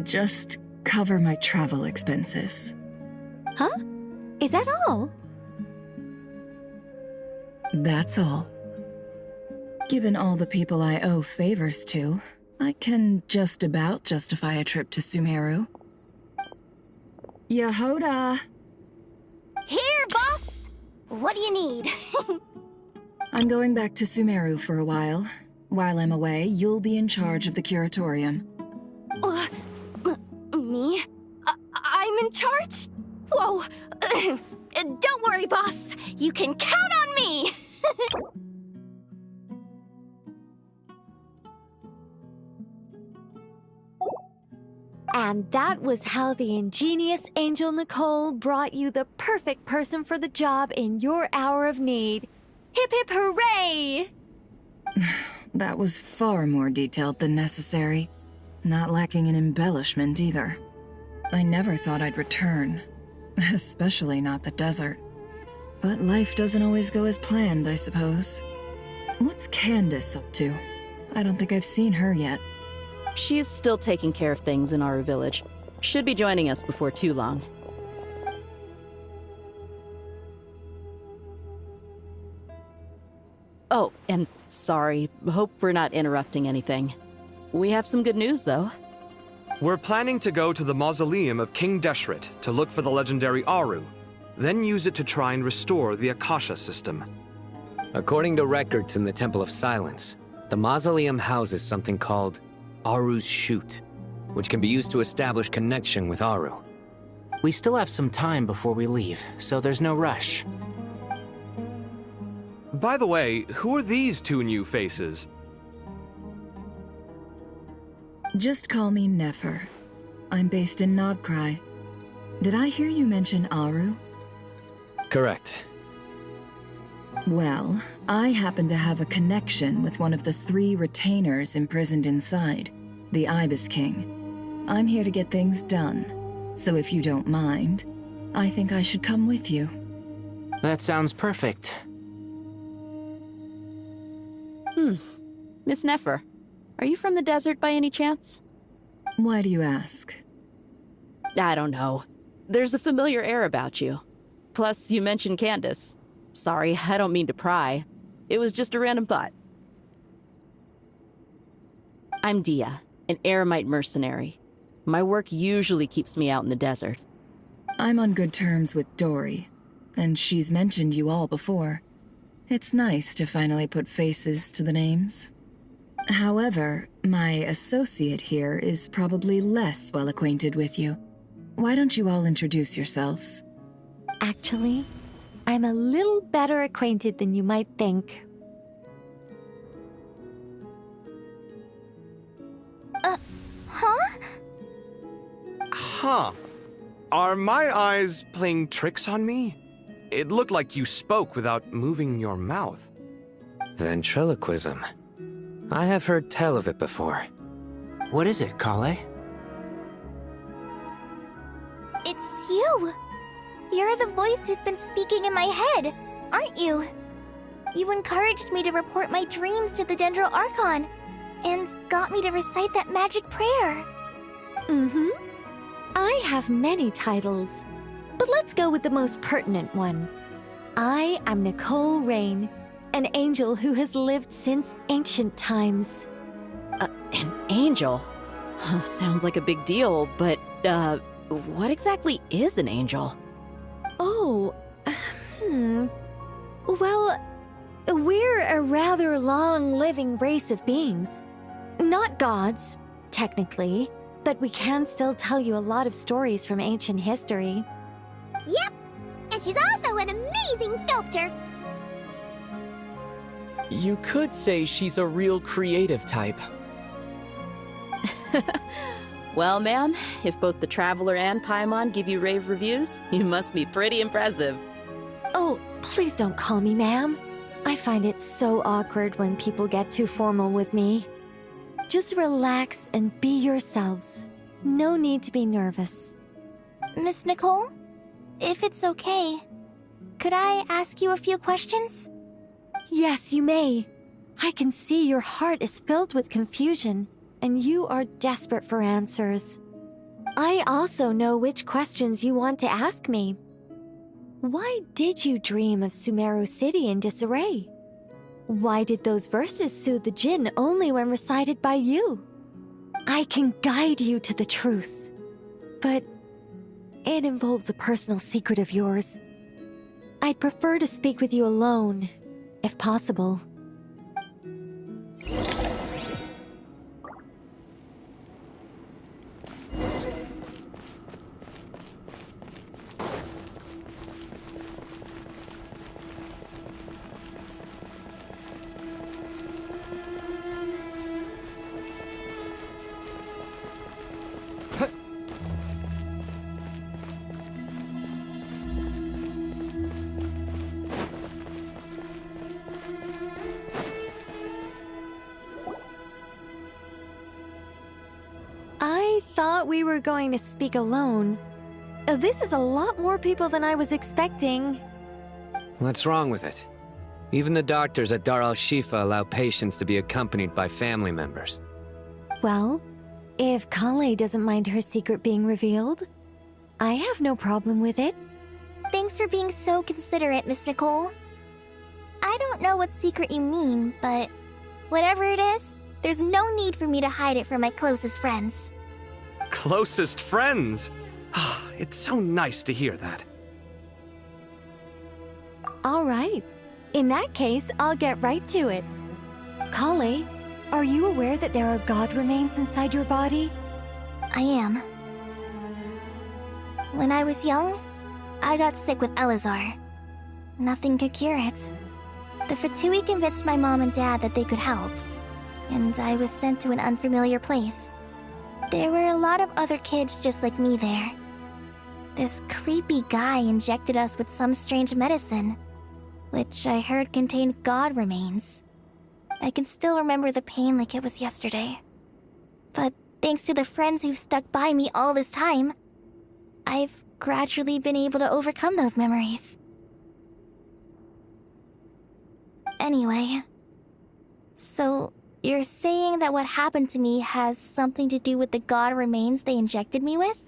Just cover my travel expenses. Huh? Is that all? That's all. Given all the people I owe favors to, I can just about justify a trip to Sumeru. Yehoda! Here, boss! What do you need? I'm going back to Sumeru for a while. While I'm away, you'll be in charge of the curatorium. Me? I'm in charge? Whoa! Don't worry, boss. You can count on me! And that was how the ingenious Angel Nicole brought you the perfect person for the job in your hour of need. Hip hip hooray! That was far more detailed than necessary. Not lacking in embellishment either. I never thought I'd return. Especially not the desert. But life doesn't always go as planned, I suppose. What's Candace up to? I don't think I've seen her yet. She is still taking care of things in our village. Should be joining us before too long. Oh, and sorry. Hope we're not interrupting anything. We have some good news, though. We're planning to go to the mausoleum of King Deshret to look for the legendary Aru, then use it to try and restore the Akasha system. According to records in the Temple of Silence, the mausoleum houses something called Aru's Chute, which can be used to establish connection with Aru. We still have some time before we leave, so there's no rush. By the way, who are these two new faces? Just call me Nefer. I'm based in Nodcry. Did I hear you mention Aru? Correct. Well, I happen to have a connection with one of the 3 retainers imprisoned inside, the Ibis King. I'm here to get things done, so if you don't mind, I think I should come with you. That sounds perfect. Miss Nefer, are you from the desert by any chance? Why do you ask? I don't know. There's a familiar air about you. Plus, you mentioned Candace. Sorry, I don't mean to pry. It was just a random thought. I'm Dia, an eremite mercenary. My work usually keeps me out in the desert. I'm on good terms with Dory, and she's mentioned you all before. It's nice to finally put faces to the names. However, my associate here is probably less well acquainted with you. Why don't you all introduce yourselves? Actually, I'm a little better acquainted than you might think. Huh? Huh. Are my eyes playing tricks on me? It looked like you spoke without moving your mouth. Ventriloquism. I have heard tell of it before. What is it, Kale? It's you! You're the voice who's been speaking in my head, aren't you? You encouraged me to report my dreams to the Dendro Archon, and got me to recite that magic prayer. I have many titles, but let's go with the most pertinent one. I am Nicole Rain, an angel who has lived since ancient times. An angel? Sounds like a big deal, but, what exactly is an angel? Oh, Well, we're a rather long-living race of beings. Not gods, technically, but we can still tell you a lot of stories from ancient history. Yep, and she's also an amazing sculptor. You could say she's a real creative type. Well, ma'am, if both the Traveler and Paimon give you rave reviews, you must be pretty impressive. Oh, please don't call me ma'am. I find it so awkward when people get too formal with me. Just relax and be yourselves. No need to be nervous. Miss Nicole, if it's okay, could I ask you a few questions? Yes, you may. I can see your heart is filled with confusion, and you are desperate for answers. I also know which questions you want to ask me. Why did you dream of Sumeru City in disarray? Why did those verses soothe the Jinn only when recited by you? I can guide you to the truth, but it involves a personal secret of yours. I'd prefer to speak with you alone, if possible. thought we were going to speak alone. This is a lot more people than I was expecting. What's wrong with it? Even the doctors at Dar al-Shifa allow patients to be accompanied by family members. Well, if Kale doesn't mind her secret being revealed, I have no problem with it. Thanks for being so considerate, Miss Nicole. I don't know what secret you mean, but whatever it is, there's no need for me to hide it from my closest friends. Closest friends? It's so nice to hear that. All right. In that case, I'll get right to it. Kale, are you aware that there are god remains inside your body? I am. When I was young, I got sick with Elazar. Nothing could cure it. The Fatui convinced my mom and dad that they could help, and I was sent to an unfamiliar place. There were a lot of other kids just like me there. This creepy guy injected us with some strange medicine, which I heard contained god remains. I can still remember the pain like it was yesterday. But thanks to the friends who've stuck by me all this time, I've gradually been able to overcome those memories. Anyway, so you're saying that what happened to me has something to do with the god remains they injected me with?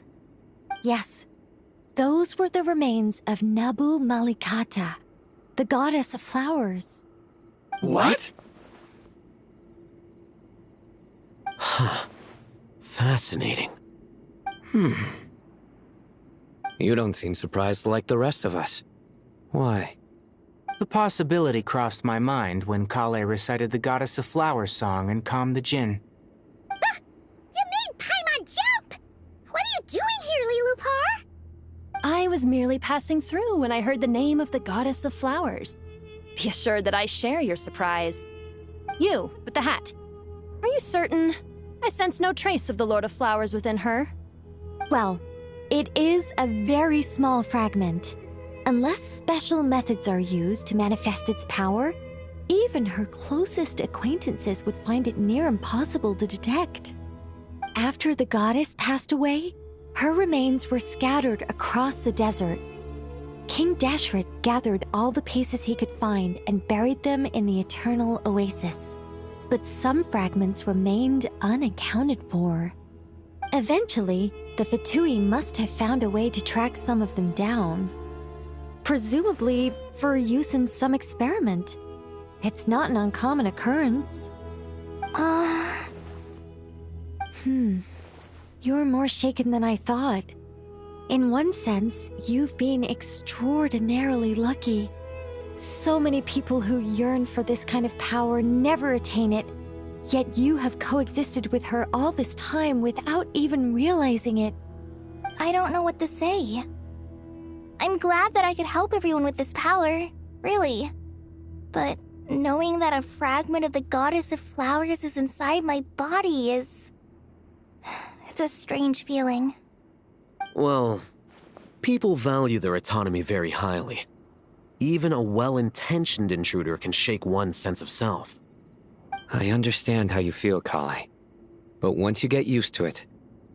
Yes. Those were the remains of Nabu Malikata, the goddess of flowers. What? Huh. Fascinating. You don't seem surprised like the rest of us. Why? The possibility crossed my mind when Kale recited the Goddess of Flowers song and calmed the Jinn. You made Paimon jump! What are you doing here, Lilupar? I was merely passing through when I heard the name of the Goddess of Flowers. Be assured that I share your surprise. You, with the hat. Are you certain? I sense no trace of the Lord of Flowers within her. Well, it is a very small fragment. Unless special methods are used to manifest its power, even her closest acquaintances would find it near impossible to detect. After the goddess passed away, her remains were scattered across the desert. King Deshret gathered all the pieces he could find and buried them in the eternal oasis. But some fragments remained unaccounted for. Eventually, the Fatui must have found a way to track some of them down. Presumably for use in some experiment. It's not an uncommon occurrence. You're more shaken than I thought. In one sense, you've been extraordinarily lucky. So many people who yearn for this kind of power never attain it, yet you have coexisted with her all this time without even realizing it. I don't know what to say. I'm glad that I could help everyone with this power, really. But knowing that a fragment of the Goddess of Flowers is inside my body is... it's a strange feeling. Well, people value their autonomy very highly. Even a well-intentioned intruder can shake one's sense of self. I understand how you feel, Kale. But once you get used to it,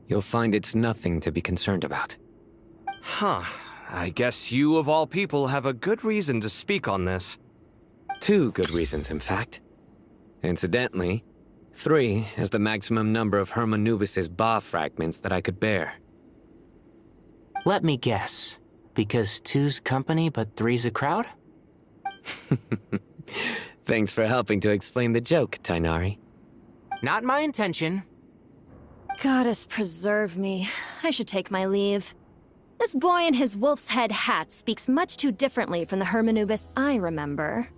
you'll find it's nothing to be concerned about. Huh. I guess you, of all people, have a good reason to speak on this. 2 good reasons, in fact. Incidentally, 3 is the maximum number of Hermanubis' Ba fragments that I could bear. Let me guess. Because 2's company, but 3's a crowd? Thanks for helping to explain the joke, Tainari. Not my intention. Goddess preserve me. I should take my leave. This boy in his wolf's head hat speaks much too differently from the Hermanubis I remember.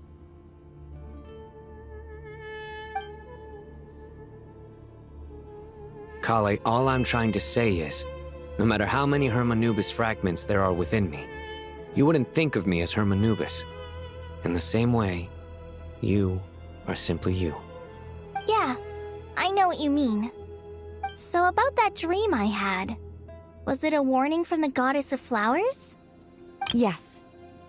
Kale, all I'm trying to say is, no matter how many Hermanubis fragments there are within me, you wouldn't think of me as Hermanubis. In the same way, you are simply you. Yeah, I know what you mean. So about that dream I had, was it a warning from the Goddess of Flowers? Yes.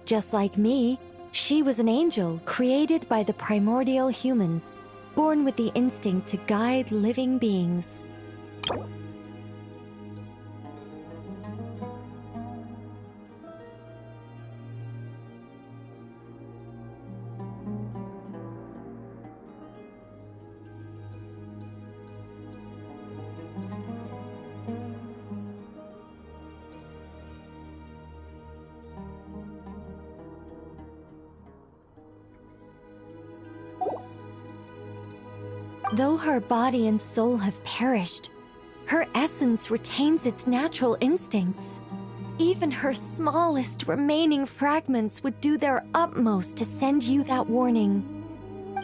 Just like me, she was an angel created by the primordial humans, born with the instinct to guide living beings. Though her body and soul have perished, her essence retains its natural instincts. Even her smallest remaining fragments would do their utmost to send you that warning.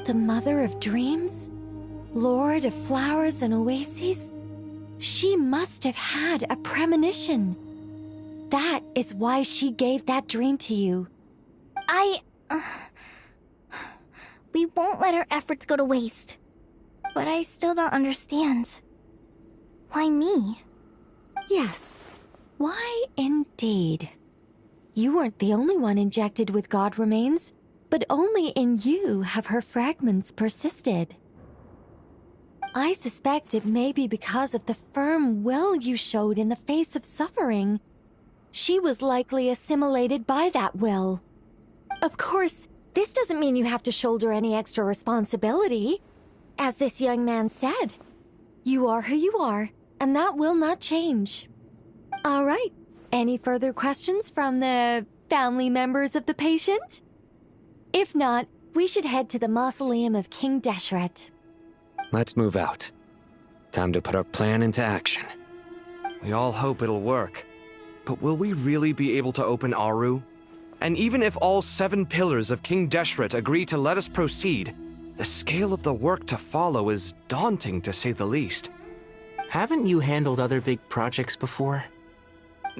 The Mother of Dreams? Lord of Flowers and Oases? She must have had a premonition. That is why she gave that dream to you. We won't let our efforts go to waste. But I still don't understand. Why me? Yes. Why indeed? You weren't the only one injected with God remains, but only in you have her fragments persisted. I suspect it may be because of the firm will you showed in the face of suffering. She was likely assimilated by that will. Of course, this doesn't mean you have to shoulder any extra responsibility. As this young man said, you are who you are, and that will not change. All right. Any further questions from the family members of the patient? If not, we should head to the mausoleum of King Deshret. Let's move out. Time to put our plan into action. We all hope it'll work. But will we really be able to open Aru? And even if all 7 pillars of King Deshret agree to let us proceed, the scale of the work to follow is daunting, to say the least. Haven't you handled other big projects before?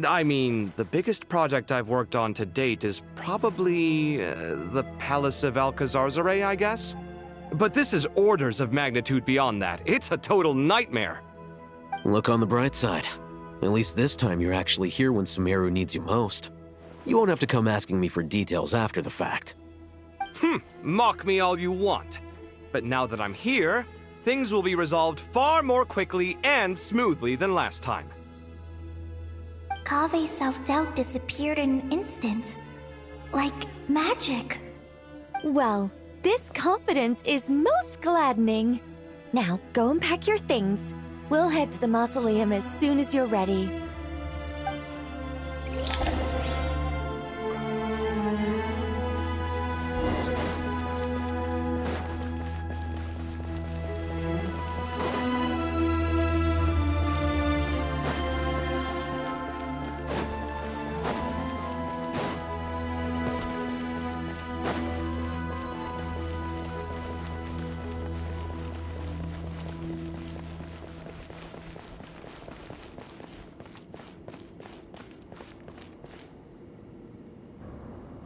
I mean, the biggest project I've worked on to date is probably the Palace of Alcazarzaray, I guess? But this is orders of magnitude beyond that. It's a total nightmare. Look on the bright side. At least this time you're actually here when Sumeru needs you most. You won't have to come asking me for details after the fact. Mock me all you want. But now that I'm here, things will be resolved far more quickly and smoothly than last time. Kave's self-doubt disappeared in an instant. Like magic. Well, this confidence is most gladdening. Now, go and pack your things. We'll head to the mausoleum as soon as you're ready.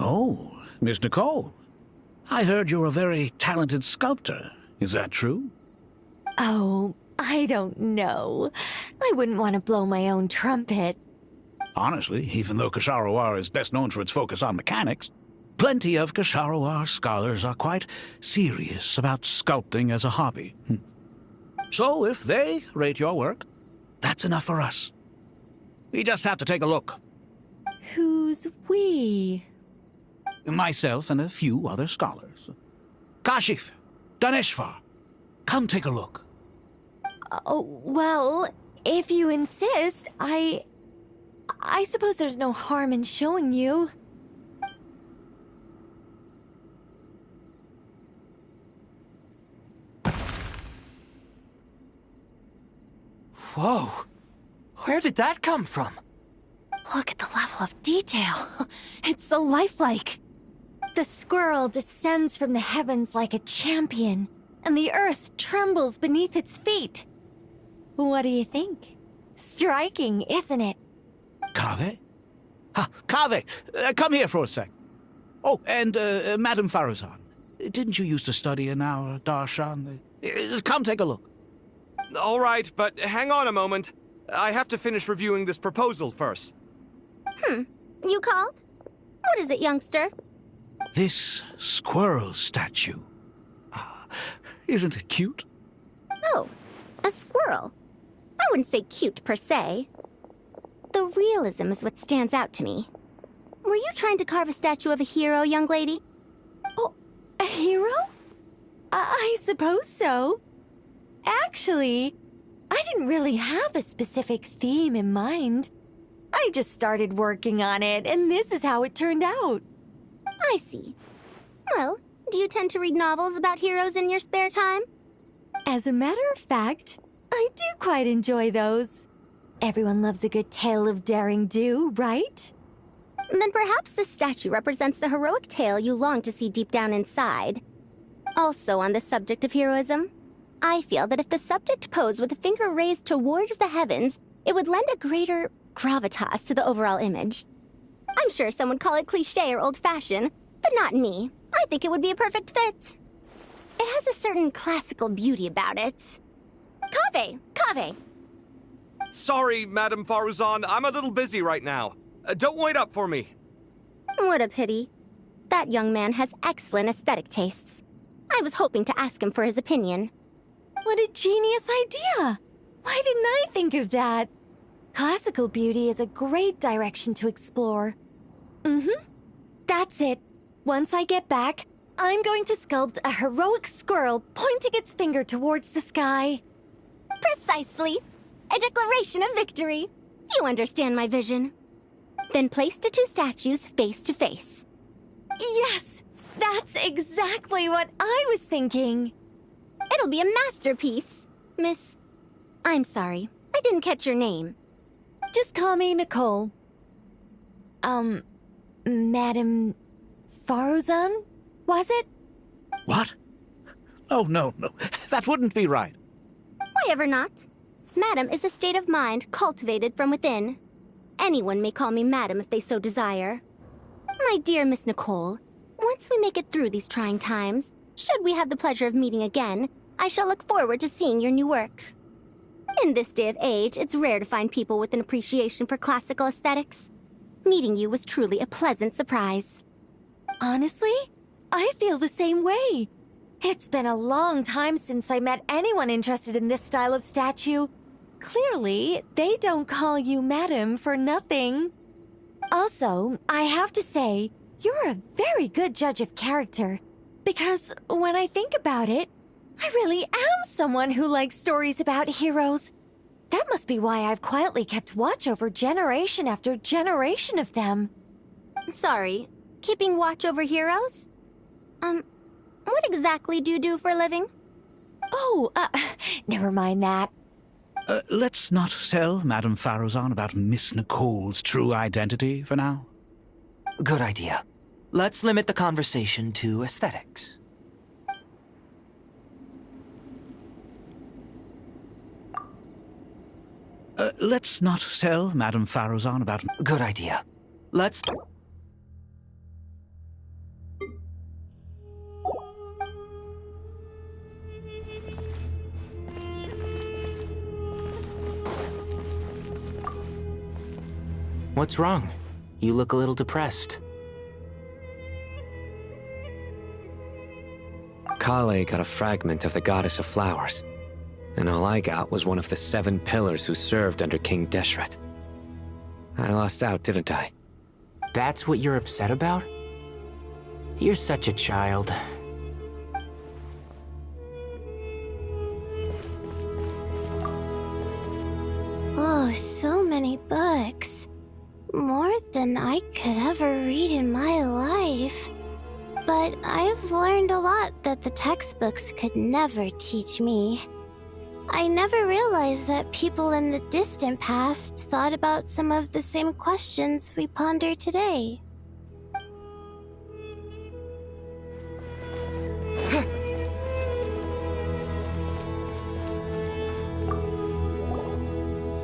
Oh, Miss Nicole. I heard you're a very talented sculptor. Is that true? Oh, I don't know. I wouldn't want to blow my own trumpet. Honestly, even though Kasharawar is best known for its focus on mechanics, plenty of Kasharawar scholars are quite serious about sculpting as a hobby. So if they rate your work, that's enough for us. We just have to take a look. Who's we? Myself and a few other scholars. Kashif, Daneshvar, come take a look. Oh, well, if you insist, I suppose there's no harm in showing you. Whoa! Where did that come from? Look at the level of detail. It's so lifelike. The squirrel descends from the heavens like a champion, and the earth trembles beneath its feet. What do you think? Striking, isn't it? Kaveh? Kaveh, come here for a sec. Oh, and Madame Faruzan, didn't you used to study in our darshan? Come take a look. All right, but hang on a moment. I have to finish reviewing this proposal first. You called? What is it, youngster? This squirrel statue. Isn't it cute? Oh, a squirrel. I wouldn't say cute per se. The realism is what stands out to me. Were you trying to carve a statue of a hero, young lady? Oh, a hero? I suppose so. Actually, I didn't really have a specific theme in mind. I just started working on it, and this is how it turned out. I see. Well, do you tend to read novels about heroes in your spare time? As a matter of fact, I do quite enjoy those. Everyone loves a good tale of daring do, right? Then perhaps this statue represents the heroic tale you long to see deep down inside. Also on the subject of heroism, I feel that if the subject posed with a finger raised towards the heavens, it would lend a greater gravitas to the overall image. I'm sure some would call it cliché or old-fashioned, but not me. I think it would be a perfect fit. It has a certain classical beauty about it. Kaveh! Sorry, Madame Faruzan, I'm a little busy right now. Don't wait up for me. What a pity. That young man has excellent aesthetic tastes. I was hoping to ask him for his opinion. What a genius idea! Why didn't I think of that? Classical beauty is a great direction to explore. That's it. Once I get back, I'm going to sculpt a heroic squirrel pointing its finger towards the sky. Precisely. A declaration of victory. You understand my vision. Then place the two statues face to face. Yes! That's exactly what I was thinking. It'll be a masterpiece, Miss... I'm sorry, I didn't catch your name. Just call me Nicole. Madame Faruzan? Was it? What? Oh, no. That wouldn't be right. Why ever not? Madam is a state of mind cultivated from within. Anyone may call me Madam if they so desire. My dear Miss Nicole, once we make it through these trying times, should we have the pleasure of meeting again, I shall look forward to seeing your new work. In this day of age, it's rare to find people with an appreciation for classical aesthetics. Meeting you was truly a pleasant surprise. Honestly, I feel the same way. It's been a long time since I met anyone interested in this style of statue. Clearly, they don't call you Madam for nothing. Also, I have to say, you're a very good judge of character. Because when I think about it, I really am someone who likes stories about heroes. That must be why I've quietly kept watch over generation after generation of them. Sorry, keeping watch over heroes? What exactly do you do for a living? Oh, never mind that. Let's not tell Madame Faruzan about Miss Nicole's true identity for now. Good idea. Let's limit the conversation to aesthetics. Let's not tell Madame Faruzan about... Good idea. Let's... What's wrong? You look a little depressed. Kale got a fragment of the Goddess of Flowers, and all I got was one of the 7 pillars who served under King Deshret. I lost out, didn't I? That's what you're upset about? You're such a child. Oh, so many books. More than I could ever read in my life. But I've learned a lot that the textbooks could never teach me. I never realized that people in the distant past thought about some of the same questions we ponder today.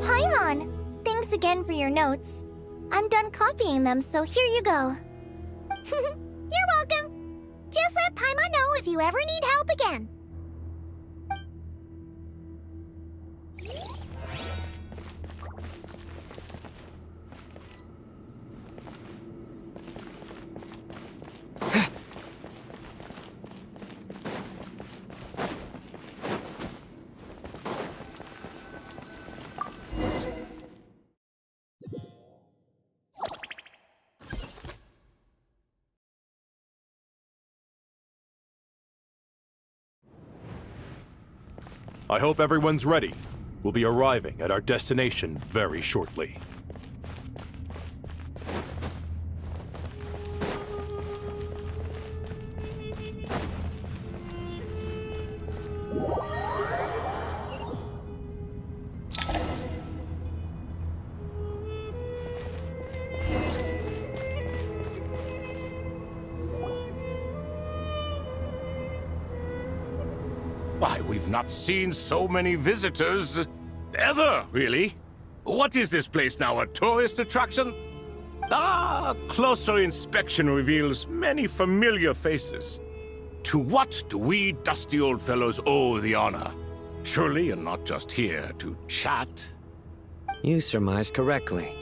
Paimon! Thanks again for your notes. I'm done copying them, so here you go. You're welcome. Just let Paimon know if you ever need help again. I hope everyone's ready. We'll be arriving at our destination very shortly. Why, we've not seen so many visitors ever, really. What is this place now, a tourist attraction? Ah, closer inspection reveals many familiar faces. To what do we dusty old fellows owe the honor? Surely you're not just here to chat. You surmise correctly.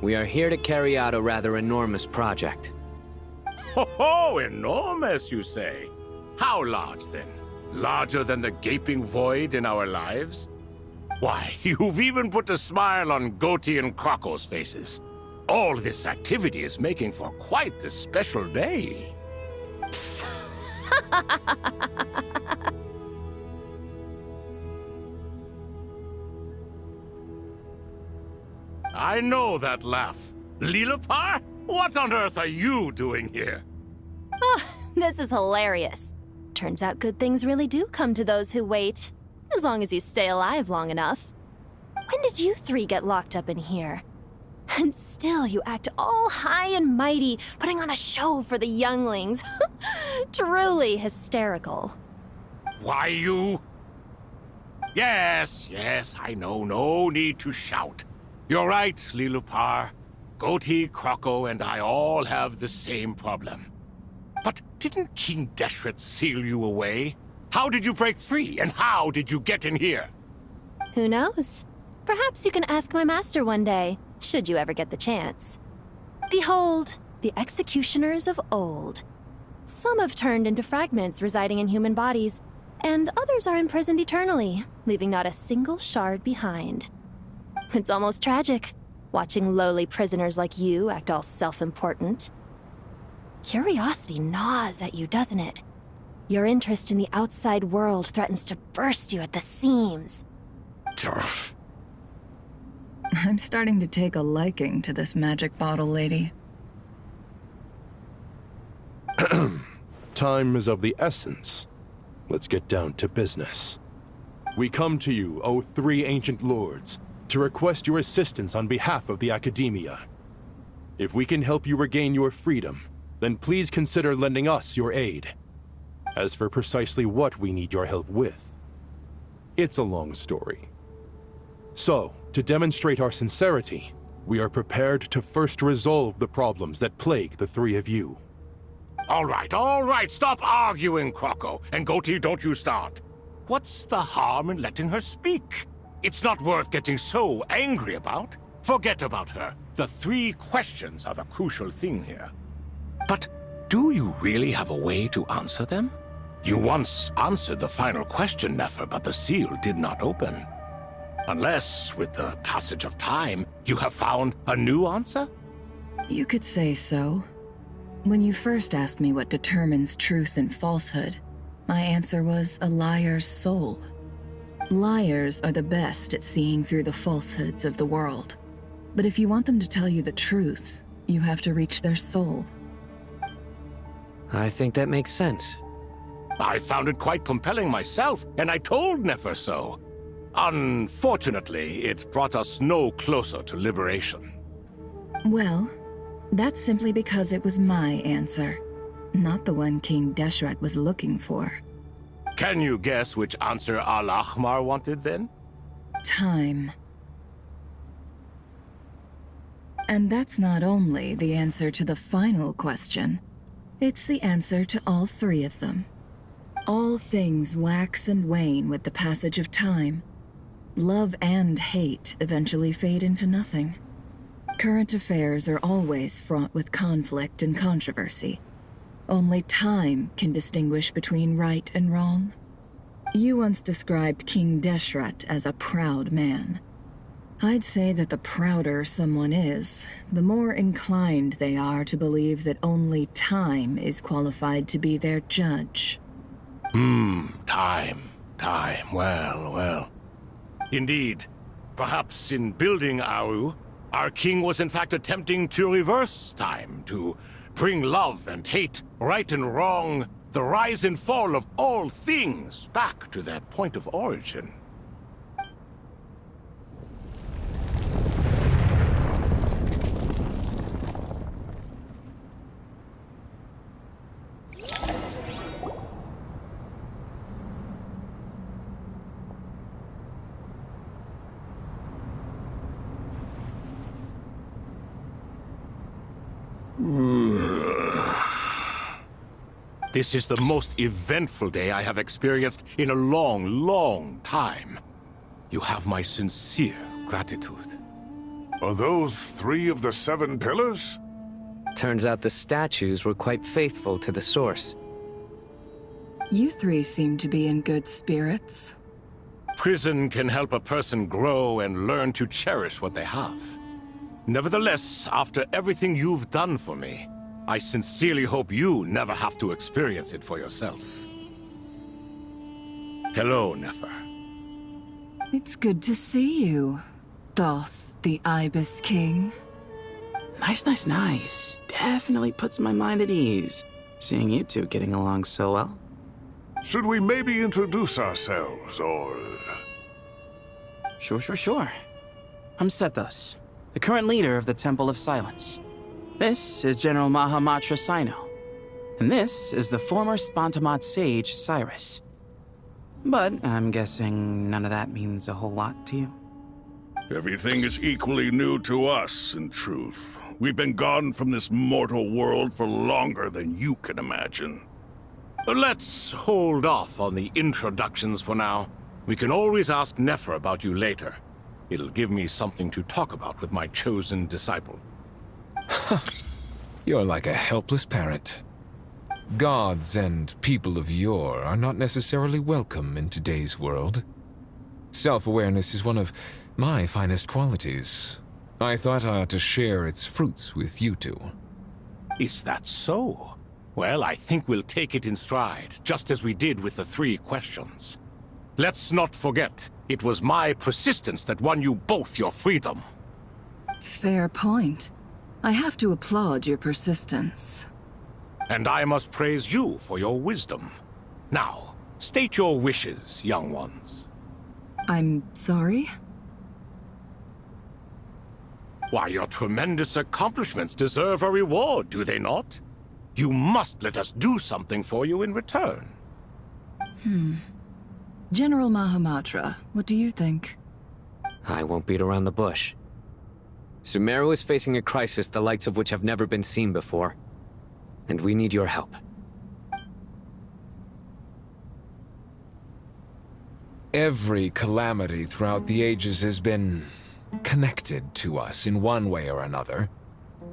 We are here to carry out a rather enormous project. Ho, enormous, you say? How large, then? Larger than the gaping void in our lives? Why, you've even put a smile on Goatee and Crocco's faces. All this activity is making for quite the special day. I know that laugh. Lilipar? What on earth are you doing here? Oh, this is hilarious. Turns out good things really do come to those who wait. As long as you stay alive long enough. When did you three get locked up in here? And still you act all high and mighty, putting on a show for the younglings. Truly hysterical. Why, you... Yes, I know. No need to shout. You're right, Lilipar. Goatee, Crocco, and I all have the same problem. But didn't King Deshret seal you away? How did you break free, and how did you get in here? Who knows? Perhaps you can ask my master one day, should you ever get the chance. Behold, the executioners of old. Some have turned into fragments residing in human bodies, and others are imprisoned eternally, leaving not a single shard behind. It's almost tragic, watching lowly prisoners like you act all self-important. Curiosity gnaws at you, doesn't it? Your interest in the outside world threatens to burst you at the seams. Turf. I'm starting to take a liking to this magic bottle lady. Time is of the essence. Let's get down to business. We come to you, O three ancient lords, to request your assistance on behalf of the Academia. If we can help you regain your freedom, then please consider lending us your aid. As for precisely what we need your help with, it's a long story. So, to demonstrate our sincerity, we are prepared to first resolve the problems that plague the three of you. All right, stop arguing, Crocco. And Goatee, don't you start. What's the harm in letting her speak? It's not worth getting so angry about. Forget about her. The three questions are the crucial thing here. But do you really have a way to answer them? You once answered the final question, Nefer, but the seal did not open. Unless, with the passage of time, you have found a new answer? You could say so. When you first asked me what determines truth and falsehood, my answer was a liar's soul. Liars are the best at seeing through the falsehoods of the world. But if you want them to tell you the truth, you have to reach their soul. I think that makes sense. I found it quite compelling myself, and I told Nefer so. Unfortunately, it brought us no closer to liberation. Well, that's simply because it was my answer, not the one King Deshret was looking for. Can you guess which answer Al-Ahmar wanted then? Time. And that's not only the answer to the final question, it's the answer to all three of them. All things wax and wane with the passage of time. Love and hate eventually fade into nothing. Current affairs are always fraught with conflict and controversy. Only time can distinguish between right and wrong. You once described King Deshret as a proud man. I'd say that the prouder someone is, the more inclined they are to believe that only time is qualified to be their judge. Time. Well. Indeed. Perhaps in building Aru, our king was in fact attempting to reverse time, to bring love and hate, right and wrong, the rise and fall of all things back to their point of origin. This is the most eventful day I have experienced in a long, long time. You have my sincere gratitude. Are those 3 of the 7 pillars? Turns out the statues were quite faithful to the source. You 3 seem to be in good spirits. Prison can help a person grow and learn to cherish what they have. Nevertheless, after everything you've done for me, I sincerely hope you never have to experience it for yourself. Hello, Nefer. It's good to see you, Thoth, the Ibis King. Nice. Definitely puts my mind at ease, seeing you 2 getting along so well. Should we maybe introduce ourselves, or... Sure. I'm Sethos, the current leader of the Temple of Silence. This is General Mahamatra Sino, and this is the former Spontamod sage, Cyrus. But I'm guessing none of that means a whole lot to you. Everything is equally new to us, in truth. We've been gone from this mortal world for longer than you can imagine. Let's hold off on the introductions for now. We can always ask Nefer about you later. It'll give me something to talk about with my chosen disciple. You're like a helpless parrot. Gods and people of yore are not necessarily welcome in today's world. Self-awareness is one of my finest qualities. I thought I ought to share its fruits with you 2. Is that so? Well, I think we'll take it in stride, just as we did with the 3 questions. Let's not forget, it was my persistence that won you both your freedom. Fair point. I have to applaud your persistence. And I must praise you for your wisdom. Now, state your wishes, young ones. I'm sorry? Why, your tremendous accomplishments deserve a reward, do they not? You must let us do something for you in return. General Mahamatra, what do you think? I won't beat around the bush. Sumeru is facing a crisis the likes of which have never been seen before. And we need your help. Every calamity throughout the ages has been connected to us in one way or another,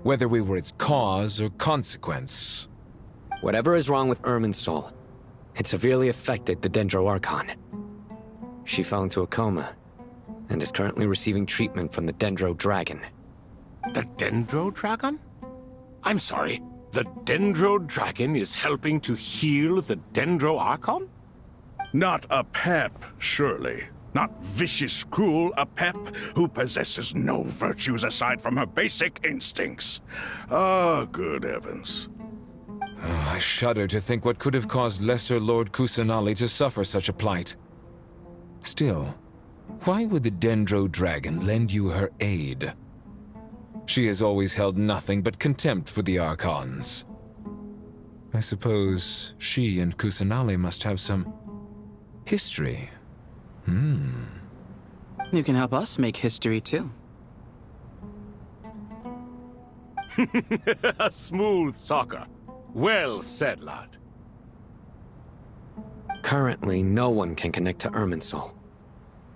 whether we were its cause or consequence. Whatever is wrong with Irminsul, it severely affected the Dendro Archon. She fell into a coma and is currently receiving treatment from the Dendro Dragon. The Dendro Dragon? I'm sorry, the Dendro Dragon is helping to heal the Dendro Archon? Not a pep, surely. Not vicious, cruel a pep who possesses no virtues aside from her basic instincts. Ah, good heavens. Oh, I shudder to think what could have caused Lesser Lord Kusanali to suffer such a plight. Still, why would the Dendro Dragon lend you her aid? She has always held nothing but contempt for the Archons. I suppose she and Kusanali must have some history. You can help us make history, too. A smooth talker. Well said, lad. Currently, no one can connect to Irminsul.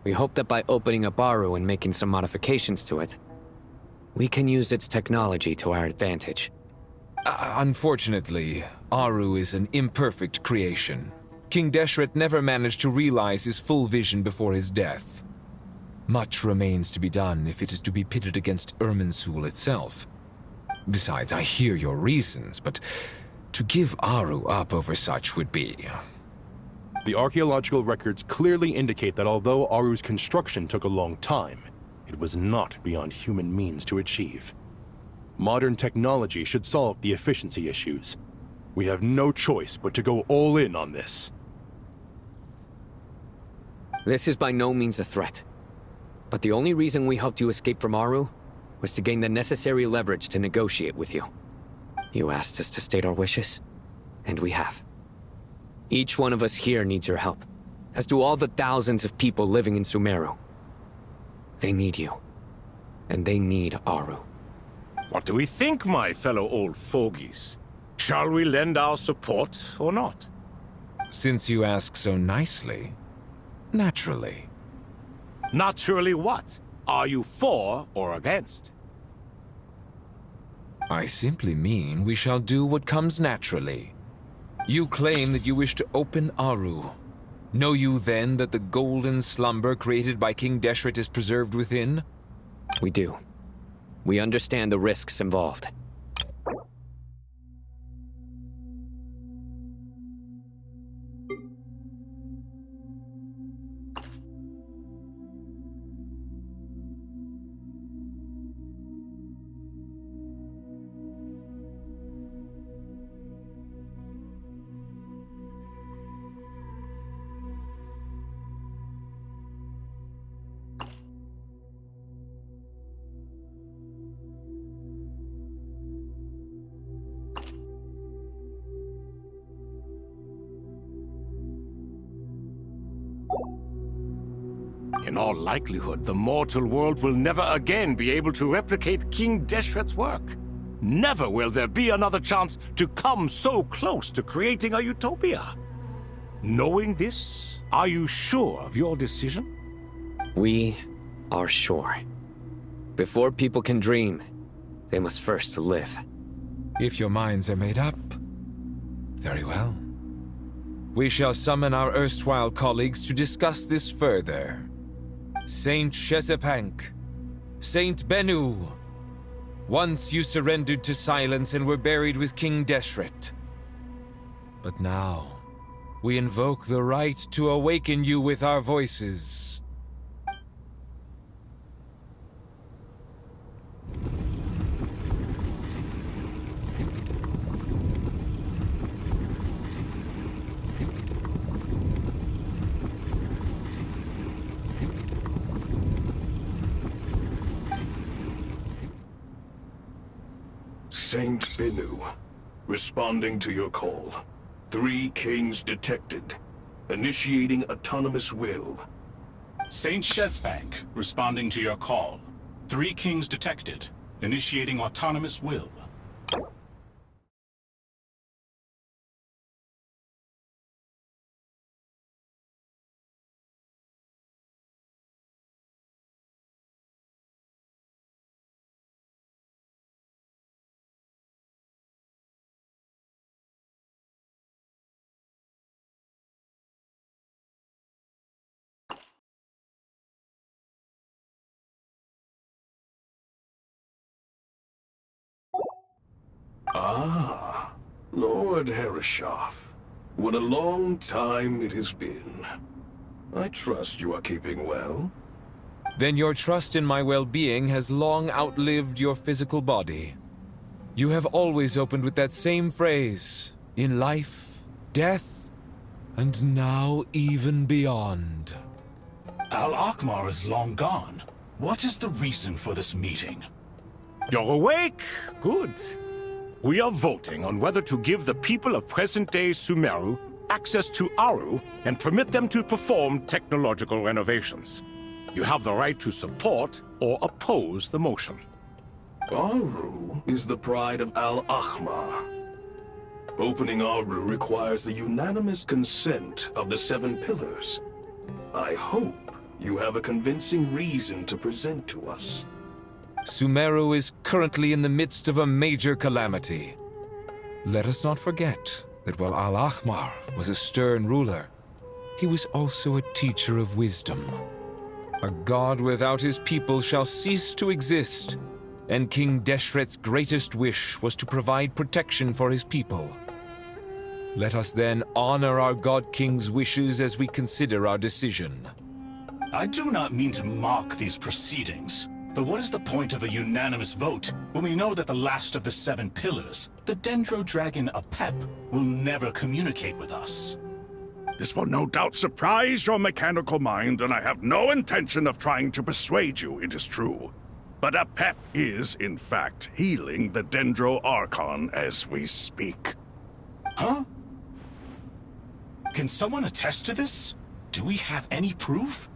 We hope that by opening a Baru and making some modifications to it, we can use its technology to our advantage. Unfortunately, Aru is an imperfect creation. King Deshret never managed to realize his full vision before his death. Much remains to be done if it is to be pitted against Irminsul itself. Besides, I hear your reasons, but to give Aru up over such would be... The archaeological records clearly indicate that although Aru's construction took a long time, it was not beyond human means to achieve. Modern technology should solve the efficiency issues. We have no choice but to go all in on this. This is by no means a threat. But the only reason we helped you escape from Aru was to gain the necessary leverage to negotiate with you. You asked us to state our wishes, and we have. Each one of us here needs your help, as do all the thousands of people living in Sumeru. They need you, and they need Aru. What do we think, my fellow old fogies? Shall we lend our support or not? Since you ask so nicely, naturally. Naturally what? Are you for or against? I simply mean we shall do what comes naturally. You claim that you wish to open Aru. Know you then that the golden slumber created by King Deshret is preserved within? We do. We understand the risks involved. In all likelihood, the mortal world will never again be able to replicate King Deshret's work. Never will there be another chance to come so close to creating a utopia. Knowing this, are you sure of your decision? We are sure. Before people can dream, they must first live. If your minds are made up, very well. We shall summon our erstwhile colleagues to discuss this further. Saint Shezepank, Saint Bennu, once you surrendered to silence and were buried with King Deshret. But now, we invoke the right to awaken you with our voices. Saint Bennu, responding to your call. 3 kings detected. Initiating autonomous will. Saint Shezepank, responding to your call. 3 kings detected. Initiating autonomous will. Ah, Lord Herreshoff. What a long time it has been. I trust you are keeping well. Then your trust in my well-being has long outlived your physical body. You have always opened with that same phrase, in life, death, and now even beyond. Al-Akhmar is long gone. What is the reason for this meeting? You're awake? Good. We are voting on whether to give the people of present-day Sumeru access to Aru and permit them to perform technological renovations. You have the right to support or oppose the motion. Aru is the pride of Al-Akhmar. Opening Aru requires the unanimous consent of the 7 pillars. I hope you have a convincing reason to present to us. Sumeru is currently in the midst of a major calamity. Let us not forget that while Al-Akhmar was a stern ruler, he was also a teacher of wisdom. A god without his people shall cease to exist, and King Deshret's greatest wish was to provide protection for his people. Let us then honor our God King's wishes as we consider our decision. I do not mean to mock these proceedings, but what is the point of a unanimous vote when we know that the last of the 7 pillars, the Dendro Dragon Apep, will never communicate with us? This will no doubt surprise your mechanical mind, and I have no intention of trying to persuade you it is true. But Apep is, in fact, healing the Dendro Archon as we speak. Huh? Can someone attest to this? Do we have any proof?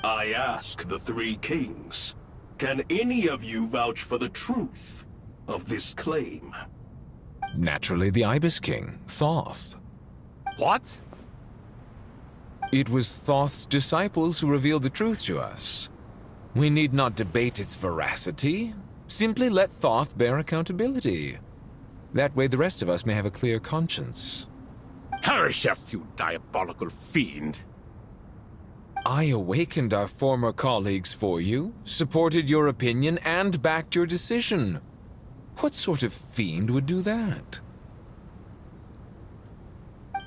I ask the 3 kings. Can any of you vouch for the truth of this claim? Naturally, the Ibis King, Thoth. What? It was Thoth's disciples who revealed the truth to us. We need not debate its veracity. Simply let Thoth bear accountability. That way the rest of us may have a clear conscience. Harishef, you diabolical fiend! I awakened our former colleagues for you, supported your opinion, and backed your decision. What sort of fiend would do that?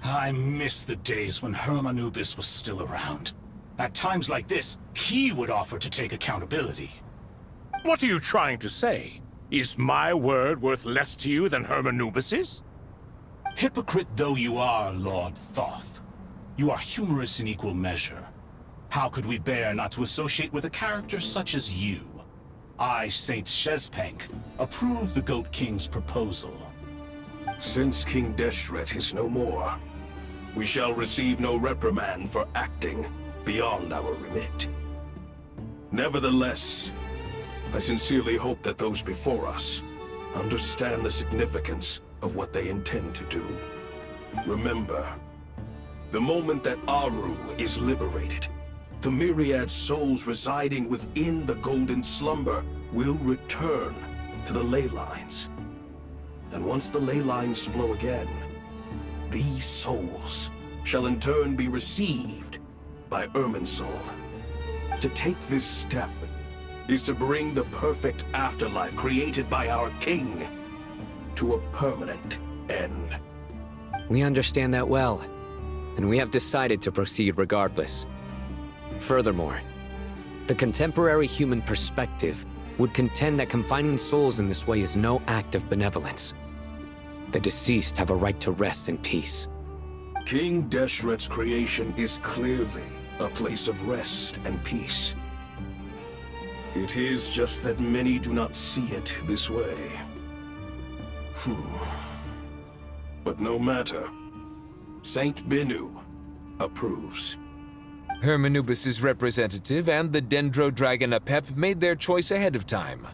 I miss the days when Hermanubis was still around. At times like this, he would offer to take accountability. What are you trying to say? Is my word worth less to you than Hermanubis's? Hypocrite though you are, Lord Thoth, you are humorous in equal measure. How could we bear not to associate with a character such as you? I, Saint Shezpank, approve the Goat King's proposal. Since King Deshret is no more, we shall receive no reprimand for acting beyond our remit. Nevertheless, I sincerely hope that those before us understand the significance of what they intend to do. Remember, the moment that Aru is liberated, the myriad souls residing within the Golden Slumber will return to the ley lines. And once the ley lines flow again, these souls shall in turn be received by Irminsul. To take this step is to bring the perfect afterlife created by our king to a permanent end. We understand that well, and we have decided to proceed regardless. Furthermore, the contemporary human perspective would contend that confining souls in this way is no act of benevolence. The deceased have a right to rest in peace. King Deshret's creation is clearly a place of rest and peace. It is just that many do not see it this way. But no matter. Saint Binu approves. Hermanubis' representative and the Dendro Dragon Apep made their choice ahead of time,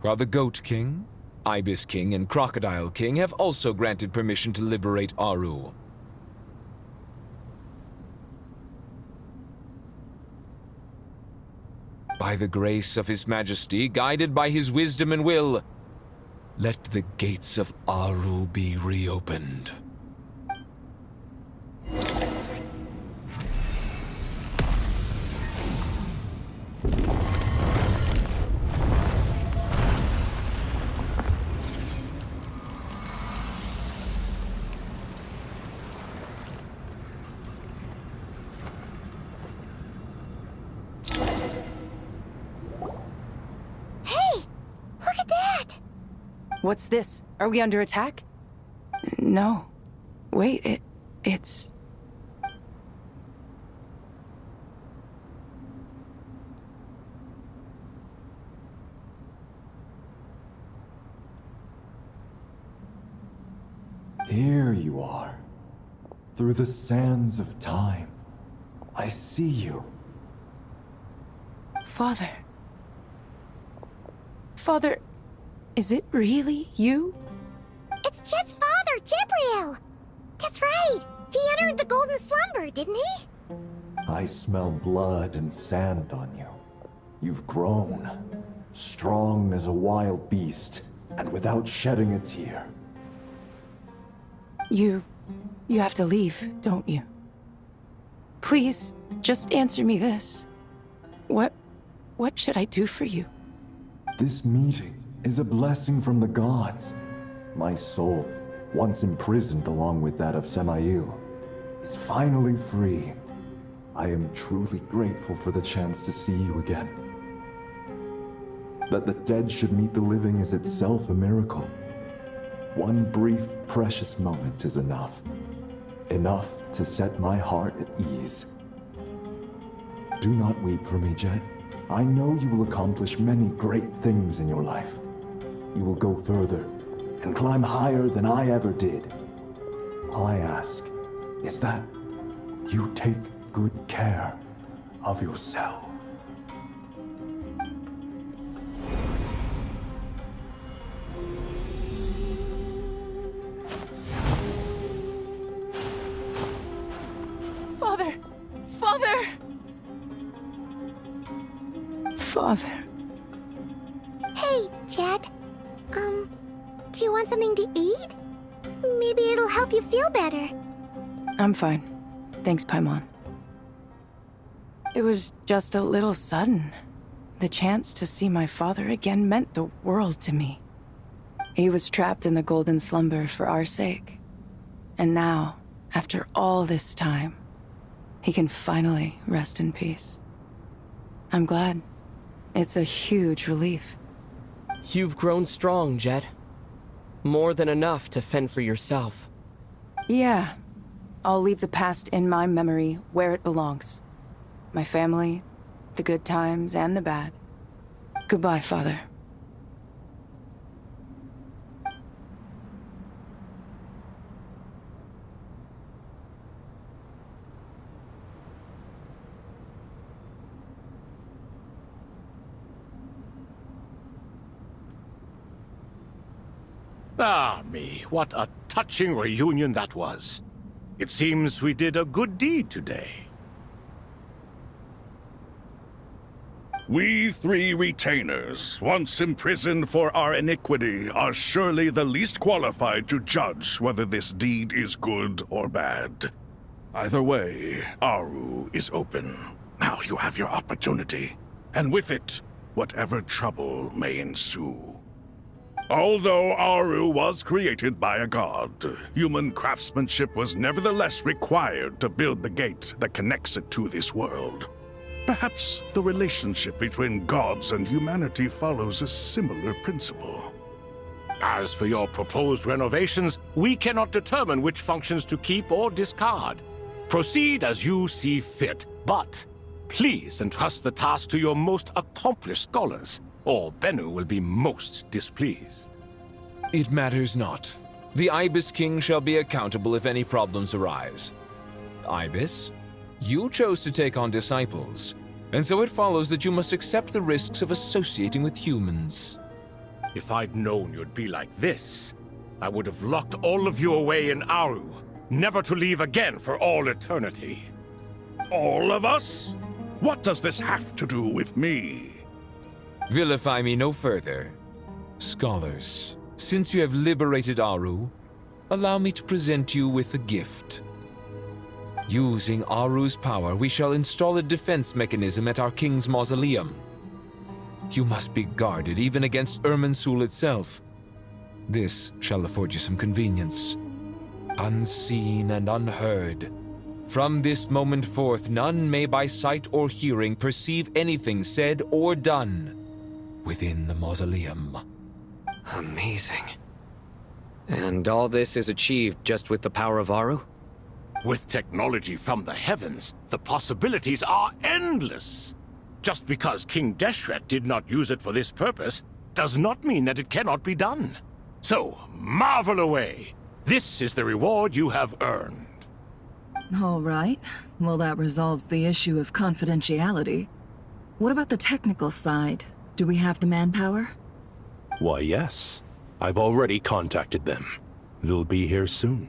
while the Goat King, Ibis King, and Crocodile King have also granted permission to liberate Aru. By the grace of His Majesty, guided by his wisdom and will, let the gates of Aru be reopened. What's this? Are we under attack? No. Wait, it's... Here you are. Through the sands of time. I see you. Father. Father, is it really you? It's Chet's father, Jibriel! That's right! He entered the Golden Slumber, didn't he? I smell blood and sand on you. You've grown. Strong as a wild beast, and without shedding a tear. You have to leave, don't you? Please, just answer me this. What should I do for you? This meeting is a blessing from the gods. My soul, once imprisoned along with that of Samael, is finally free. I am truly grateful for the chance to see you again. That the dead should meet the living is itself a miracle. One brief, precious moment is enough. Enough to set my heart at ease. Do not weep for me, Jet. I know you will accomplish many great things in your life. You will go further and climb higher than I ever did. All I ask is that you take good care of yourself. father. Hey, Jet. Do you want something to eat? Maybe it'll help you feel better. I'm fine. Thanks, Paimon. It was just a little sudden. The chance to see my father again meant the world to me. He was trapped in the golden slumber for our sake. And now, after all this time, he can finally rest in peace. I'm glad. It's a huge relief. You've grown strong, Jet. More than enough to fend for yourself. Yeah. I'll leave the past in my memory where it belongs. My family, the good times and the bad. Goodbye, Father. Ah, me, what a touching reunion that was. It seems we did a good deed today. We three retainers, once imprisoned for our iniquity, are surely the least qualified to judge whether this deed is good or bad. Either way, Aru is open. Now you have your opportunity, and with it, whatever trouble may ensue. Although Aru was created by a god, human craftsmanship was nevertheless required to build the gate that connects it to this world. Perhaps the relationship between gods and humanity follows a similar principle. As for your proposed renovations, we cannot determine which functions to keep or discard. Proceed as you see fit, but please entrust the task to your most accomplished scholars, or Bennu will be most displeased. It matters not. The Ibis King shall be accountable if any problems arise. Ibis, you chose to take on disciples, and so it follows that you must accept the risks of associating with humans. If I'd known you'd be like this, I would have locked all of you away in Aru, never to leave again for all eternity. All of us? What does this have to do with me? Vilify me no further. Scholars, since you have liberated Aru, allow me to present you with a gift. Using Aru's power, we shall install a defense mechanism at our king's mausoleum. You must be guarded even against Irminsul itself. This shall afford you some convenience. Unseen and unheard. From this moment forth, none may by sight or hearing perceive anything said or done within the mausoleum. Amazing. And all this is achieved just with the power of Aru? With technology from the heavens, the possibilities are endless. Just because King Deshret did not use it for this purpose does not mean that it cannot be done. So, marvel away. This is the reward you have earned. All right. Well, that resolves the issue of confidentiality. What about the technical side? Do we have the manpower? Why, yes. I've already contacted them. They'll be here soon.